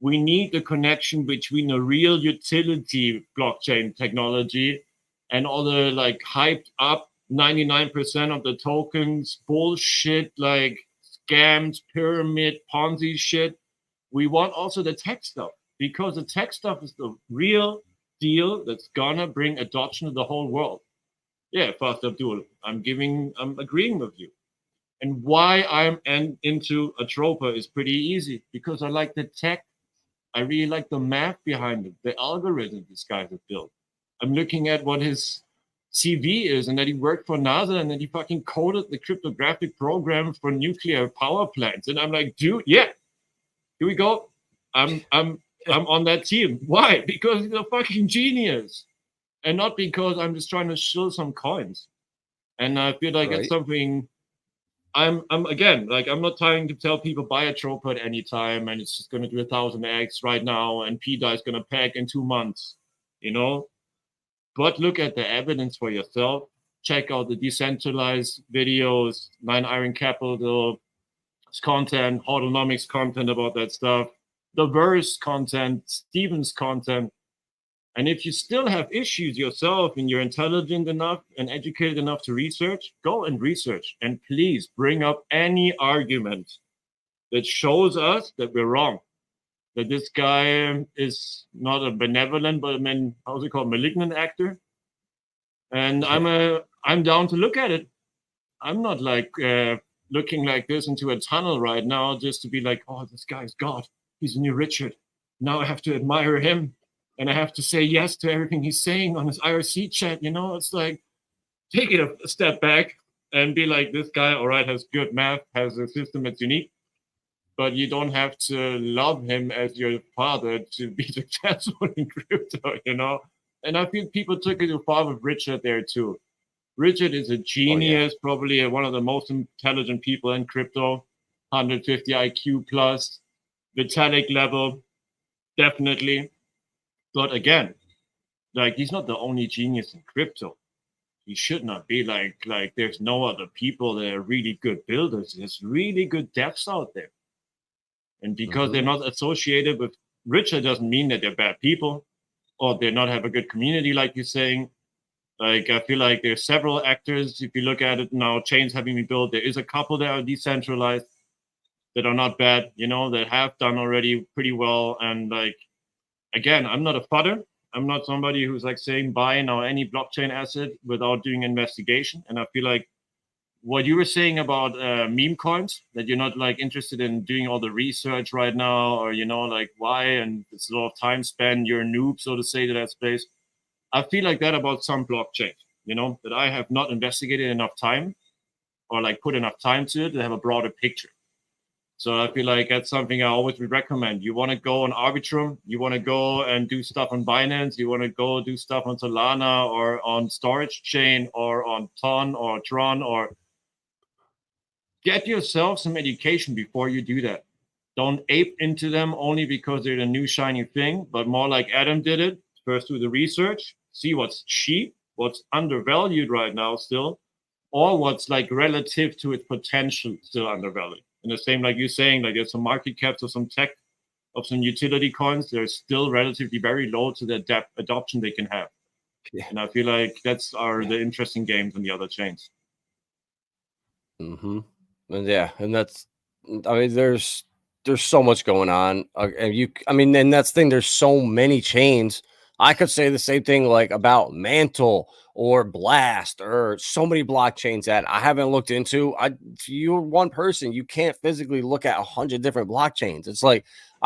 We need the connection between a real utility blockchain technology and all the like hyped up 99% of the tokens bullshit, like scams, pyramid, Ponzi shit. We want also the tech stuff, because the tech stuff is the real deal that's gonna bring adoption to the whole world. Yeah, Fast Abdul, I'm agreeing with you. And why I'm into Atropa is pretty easy, because I like the tech. I really like the math behind it, the algorithm this guy has built. I'm looking at what his CV is, and that he worked for NASA, and that he fucking coded the cryptographic program for nuclear power plants. And I'm like, dude, yeah, here we go. I'm on that team. Why? Because he's a fucking genius, and not because I'm just trying to shill some coins. And I feel like it's something. I'm again, like, I'm not trying to tell people buy a trope at any time and it's just going to do 1,000x right now and PDA is going to pack in 2 months, you know. But look at the evidence for yourself. Check out the decentralized videos, 9 Iron Capital content, Autonomics content about that stuff, the Verse content, Stevens content. And if you still have issues yourself and you're intelligent enough and educated enough to research, go and research. And please bring up any argument that shows us that we're wrong, that this guy is not a benevolent, but how's it called, malignant actor. And I'm down to look at it. I'm not like looking like this into a tunnel right now just to be like, oh, this guy's God. He's a new Richard. Now I have to admire him. And I have to say yes to everything he's saying on his IRC chat, you know? It's like, take it a step back and be like, this guy, all right, has good math, has a system that's unique, but you don't have to love him as your father to be successful in crypto, you know? And I feel people took it too far with Richard there too. Richard is a genius, probably one of the most intelligent people in crypto, 150 IQ plus, Vitalik level, definitely. But again, like, he's not the only genius in crypto. He should not be like there's no other people that are really good builders. There's really good devs out there. And because they're not associated with Richard doesn't mean that they're bad people or they not have a good community, like you're saying. Like, I feel like there's several actors. If you look at it now, chains having been built, there is a couple that are decentralized that are not bad, you know, that have done already pretty well. And like, again, I'm not a fudder. I'm not somebody who's like saying buy now any blockchain asset without doing investigation. And I feel like what you were saying about meme coins, that you're not like interested in doing all the research right now, or, you know, like why, and it's a lot of time spent, you're a noob, so to say, to that space. I feel like that about some blockchains, you know, that I have not investigated enough time or like put enough time to it to have a broader picture. So I feel like that's something I always would recommend. You want to go on Arbitrum, you want to go and do stuff on Binance, you want to go do stuff on Solana or on Storage Chain or on Ton or Tron, or get yourself some education before you do that. Don't ape into them only because they're the new shiny thing, but more like Adam did it. First do the research, see what's cheap, what's undervalued right now still, or what's like relative to its potential still undervalued. And the same, like you're saying, like there's some market caps of some tech, of some utility coins, they're still relatively very low to the adoption they can have. Yeah. And I feel like that's the interesting games on the other chains. And yeah, and that's, I mean, there's there's so much going on. And that's the thing. There's so many chains. I could say the same thing like about Mantle or Blast or so many blockchains that I haven't looked into. You're one person. You can't physically look at 100 different blockchains. It's like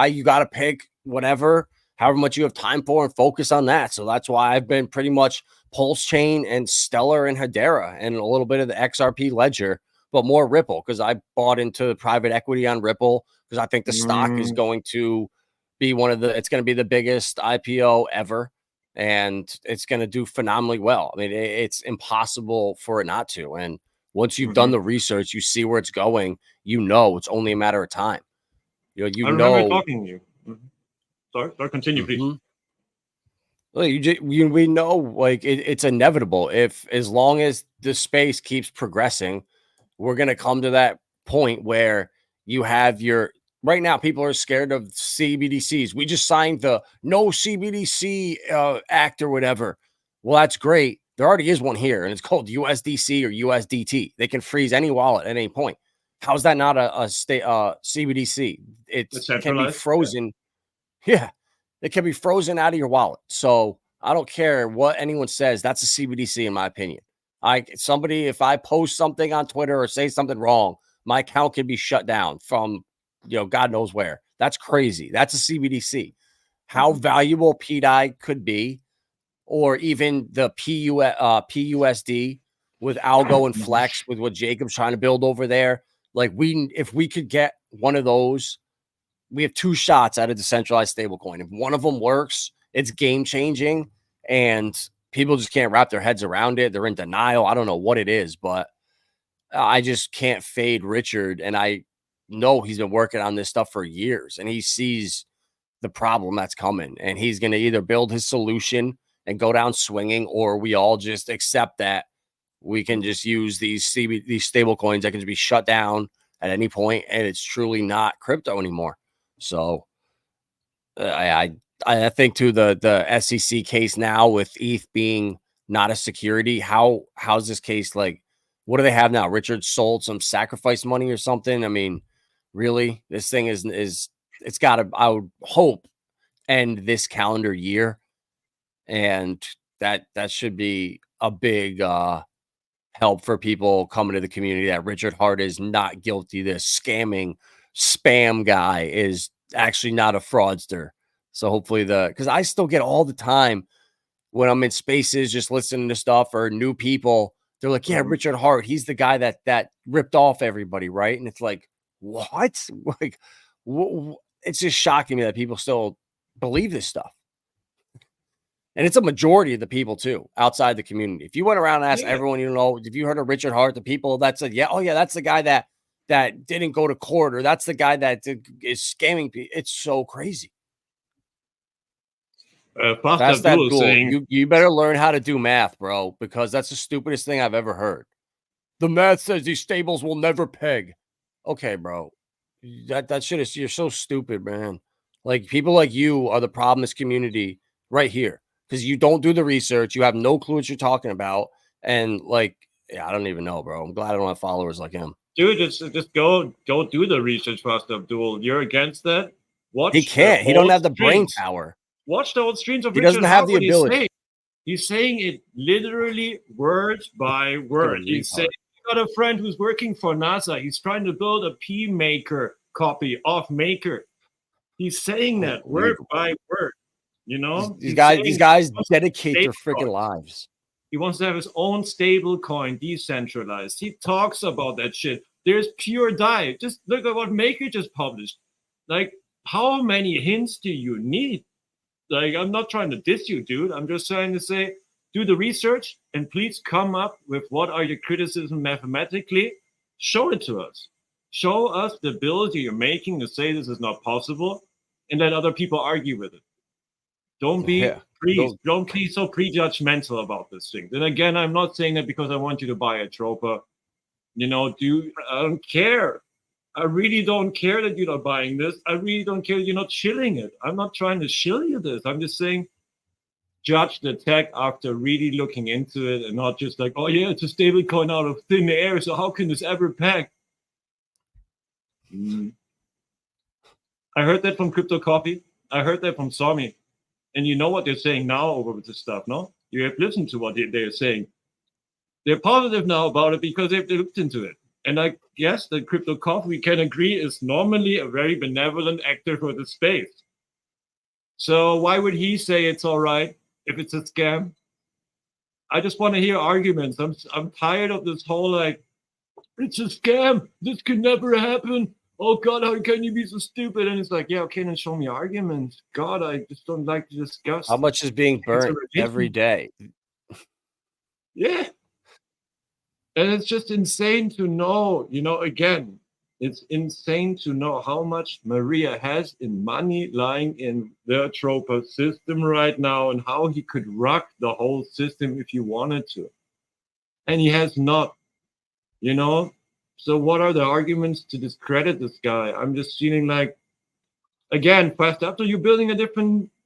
you got to pick whatever, however much you have time for, and focus on that. So that's why I've been pretty much Pulse Chain and Stellar and Hedera and a little bit of the XRP Ledger, but more Ripple, because I bought into private equity on Ripple because I think the stock is going to be it's going to be the biggest IPO ever, and it's going to do phenomenally well. I mean, it's impossible for it not to. And once you've done the research, you see where it's going, it's only a matter of time. I remember talking to you. Sorry, continue, please. Well, we know like it's inevitable. As long as the space keeps progressing, we're going to come to that point where you have right now, people are scared of CBDCs. We just signed the no CBDC act or whatever. Well, that's great. There already is one here, and it's called USDC or USDT. They can freeze any wallet at any point. How's that not a CBDC? It can be frozen. Yeah, it can be frozen out of your wallet. So I don't care what anyone says. That's a CBDC, in my opinion. If I post something on Twitter or say something wrong, my account can be shut down from, God knows where. That's crazy. That's a CBDC. How valuable PDI could be, or even the PUSD with Algo and Flex, with what Jacob's trying to build over there. Like if we could get one of those, we have two shots at a decentralized stablecoin. If one of them works, it's game changing, and people just can't wrap their heads around it. They're in denial. I don't know what it is, but I just can't fade Richard. And I know he's been working on this stuff for years, and he sees the problem that's coming, and he's going to either build his solution and go down swinging, or we all just accept that we can just use these stable coins that can just be shut down at any point, and it's truly not crypto anymore. So I think too, the SEC case now with ETH being not a security, how's this case like? What do they have now? Richard sold some sacrifice money or something. I mean, really, this thing is it's got to, I would hope, end this calendar year, and that should be a big help for people coming to the community that Richard Hart is not guilty. This scamming spam guy is actually not a fraudster. So hopefully because I still get all the time when I'm in spaces just listening to stuff or new people, they're like, yeah, Richard Hart, he's the guy that ripped off everybody, right? And it's like, what? Like, it's just shocking me that people still believe this stuff. And it's a majority of the people too, outside the community. If you went around and asked everyone, if you heard of Richard Hart, the people that said, that's the guy that didn't go to court, or that's the guy that is scamming people. It's so crazy. That's that Ghoul. Saying, you better learn how to do math, bro, because that's the stupidest thing I've ever heard. The math says these stables will never peg. Okay, bro. That shit is, you're so stupid, man. Like, people like you are the problem in this community right here, because you don't do the research. You have no clue what you're talking about. And like, I don't even know, bro. I'm glad I don't have followers like him. Dude, just go do the research first, Abdul. You're against that? He can't. He don't have the brain power. Watch the old streams of Richard. He doesn't have the ability. He's saying it literally word by word. He's saying, I got a friend who's working for NASA. He's trying to build a P maker copy of Maker. He's saying that word by word. These guys dedicate their freaking lives. He wants to have his own stable coin, decentralized. He talks about that shit. There's pure DAI. Just look at what Maker just published. Like, how many hints do you need? Like, I'm not trying to diss you, dude. I'm just trying to say, do the research and please come up with what are your criticisms mathematically. Show it to us. Show us the ability you're making to say this is not possible, and let other people argue with it. Don't be don't be so prejudgmental about this thing. Then again, I'm not saying that because I want you to buy a Tropa. I don't care. I really don't care that you're not buying this. I really don't care that you're not shilling it. I'm not trying to shill you this. I'm just saying, judge the tech after really looking into it, and not just like, oh yeah, it's a stable coin out of thin air, so how can this ever peg? I heard that from Crypto Coffee. I heard that from Somi. And you know what they're saying now over with this stuff, no? You have listened to what they're saying. They're positive now about it because they've looked into it. And I guess that Crypto Coffee, we can agree, is normally a very benevolent actor for the space. So why would he say it's all right if it's a scam? I just want to hear arguments. I'm tired of this whole like, it's a scam. This could never happen. Oh God, how can you be so stupid? And it's like, yeah, okay, then show me arguments. God, I just don't like to discuss. How much is being burnt every day? Yeah. And it's just insane to know, again, it's insane to know how much Maria has in money lying in the Tropa system right now and how he could rock the whole system if he wanted to. And he has not, So what are the arguments to discredit this guy? I'm just feeling like, again, fast after you're building a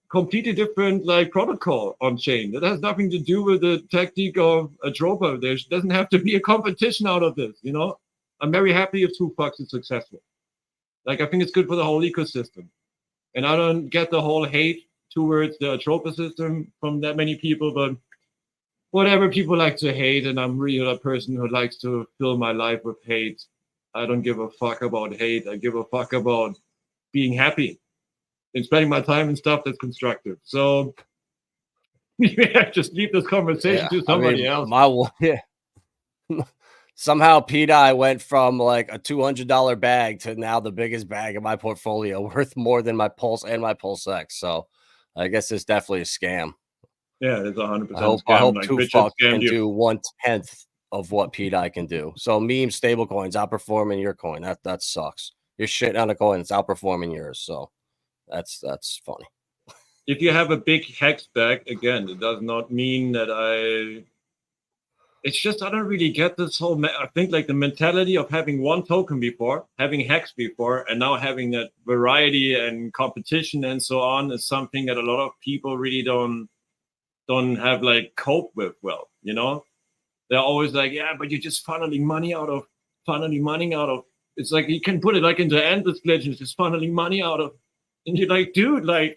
completely different like protocol on chain that has nothing to do with the tactic of a Tropa. There doesn't have to be a competition out of this, I'm very happy if 2Fox is successful. Like, I think it's good for the whole ecosystem. And I don't get the whole hate towards the Tropa system from that many people, but whatever, people like to hate, and I'm really a person who likes to fill my life with hate. I don't give a fuck about hate. I give a fuck about being happy and spending my time in stuff that's constructive. So yeah, just leave this conversation to somebody else. Somehow PDI went from like a $200 bag to now the biggest bag in my portfolio, worth more than my Pulse and my Pulse X. So I guess it's definitely a scam. Yeah, it's 100% scam. I hope 2Fox can do 1/10 of what PDI can do. So meme stable coins outperforming your coin. That sucks. You're shitting on a coin, it's outperforming yours. So that's funny. If you have a big hex bag, again, it does not mean that it's just, I don't really get this whole, I think like the mentality of having one token before, having hex before, and now having that variety and competition and so on is something that a lot of people really don't have like cope with well, They're always like, yeah, but you're just funneling money out of, it's like you can put it like into endless glitches, just funneling money out of, and you're like, dude, like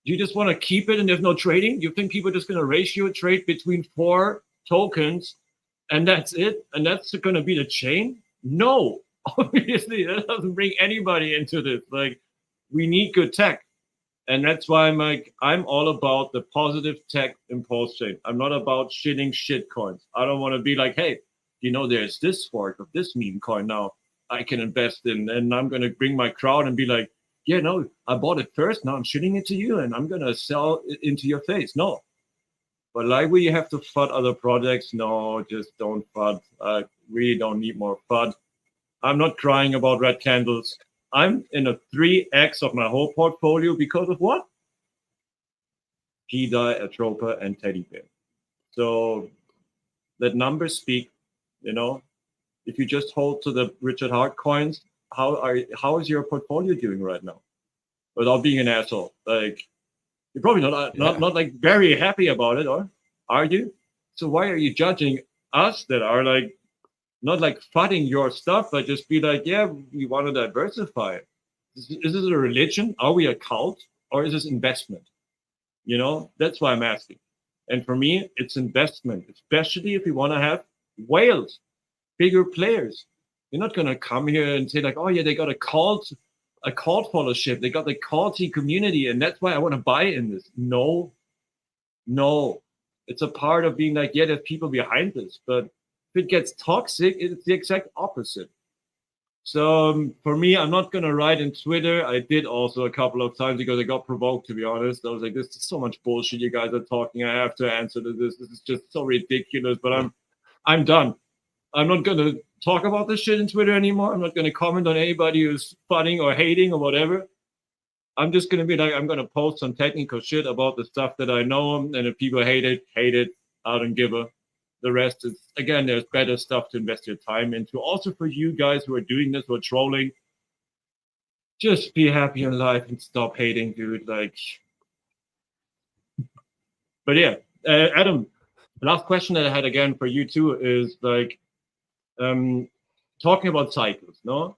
you just want to keep it and there's no trading? You think people are just going to ratio trade between 4 tokens and that's it? And that's going to be the chain? No, obviously that doesn't bring anybody into this. Like, we need good tech. And that's why I'm all about the positive tech impulse chain. I'm not about shitting shit coins. I don't want to be like, hey, there's this fork of this meme coin now I can invest in, and I'm going to bring my crowd and be like, yeah, no, I bought it first. Now I'm shitting it to you and I'm going to sell it into your face. No. But like, where you have to FUD other projects, no, just don't FUD. We don't need more FUD. I'm not crying about red candles. I'm in a 3x of my whole portfolio because of what? PDI, Atropa, and Teddy Bear. So let numbers speak, If you just hold to the Richard Hart coins, how is your portfolio doing right now? Without being an asshole. Like, you're probably not like very happy about it, or are you? So why are you judging us that are like not like FUDding your stuff, but just be like, yeah, we want to diversify. Is this a religion? Are we a cult? Or is this investment? That's why I'm asking. And for me, it's investment, especially if you want to have whales, bigger players. You're not going to come here and say like, oh yeah, they got a cult followership. They got the culty community. And that's why I want to buy in this. No. It's a part of being like, yeah, there's people behind this, but if it gets toxic, it's the exact opposite. So for me, I'm not going to write in Twitter. I did also a couple of times because I got provoked, to be honest. I was like, this is so much bullshit you guys are talking. I have to answer to this. This is just so ridiculous, but I'm done. I'm not going to talk about this shit in Twitter anymore. I'm not going to comment on anybody who's funning or hating or whatever. I'm just going to be like, I'm going to post some technical shit about the stuff that I know. And if people hate it. I don't give a. The rest is, again, there's better stuff to invest your time into. Also for you guys who are doing this, who are trolling, just be happy in life and stop hating, dude. Like, but yeah, Adam, last question that I had again for you too is like, talking about cycles, no?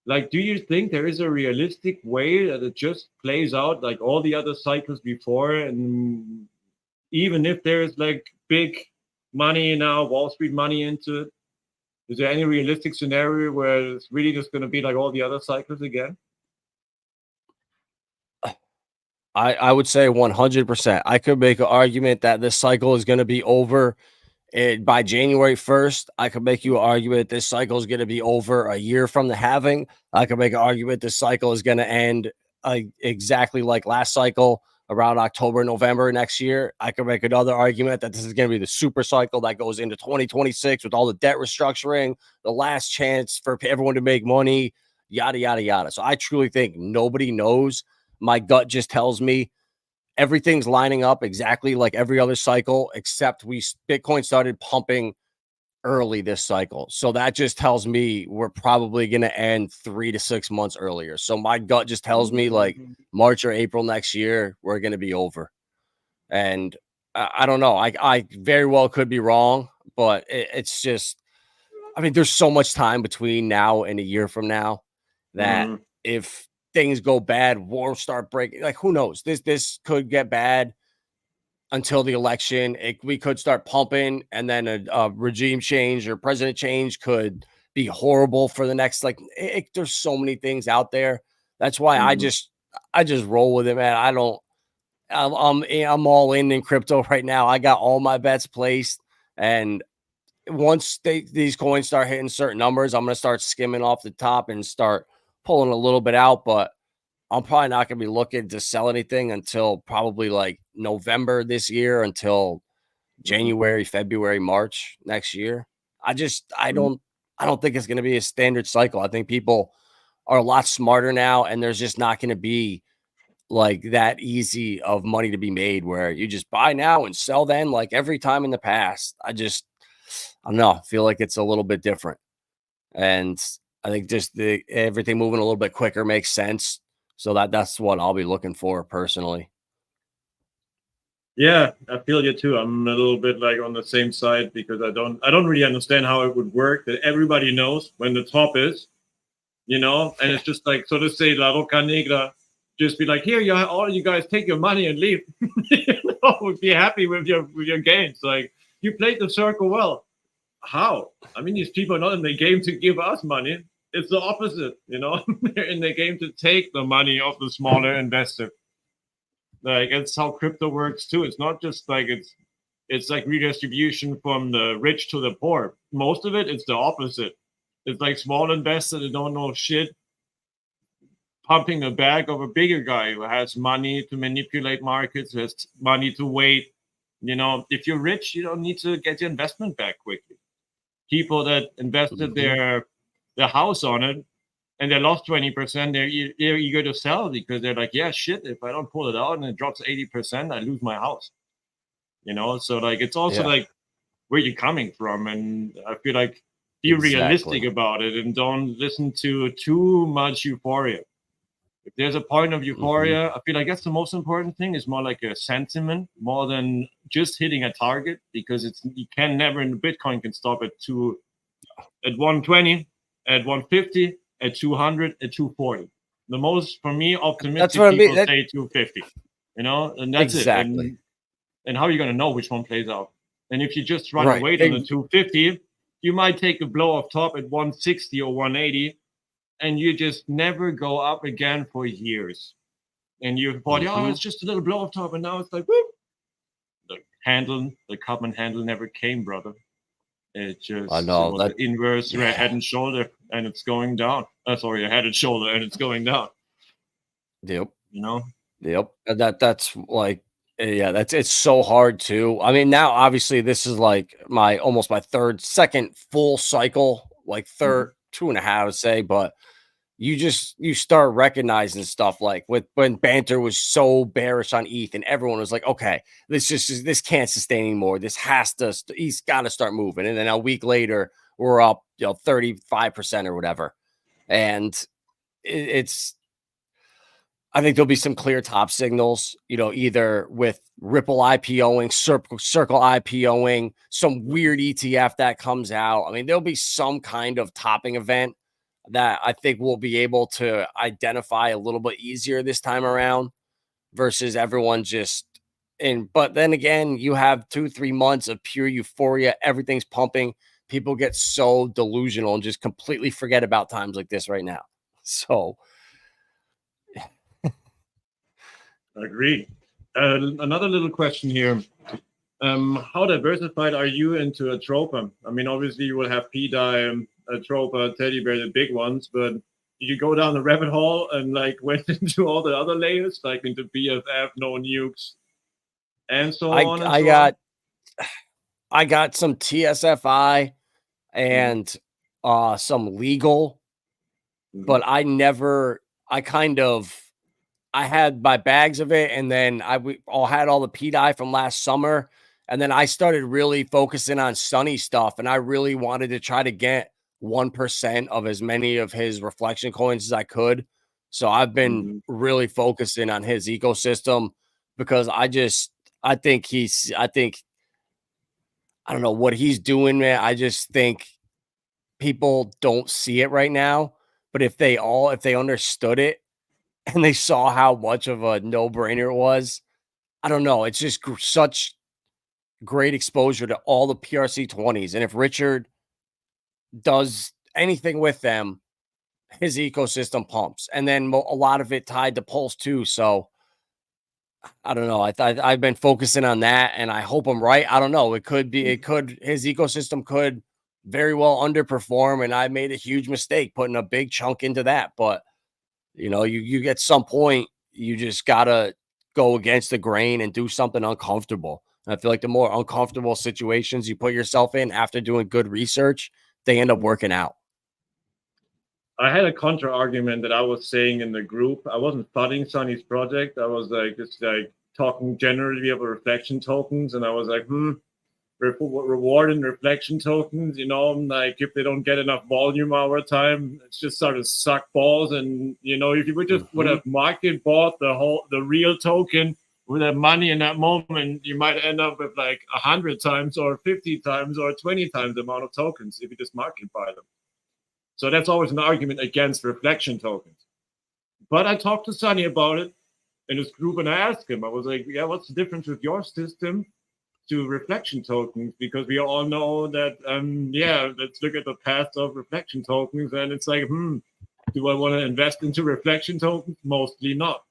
Like, do you think there is a realistic way that it just plays out like all the other cycles before? And even if there's like big money now, Wall Street money into it, is there any realistic scenario where it's really just going to be like all the other cycles again? I would say 100%. I could make an argument that this cycle is going to be over by January 1st. I could make you an argument this cycle is going to be over a year from the halving. I could make an argument this cycle is going to end exactly like last cycle around October, November next year. I could make another argument that this is going to be the super cycle that goes into 2026 with all the debt restructuring, the last chance for everyone to make money, yada, yada, yada. So I truly think nobody knows. My gut just tells me everything's lining up exactly like every other cycle, except Bitcoin started pumping early this cycle. So that just tells me we're probably going to end 3 to 6 months earlier. So my gut just tells me like March or April next year, we're going to be over. And I don't know. I very well could be wrong, but it's just, I mean, there's so much time between now and a year from now that if things go bad, wars start breaking, like who knows? This could get bad until the election. We could start pumping, and then a regime change or president change could be horrible for the next, like there's so many things out there. That's why I just roll with it, man. I'm all in crypto right now. I got all my bets placed, and once these coins start hitting certain numbers, I'm going to start skimming off the top and start pulling a little bit out, but I'm probably not going to be looking to sell anything until probably like November this year, until January, February, March next year. I don't think it's going to be a standard cycle. I think people are a lot smarter now, and there's just not going to be like that easy of money to be made where you just buy now and sell then, like every time in the past. I don't know. I feel like it's a little bit different. And I think just everything moving a little bit quicker makes sense. So that's what I'll be looking for personally. Yeah, I feel you too. I'm a little bit like on the same side because I don't really understand how it would work that everybody knows when the top is, and it's just like, so to say, La Roca Negra, just be like, here, all you guys take your money and leave. Be happy with your gains. Like, you played the circle well. How? I mean, these people are not in the game to give us money. It's the opposite, They're in the game to take the money of the smaller investor. Like, it's how crypto works too. It's not just like it's like redistribution from the rich to the poor. Most of it's the opposite. It's like small investors that don't know shit pumping the bag of a bigger guy who has money to manipulate markets, who has money to wait. If you're rich, you don't need to get your investment back quickly. People that invested their house on it and they lost 20%, they're eager to sell because they're like, yeah, shit, if I don't pull it out and it drops 80%, I lose my house. So like, it's also like where you're coming from. And I feel like be realistic about it and don't listen to too much euphoria. If there's a point of euphoria, I feel like that's the most important thing, is more like a sentiment more than just hitting a target, because you can never, in Bitcoin can stop at 120, at 150, at 200, at 240. The most, for me, optimistic people say 250, and that's exactly it. And how are you going to know which one plays out? And if you just run away on the 250, you might take a blow off top at 160 or 180, and you just never go up again for years. And you thought, oh, it's just a little blow off top, and now it's like, whoop. The common handle never came, brother. It just was the inverse head and shoulder, and it's going down. Sorry, a head and shoulder, and it's going down. Yep. Yep. That's like, it's so hard too. I mean, now obviously this is like almost my second full cycle, like third, 2.5, I would say, but you start recognizing stuff like when Banter was so bearish on ETH and everyone was like, okay, this can't sustain anymore. He's got to start moving. And then a week later we're up, 35% or whatever. And I think there'll be some clear top signals, either with Ripple IPOing, Circle IPOing, some weird ETF that comes out. I mean, there'll be some kind of topping event. that I think we'll be able to identify a little bit easier this time around versus everyone just in. But then again, you have 2-3 months of pure euphoria. Everything's pumping. People get so delusional and just completely forget about times like this right now. So Agreed. Another little question here. How diversified are you into a tropa? I mean, obviously you will have P-Dime, a tropa, teddy bear, the big ones, but did you go down the rabbit hole and like went into all the other layers, like into BFF, no nukes, and so on and so on? I got some TSFI and some legal, but I had my bags of it, and then we all had all the P-Dye from last summer, and then I started really focusing on Sunny stuff, and I really wanted to try to get 1% of as many of his reflection coins as I could. So I've been really focusing on his ecosystem because I don't know what he's doing, man. I just think people don't see it right now, but if they understood it and they saw how much of a no-brainer it was, I don't know. It's just such great exposure to all the PRC 20s. And if Richard does anything with them, his ecosystem pumps. And then a lot of it tied to Pulse too. So I don't know. I've been focusing on that, and I hope I'm right. I don't know. His ecosystem could very well underperform, and I made a huge mistake putting a big chunk into that. But you at some point, you just gotta go against the grain and do something uncomfortable. And I feel like the more uncomfortable situations you put yourself in after doing good research, they end up working out. I had a counter argument that I was saying in the group. I wasn't studying Sunny's project. I was like just like talking generally about reflection tokens, and I was like, reward and reflection tokens, like if they don't get enough volume over time, it's just sort of suck balls. And if you would have market bought the real token with that money in that moment, you might end up with like 100 times or 50 times or 20 times the amount of tokens if you just market buy them. So that's always an argument against reflection tokens. But I talked to Sunny about it in his group, and I asked him, I was like, yeah, what's the difference with your system to reflection tokens? Because we all know that, let's look at the past of reflection tokens, and it's like, do I want to invest into reflection tokens? Mostly not.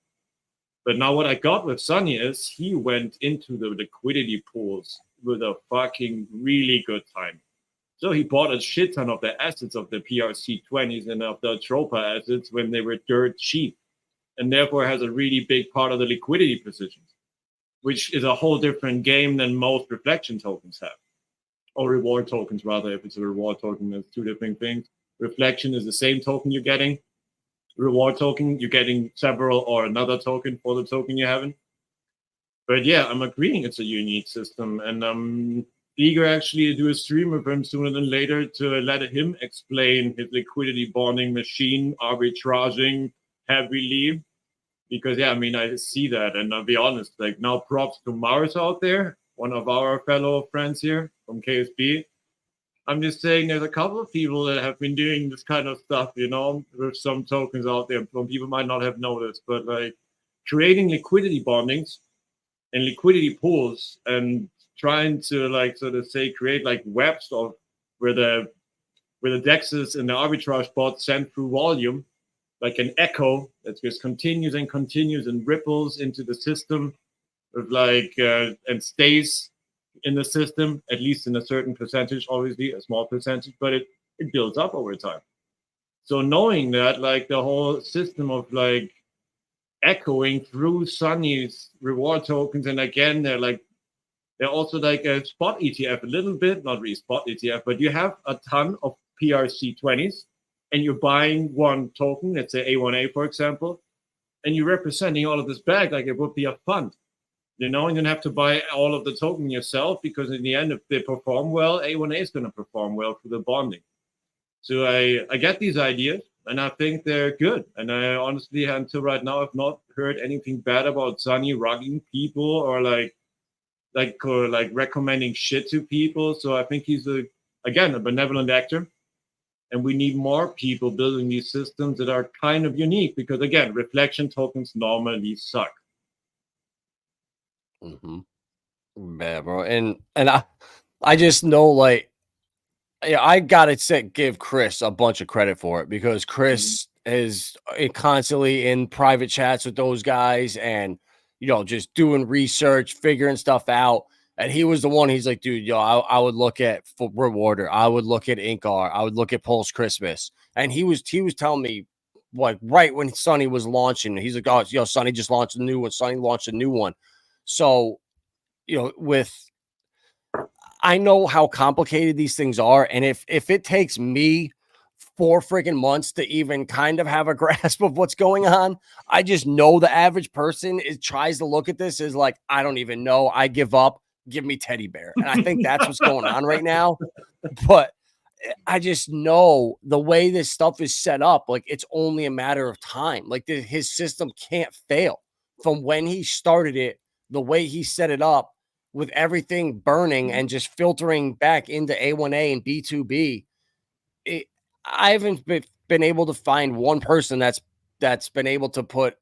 But now what I got with Sunny is he went into the liquidity pools with a fucking really good time. So he bought a shit ton of the assets of the PRC 20s and of the Tropa assets when they were dirt cheap, and therefore has a really big part of the liquidity positions, which is a whole different game than most reflection tokens have, or reward tokens rather. If it's a reward token, it's two different things. Reflection is the same token you're getting. Reward token, you're getting several or another token for the token you're having. But yeah, I'm agreeing it's a unique system, and I'm eager actually to do a stream with him sooner than later to let him explain his liquidity bonding machine, arbitraging heavily. Because I see that, and I'll be honest, like now props to Mars out there, one of our fellow friends here from KSB. I'm just saying there's a couple of people that have been doing this kind of stuff, with some tokens out there. Some people might not have noticed, but like creating liquidity bondings and liquidity pools and trying to like sort of say create like webs of where the dexes and the arbitrage bots send through volume, like an echo that just continues and continues and ripples into the system with and stays in the system, at least in a certain percentage, obviously a small percentage, but it builds up over time. So knowing that, like the whole system of like echoing through Sunny's reward tokens, and again, they're also like a spot ETF a little bit, not really spot ETF, but you have a ton of PRC 20s, and you're buying one token, let's say A1A, for example, and you're representing all of this bag like it would be a fund, and you don't have to buy all of the token yourself, because in the end, if they perform well, A1A is going to perform well for the bonding. So I get these ideas, and I think they're good. And I honestly, until right now, have not heard anything bad about Sunny rugging people or like recommending shit to people. So I think he's a benevolent actor. And we need more people building these systems that are kind of unique because, again, reflection tokens normally suck. Yeah, bro. And I just know, like, yeah, I gotta give Chris a bunch of credit for it because Chris is constantly in private chats with those guys and, you know, just doing research, figuring stuff out. And he was the one. He's like, dude, yo, I would look at Rewarder, I would look at Inkar, I would look at Pulse Christmas, and he was telling me, like, right when Sonny was launching, he's like, oh, yo, Sonny just launched a new one. Sonny launched a new one. So, you know, I know how complicated these things are, and if it takes me 4 freaking months to even kind of have a grasp of what's going on, I just know the average person tries to look at this as like, I don't even know. I give up. Give me teddy bear. And I think that's what's going on right now. But I just know the way this stuff is set up, like, it's only a matter of time. Like, his system can't fail from when he started it, the way he set it up with everything burning and just filtering back into A1A and B2B. I haven't been able to find one person that's been able to put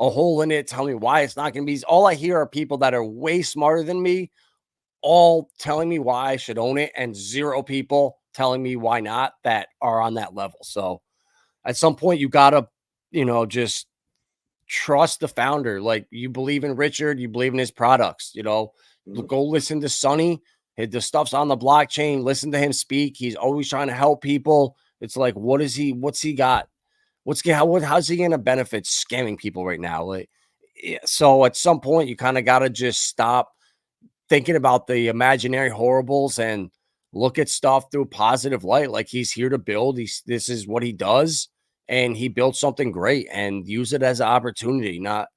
a hole in it, tell me why it's not going to be. All I hear are people that are way smarter than me, all telling me why I should own it, and 0 people telling me why not that are on that level. So at some point you got to, you know, just trust the founder. Like, you believe in Richard, you believe in his products, you know, go listen to Sonny. The stuff's on the blockchain. Listen to him speak. He's always trying to help people. It's like, what's he got? How's he going to benefit scamming people right now? Like, so at some point you kind of got to just stop thinking about the imaginary horribles and look at stuff through a positive light. Like, he's here to build. This is what he does. And he built something great, and use it as an opportunity. Not,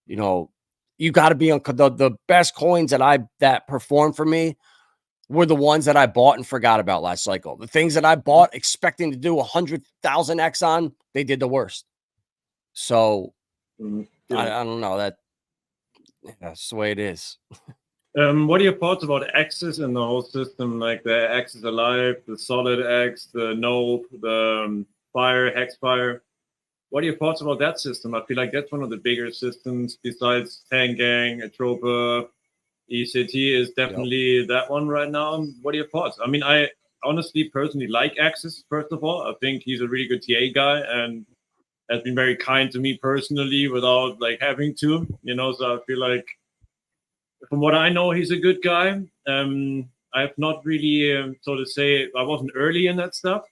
you know, you got to be on the best coins that performed for me were the ones that I bought and forgot about last cycle. The things that I bought expecting to do 100,000x on, they did the worst. So I don't know, that's the way it is. What are your thoughts about X's in the whole system? Like the X is alive, the solid X, the Nope, the Fire, Hex Fire. What are your thoughts about that system? I feel like that's one of the bigger systems besides Tangang, Atropa, ECT is definitely that one right now. What are your thoughts? I mean, I honestly personally like Axis, first of all. I think he's a really good TA guy and has been very kind to me personally without like having to, you know, so I feel like from what I know, he's a good guy. I've not really, so to say, I wasn't early in that stuff.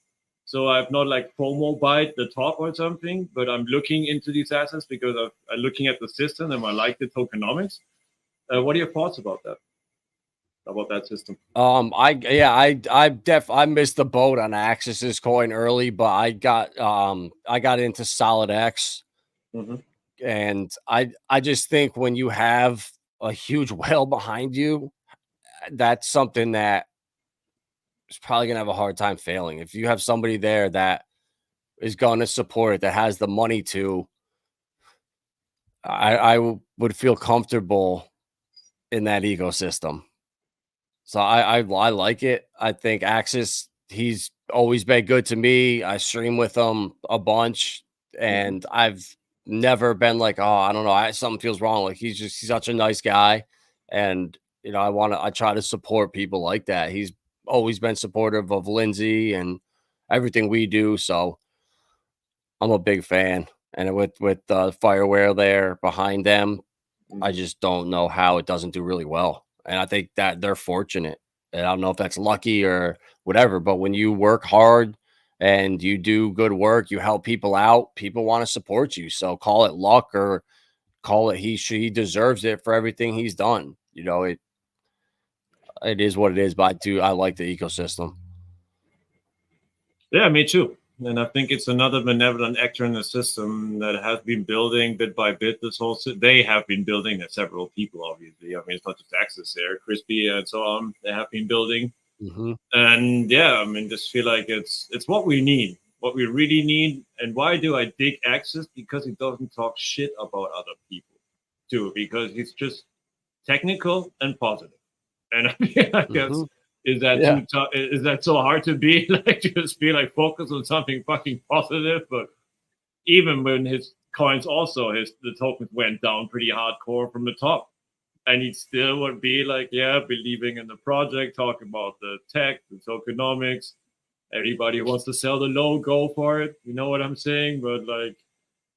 So I've not like FOMO bite the top or something, but I'm looking into these assets because I'm looking at the system and I like the tokenomics. What are your thoughts about that? About that system? I missed the boat on Axis's coin early, but I got into Solid X. And I just think when you have a huge whale behind you, that's something that is probably gonna have a hard time failing. If you have somebody there that is going to support it, that has the money to, I would feel comfortable in that ecosystem. So I like it. I think Axis, he's always been good to me. I stream with him a bunch, and I've never been like, oh, I don't know, something feels wrong. Like, he's such a nice guy, and you know, I try to support people like that. He's always been supportive of Lindsay and everything we do. So I'm a big fan. And with Fireware there behind them, I just don't know how it doesn't do really well. And I think that they're fortunate. And I don't know if that's lucky or whatever, but when you work hard and you do good work, you help people out, people want to support you. So call it luck or call it he deserves it for everything he's done. You know, it is what it is, but I like the ecosystem. Yeah, me too. And I think it's another benevolent actor in the system that has been building bit by bit this whole. They have been building. There's several people, obviously. I mean, it's not just Axis there, Crispy and so on. They have been building, and yeah, I mean, just feel like it's what we need, what we really need. And why do I dig Axis? Because he doesn't talk shit about other people, too. Because he's just technical and positive, and I feel like Is that too tough? Is that so hard to be? Like, just be like focused on something fucking positive? But even when his coins also, the tokens went down pretty hardcore from the top, and he still would be like, yeah, believing in the project, talking about the tech, the tokenomics. Everybody wants to sell the low, go for it. You know what I'm saying? But like,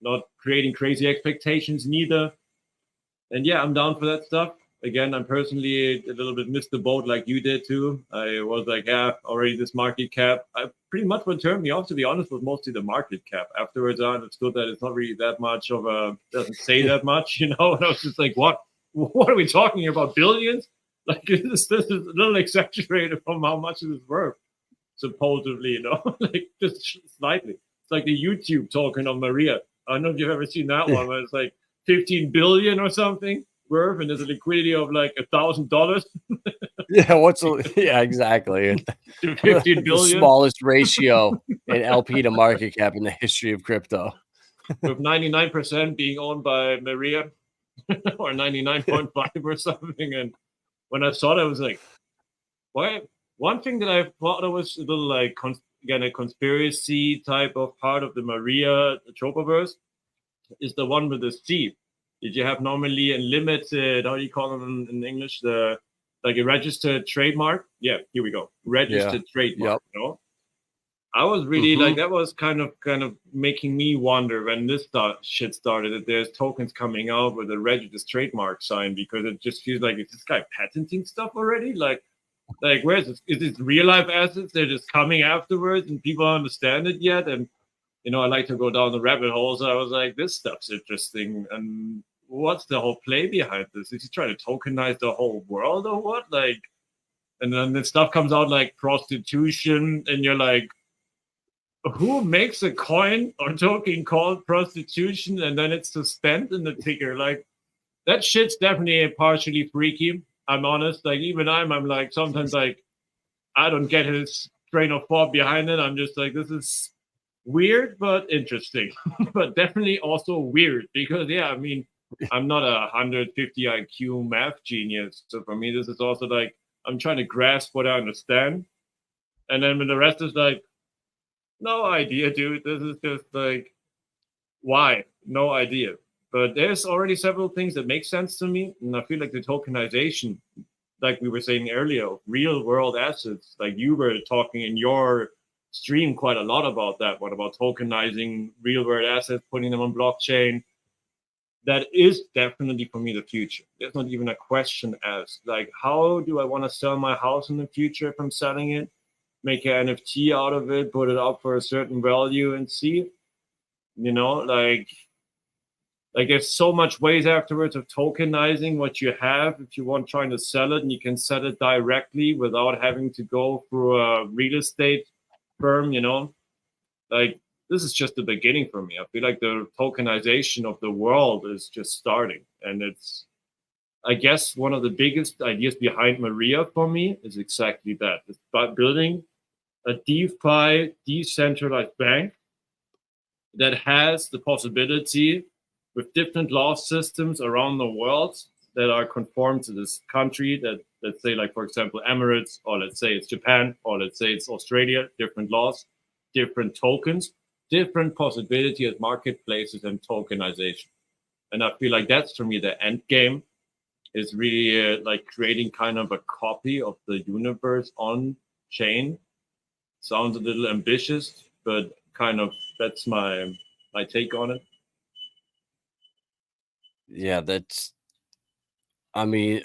not creating crazy expectations neither. And yeah, I'm down for that stuff. Again, I'm personally a little bit missed the boat like you did too. I was like, yeah, already this market cap. I pretty much what turned me off, to be honest, was mostly the market cap. Afterwards, I understood that it's not really that much of a, doesn't say that much, you know. And I was just like, what are we talking about? Billions? Like, this is a little exaggerated from how much it is worth, supposedly, you know, like just slightly. It's like the YouTube token of Maria. I don't know if you've ever seen that one, but it's like 15 billion or something worth, and there's a liquidity of like $1,000. Yeah, exactly. 15 billion. The smallest ratio in LP to market cap in the history of crypto. With 99% being owned by Maria or 99.5 or something. And when I saw that, I was like, why? One thing that I thought was a little like, again, a conspiracy type of part of the Maria Tropoverse is the one with the C. Did you have normally a limited, how do you call them in English? Like a registered trademark? Yeah, here we go. Registered trademark, you know? I was really like, that was kind of making me wonder when this shit started, that there's tokens coming out with a registered trademark sign, because it just feels like, is this guy patenting stuff already? Like where is this? Is this real life assets? They're just coming afterwards and people don't understand it yet. And, you know, I like to go down the rabbit hole. So I was like, this stuff's interesting. And what's the whole play behind this? Is he trying to tokenize the whole world or what? Like, and then the stuff comes out like prostitution, and you're like, who makes a coin or token called prostitution and then it's suspended in the ticker? Like, that shit's definitely partially freaky. I'm honest. Like, even I'm like, sometimes like, I don't get his train of thought behind it. I'm just like, this is weird but interesting. But definitely also weird, because yeah, I mean, I'm not a 150 IQ math genius, so for me this is also like, I'm trying to grasp what I understand, and then when the rest is like, no idea, dude, this is just like, why? No idea. But there's already several things that make sense to me, and I feel like the tokenization, like we were saying earlier, real world assets, like you were talking in your stream quite a lot about that. What about tokenizing real world assets, putting them on blockchain? That is definitely for me the future. There's not even a question asked. Like, how do I want to sell my house in the future if I'm selling it? Make an NFT out of it, put it up for a certain value and see, you know, like there's so much ways afterwards of tokenizing what you have if you want trying to sell it, and you can sell it directly without having to go through a real estate firm, you know. Like, this is just the beginning for me. I feel like the tokenization of the world is just starting, and it's, I guess, one of the biggest ideas behind Maria for me is exactly that. It's about building a DeFi, decentralized bank that has the possibility, with different law systems around the world that are conformed to this country, that, let's say, like, for example, Emirates, or let's say it's Japan, or let's say it's Australia, different laws, different tokens, different possibility as marketplaces and tokenization. And I feel like that's, for me, the end game, is really like creating kind of a copy of the universe on chain. Sounds a little ambitious, but kind of that's my take on it. Yeah, that's, I mean,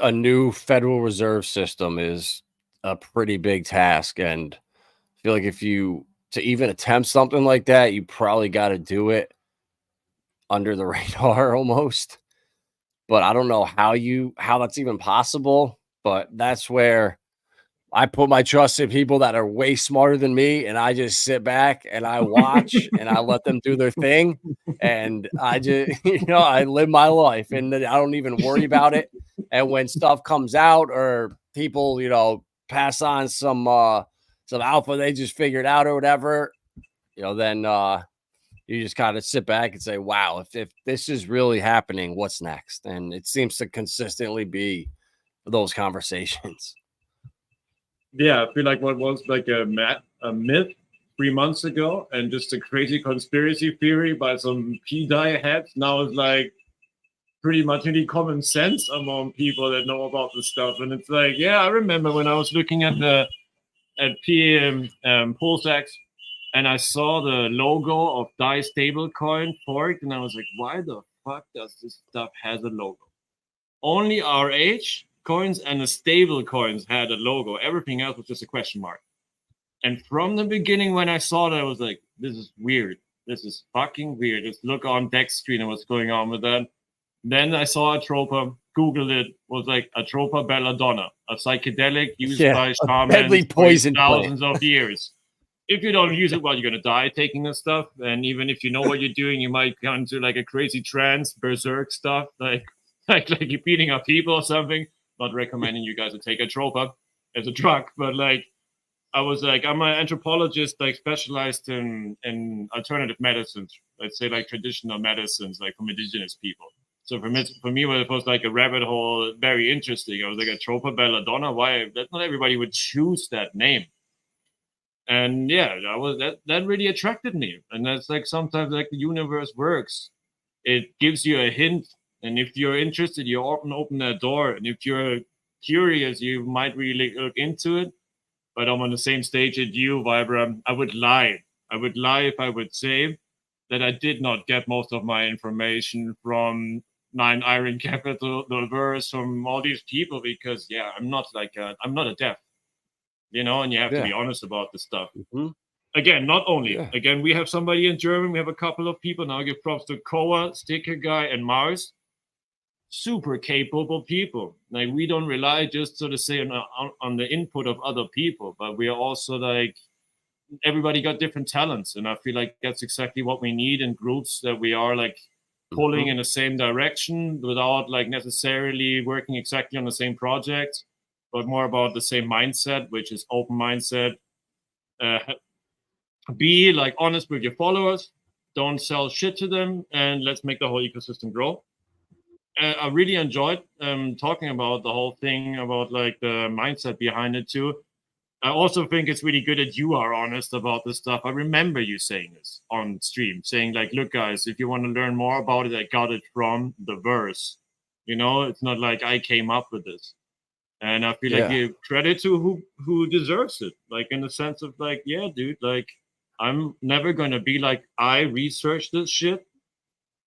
a new Federal Reserve system is a pretty big task, and I feel like if you to even attempt something like that, you probably got to do it under the radar almost. But I don't know how that's even possible. But that's where I put my trust in people that are way smarter than me, and I just sit back and I watch and I let them do their thing, and I just, I live my life, and I don't even worry about it. And when stuff comes out, or people, pass on some alpha they just figured out or whatever, then you just kind of sit back and say, wow, if this is really happening, what's next? And it seems to consistently be those conversations. yeah, I feel like what was like a myth 3 months ago and just a crazy conspiracy theory by some P-die heads now is like pretty much any common sense among people that know about this stuff. And it's like, yeah, I remember when I was looking at the at PM Pulsex and I saw the logo of DAI stablecoin forked, and I was like, why the fuck does this stuff has a logo? Only RH coins and the stable coins had a logo. Everything else was just a question mark. And from the beginning, when I saw that, I was like, this is weird. This is fucking weird. Just look on Dex screen and what's going on with that. Then I saw Atropa, Googled it, was like Atropa belladonna, a psychedelic used by shamans deadly for poison thousands of years. If you don't use it, well, you're gonna die taking this stuff. And even if you know what you're doing, you might come into like a crazy trance, berserk stuff, like you're beating up people or something. Not recommending you guys to take Atropa as a drug, but like I was like, I'm an anthropologist, like specialized in alternative medicines. Let's say like traditional medicines, like from indigenous people. So for me, it was like a rabbit hole, very interesting. I was like, Atropa belladonna. Why? That not everybody would choose that name. And yeah, that really attracted me. And that's like sometimes like the universe works. It gives you a hint, and if you're interested, you open that door. And if you're curious, you might really look into it. But I'm on the same stage as you, Vibra. I would lie. I would lie if I would say that I did not get most of my information from Nine Iron Capital, the verse, from all these people, because yeah, I'm not a deaf, and you have to be honest about this stuff. Mm-hmm. Again, not only, again, we have somebody in German, we have a couple of people. Now I give props to Koa, Sticker Guy, and Mars. Super capable people. Like we don't rely just so to say on the input of other people, but we are also like everybody got different talents, and I feel like that's exactly what we need in groups, that we are like pulling in the same direction without like necessarily working exactly on the same project, but more about the same mindset, which is open mindset. Be like honest with your followers, don't sell shit to them, and let's make the whole ecosystem grow. I really enjoyed talking about the whole thing, about like the mindset behind it too. I also think it's really good that you are honest about this stuff. I remember you saying this on stream, saying like, look guys, if you want to learn more about it, I got it from the verse. It's not like I came up with this. And I feel like you credit to who deserves it. Like in the sense of like, yeah, dude, like I'm never gonna be like, I researched this shit.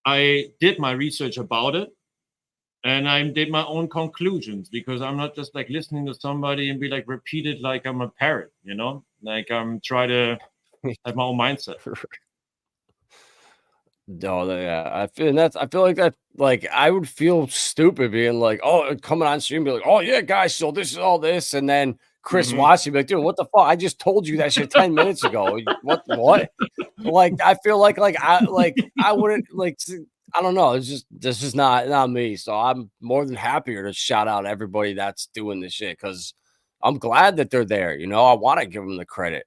I did my research about it. And I did my own conclusions, because I'm not just like listening to somebody and be like repeat it like I'm a parrot, like I'm trying to have my own mindset. No, I feel like that. Like I would feel stupid being like, oh, coming on stream, be like, oh yeah, guys, so this is all this, and then Chris watching, be like, dude, what the fuck? I just told you that shit 10 minutes ago. What? Like I feel like I wouldn't like. I don't know. It's just this is not me. So I'm more than happier to shout out everybody that's doing this shit, because I'm glad that they're there. I want to give them the credit.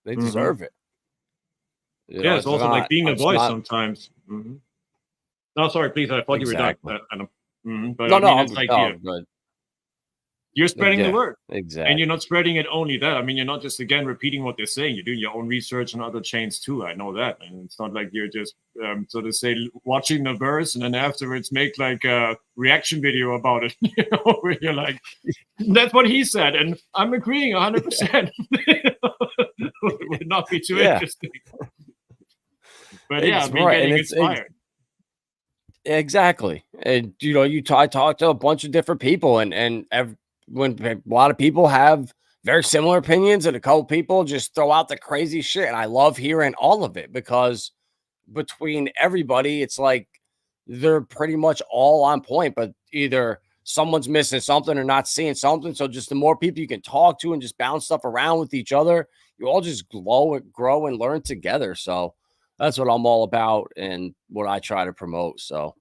They deserve it. Yeah, it's also like being a voice sometimes. No, sorry, please. I thought you were done. But no, I mean, it's like you're spreading the word. Exactly. And you're not spreading it only that. I mean, you're not just, again, repeating what they're saying. You're doing your own research on other chains too. I know that. And it's not like you're just, so to say, watching the verse and then afterwards make like a reaction video about it, where you're like, that's what he said. And I'm agreeing 100%. It would not be too interesting. But yeah, getting inspired. Exactly. And, I talked to a bunch of different people, and when a lot of people have very similar opinions and a couple people just throw out the crazy shit. And I love hearing all of it, because between everybody, it's like they're pretty much all on point, but either someone's missing something or not seeing something. So just the more people you can talk to and just bounce stuff around with each other, you all just grow and learn together. So that's what I'm all about and what I try to promote. So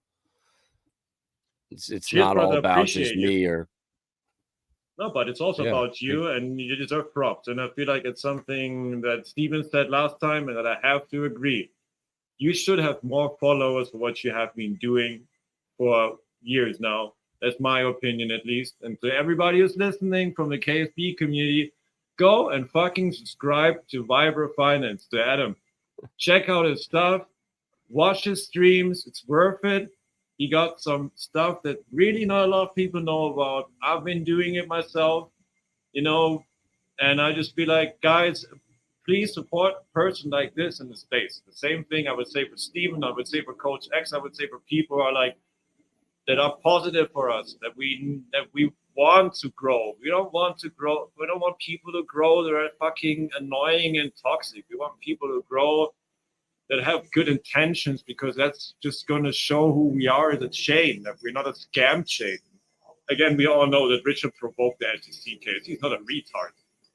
it's not all about just me or. No, but it's also about you, and you deserve props. And I feel like it's something that Steven said last time, and that I have to agree. You should have more followers for what you have been doing for years now. That's my opinion, at least. And to everybody who's listening from the KSB community, go and fucking subscribe to Vibra Finance, to Adam. Check out his stuff. Watch his streams. It's worth it. He got some stuff that really not a lot of people know about. I've been doing it myself, you know, and I just be like, guys, please support a person like this in the space. The same thing I would say for Steven, I would say for Coach X, I would say for people who are like, that are positive for us, that we want to grow. We don't want to grow. We don't want people to grow that are fucking annoying and toxic. We want people to grow that have good intentions, because that's just going to show who we are as a chain, that we're not a scam chain. Again, we all know that Richard provoked the LTC case. He's not a retard.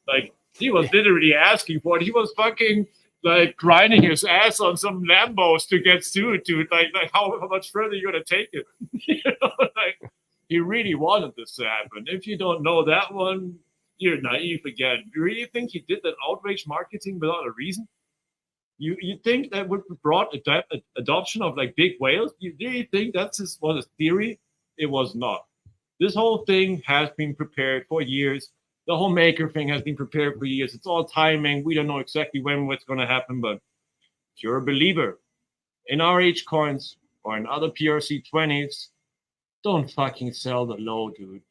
Like, he was literally asking for it. He was fucking like grinding his ass on some Lambos to get sued, dude. Like how much further are you gonna take it? You know, like, he really wanted this to happen. If you don't know that one, you're naive again. You really think he did that outrage marketing without a reason? You think that would have brought adoption of like big whales? You really think that's was his theory? It was not. This whole thing has been prepared for years. The whole maker thing has been prepared for years. It's all timing. We don't know exactly when what's going to happen, but if you're a believer in RH coins or in other PRC20s, don't fucking sell the low, dude.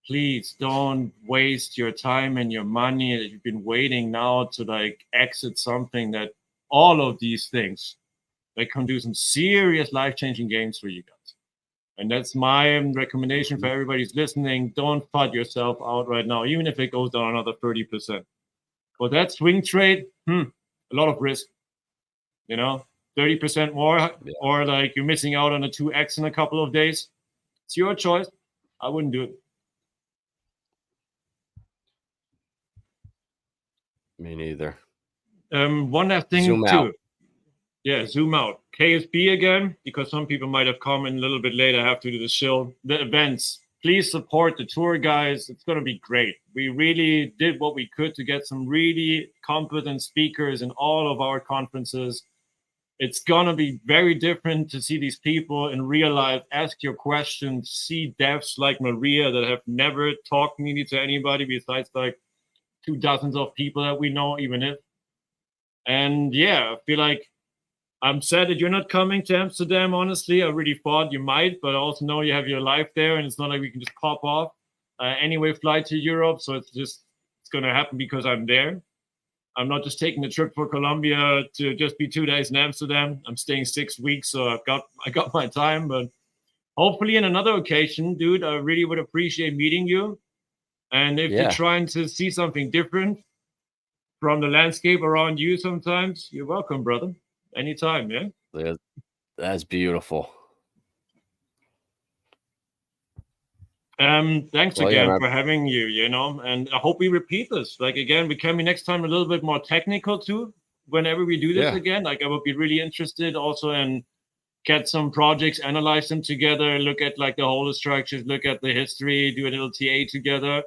Please don't waste your time and your money that you've been waiting now to like exit something that all of these things that can do some serious life-changing gains for you guys. And that's my recommendation for everybody who's listening. Don't FUD yourself out right now, even if it goes down another 30%. For that swing trade, a lot of risk. You know, 30% more, or like you're missing out on a 2x in a couple of days. It's your choice. I wouldn't do it. Me neither. One last thing Zoom too. out. Yeah, zoom out. KSB again, because some people might have come in a little bit late. I have to do the shill. The events. Please support the tour guys. It's going to be great. We really did what we could to get some really competent speakers in all of our conferences. It's going to be very different to see these people in real life, ask your questions, see devs like Maria that have never talked maybe to anybody besides like 2 dozens of people that we know, even if. And yeah, I feel like I'm sad that you're not coming to Amsterdam, honestly. I really thought you might, but I also know you have your life there, and it's not like we can just pop off. Anyway, fly to Europe, so it's going to happen because I'm there. I'm not just taking a trip for Colombia to just be 2 days in Amsterdam. I'm staying 6 weeks, so I got my time. But hopefully in another occasion, dude, I really would appreciate meeting you. And if you're trying to see something different from the landscape around you sometimes, you're welcome, brother. Anytime, yeah? That's beautiful. Thanks again for having you, you know, and I hope we repeat this. Like, again, we can be next time a little bit more technical too, whenever we do this again. Like, I would be really interested also in get some projects, analyze them together, look at like the whole structures, look at the history, do a little TA together.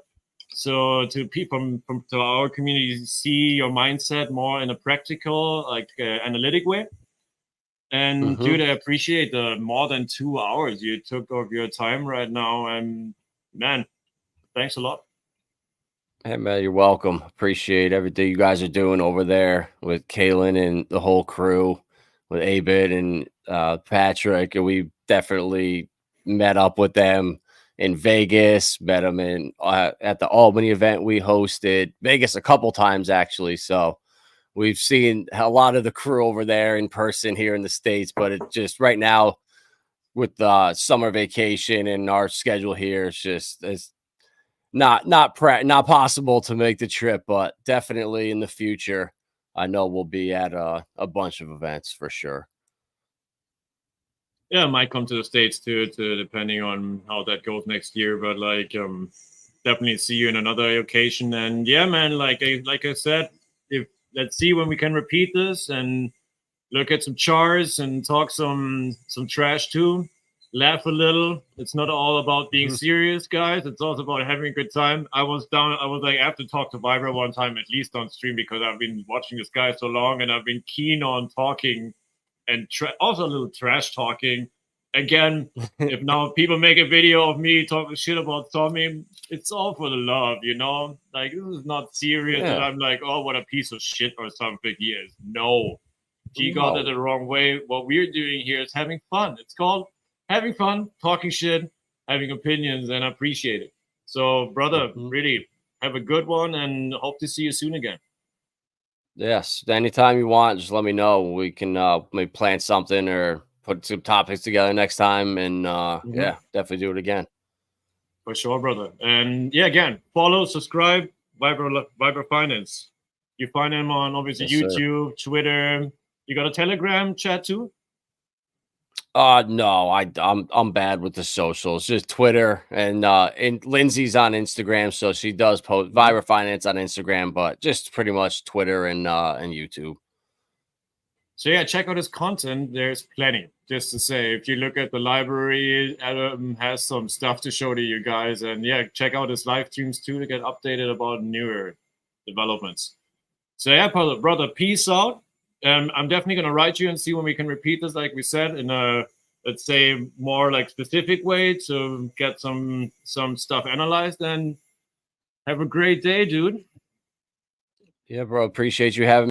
So to people from to our community, see your mindset more in a practical, like analytic way. And dude, I appreciate the more than 2 hours you took of your time right now. And man, thanks a lot. Hey man, you're welcome. Appreciate everything you guys are doing over there with Kaylin and the whole crew, with Abid and Patrick. And we definitely met up with them in Vegas, met them in at the Albany event we hosted, Vegas a couple times actually. So we've seen a lot of the crew over there in person here in the States, but it just right now with the summer vacation and our schedule here, it's not possible to make the trip, but definitely in the future, I know we'll be at a bunch of events for sure. Yeah, I might come to the States too, depending on how that goes next year. But like, definitely see you in another occasion. And yeah, man, like I said, let's see when we can repeat this and look at some charts and talk some trash too. Laugh a little. It's not all about being serious, guys. It's also about having a good time. I was like, I have to talk to Vibra one time at least on stream, because I've been watching this guy so long and I've been keen on talking and also a little trash talking again, if now people make a video of me talking shit about Tommy, it's all for the love, you know? Like, this is not serious that I'm like, oh, what a piece of shit or something he is. No. He got it the wrong way. What we're doing here is having fun. It's called having fun, talking shit, having opinions, and I appreciate it. So, brother, really have a good one and hope to see you soon again. Yes. Anytime you want, just let me know. We can maybe plan something or put some topics together next time. And yeah, definitely do it again. For sure, brother. And yeah, again, follow, subscribe, Vibra Finance. You find him on obviously YouTube, Twitter. You got a Telegram chat too? No, I'm bad with the socials. Just Twitter and Lindsay's on Instagram, so she does post Vibra Finance on Instagram, but just pretty much Twitter and YouTube. So yeah, check out his content. There's plenty. Just to say, if you look at the library, Adam has some stuff to show to you guys, and yeah, check out his live streams too to get updated about newer developments. So yeah, brother, peace out. I'm definitely gonna write you and see when we can repeat this, like we said, in a, let's say, more like specific way to get some stuff analyzed. And have a great day, dude. Yeah, bro. Appreciate you having me.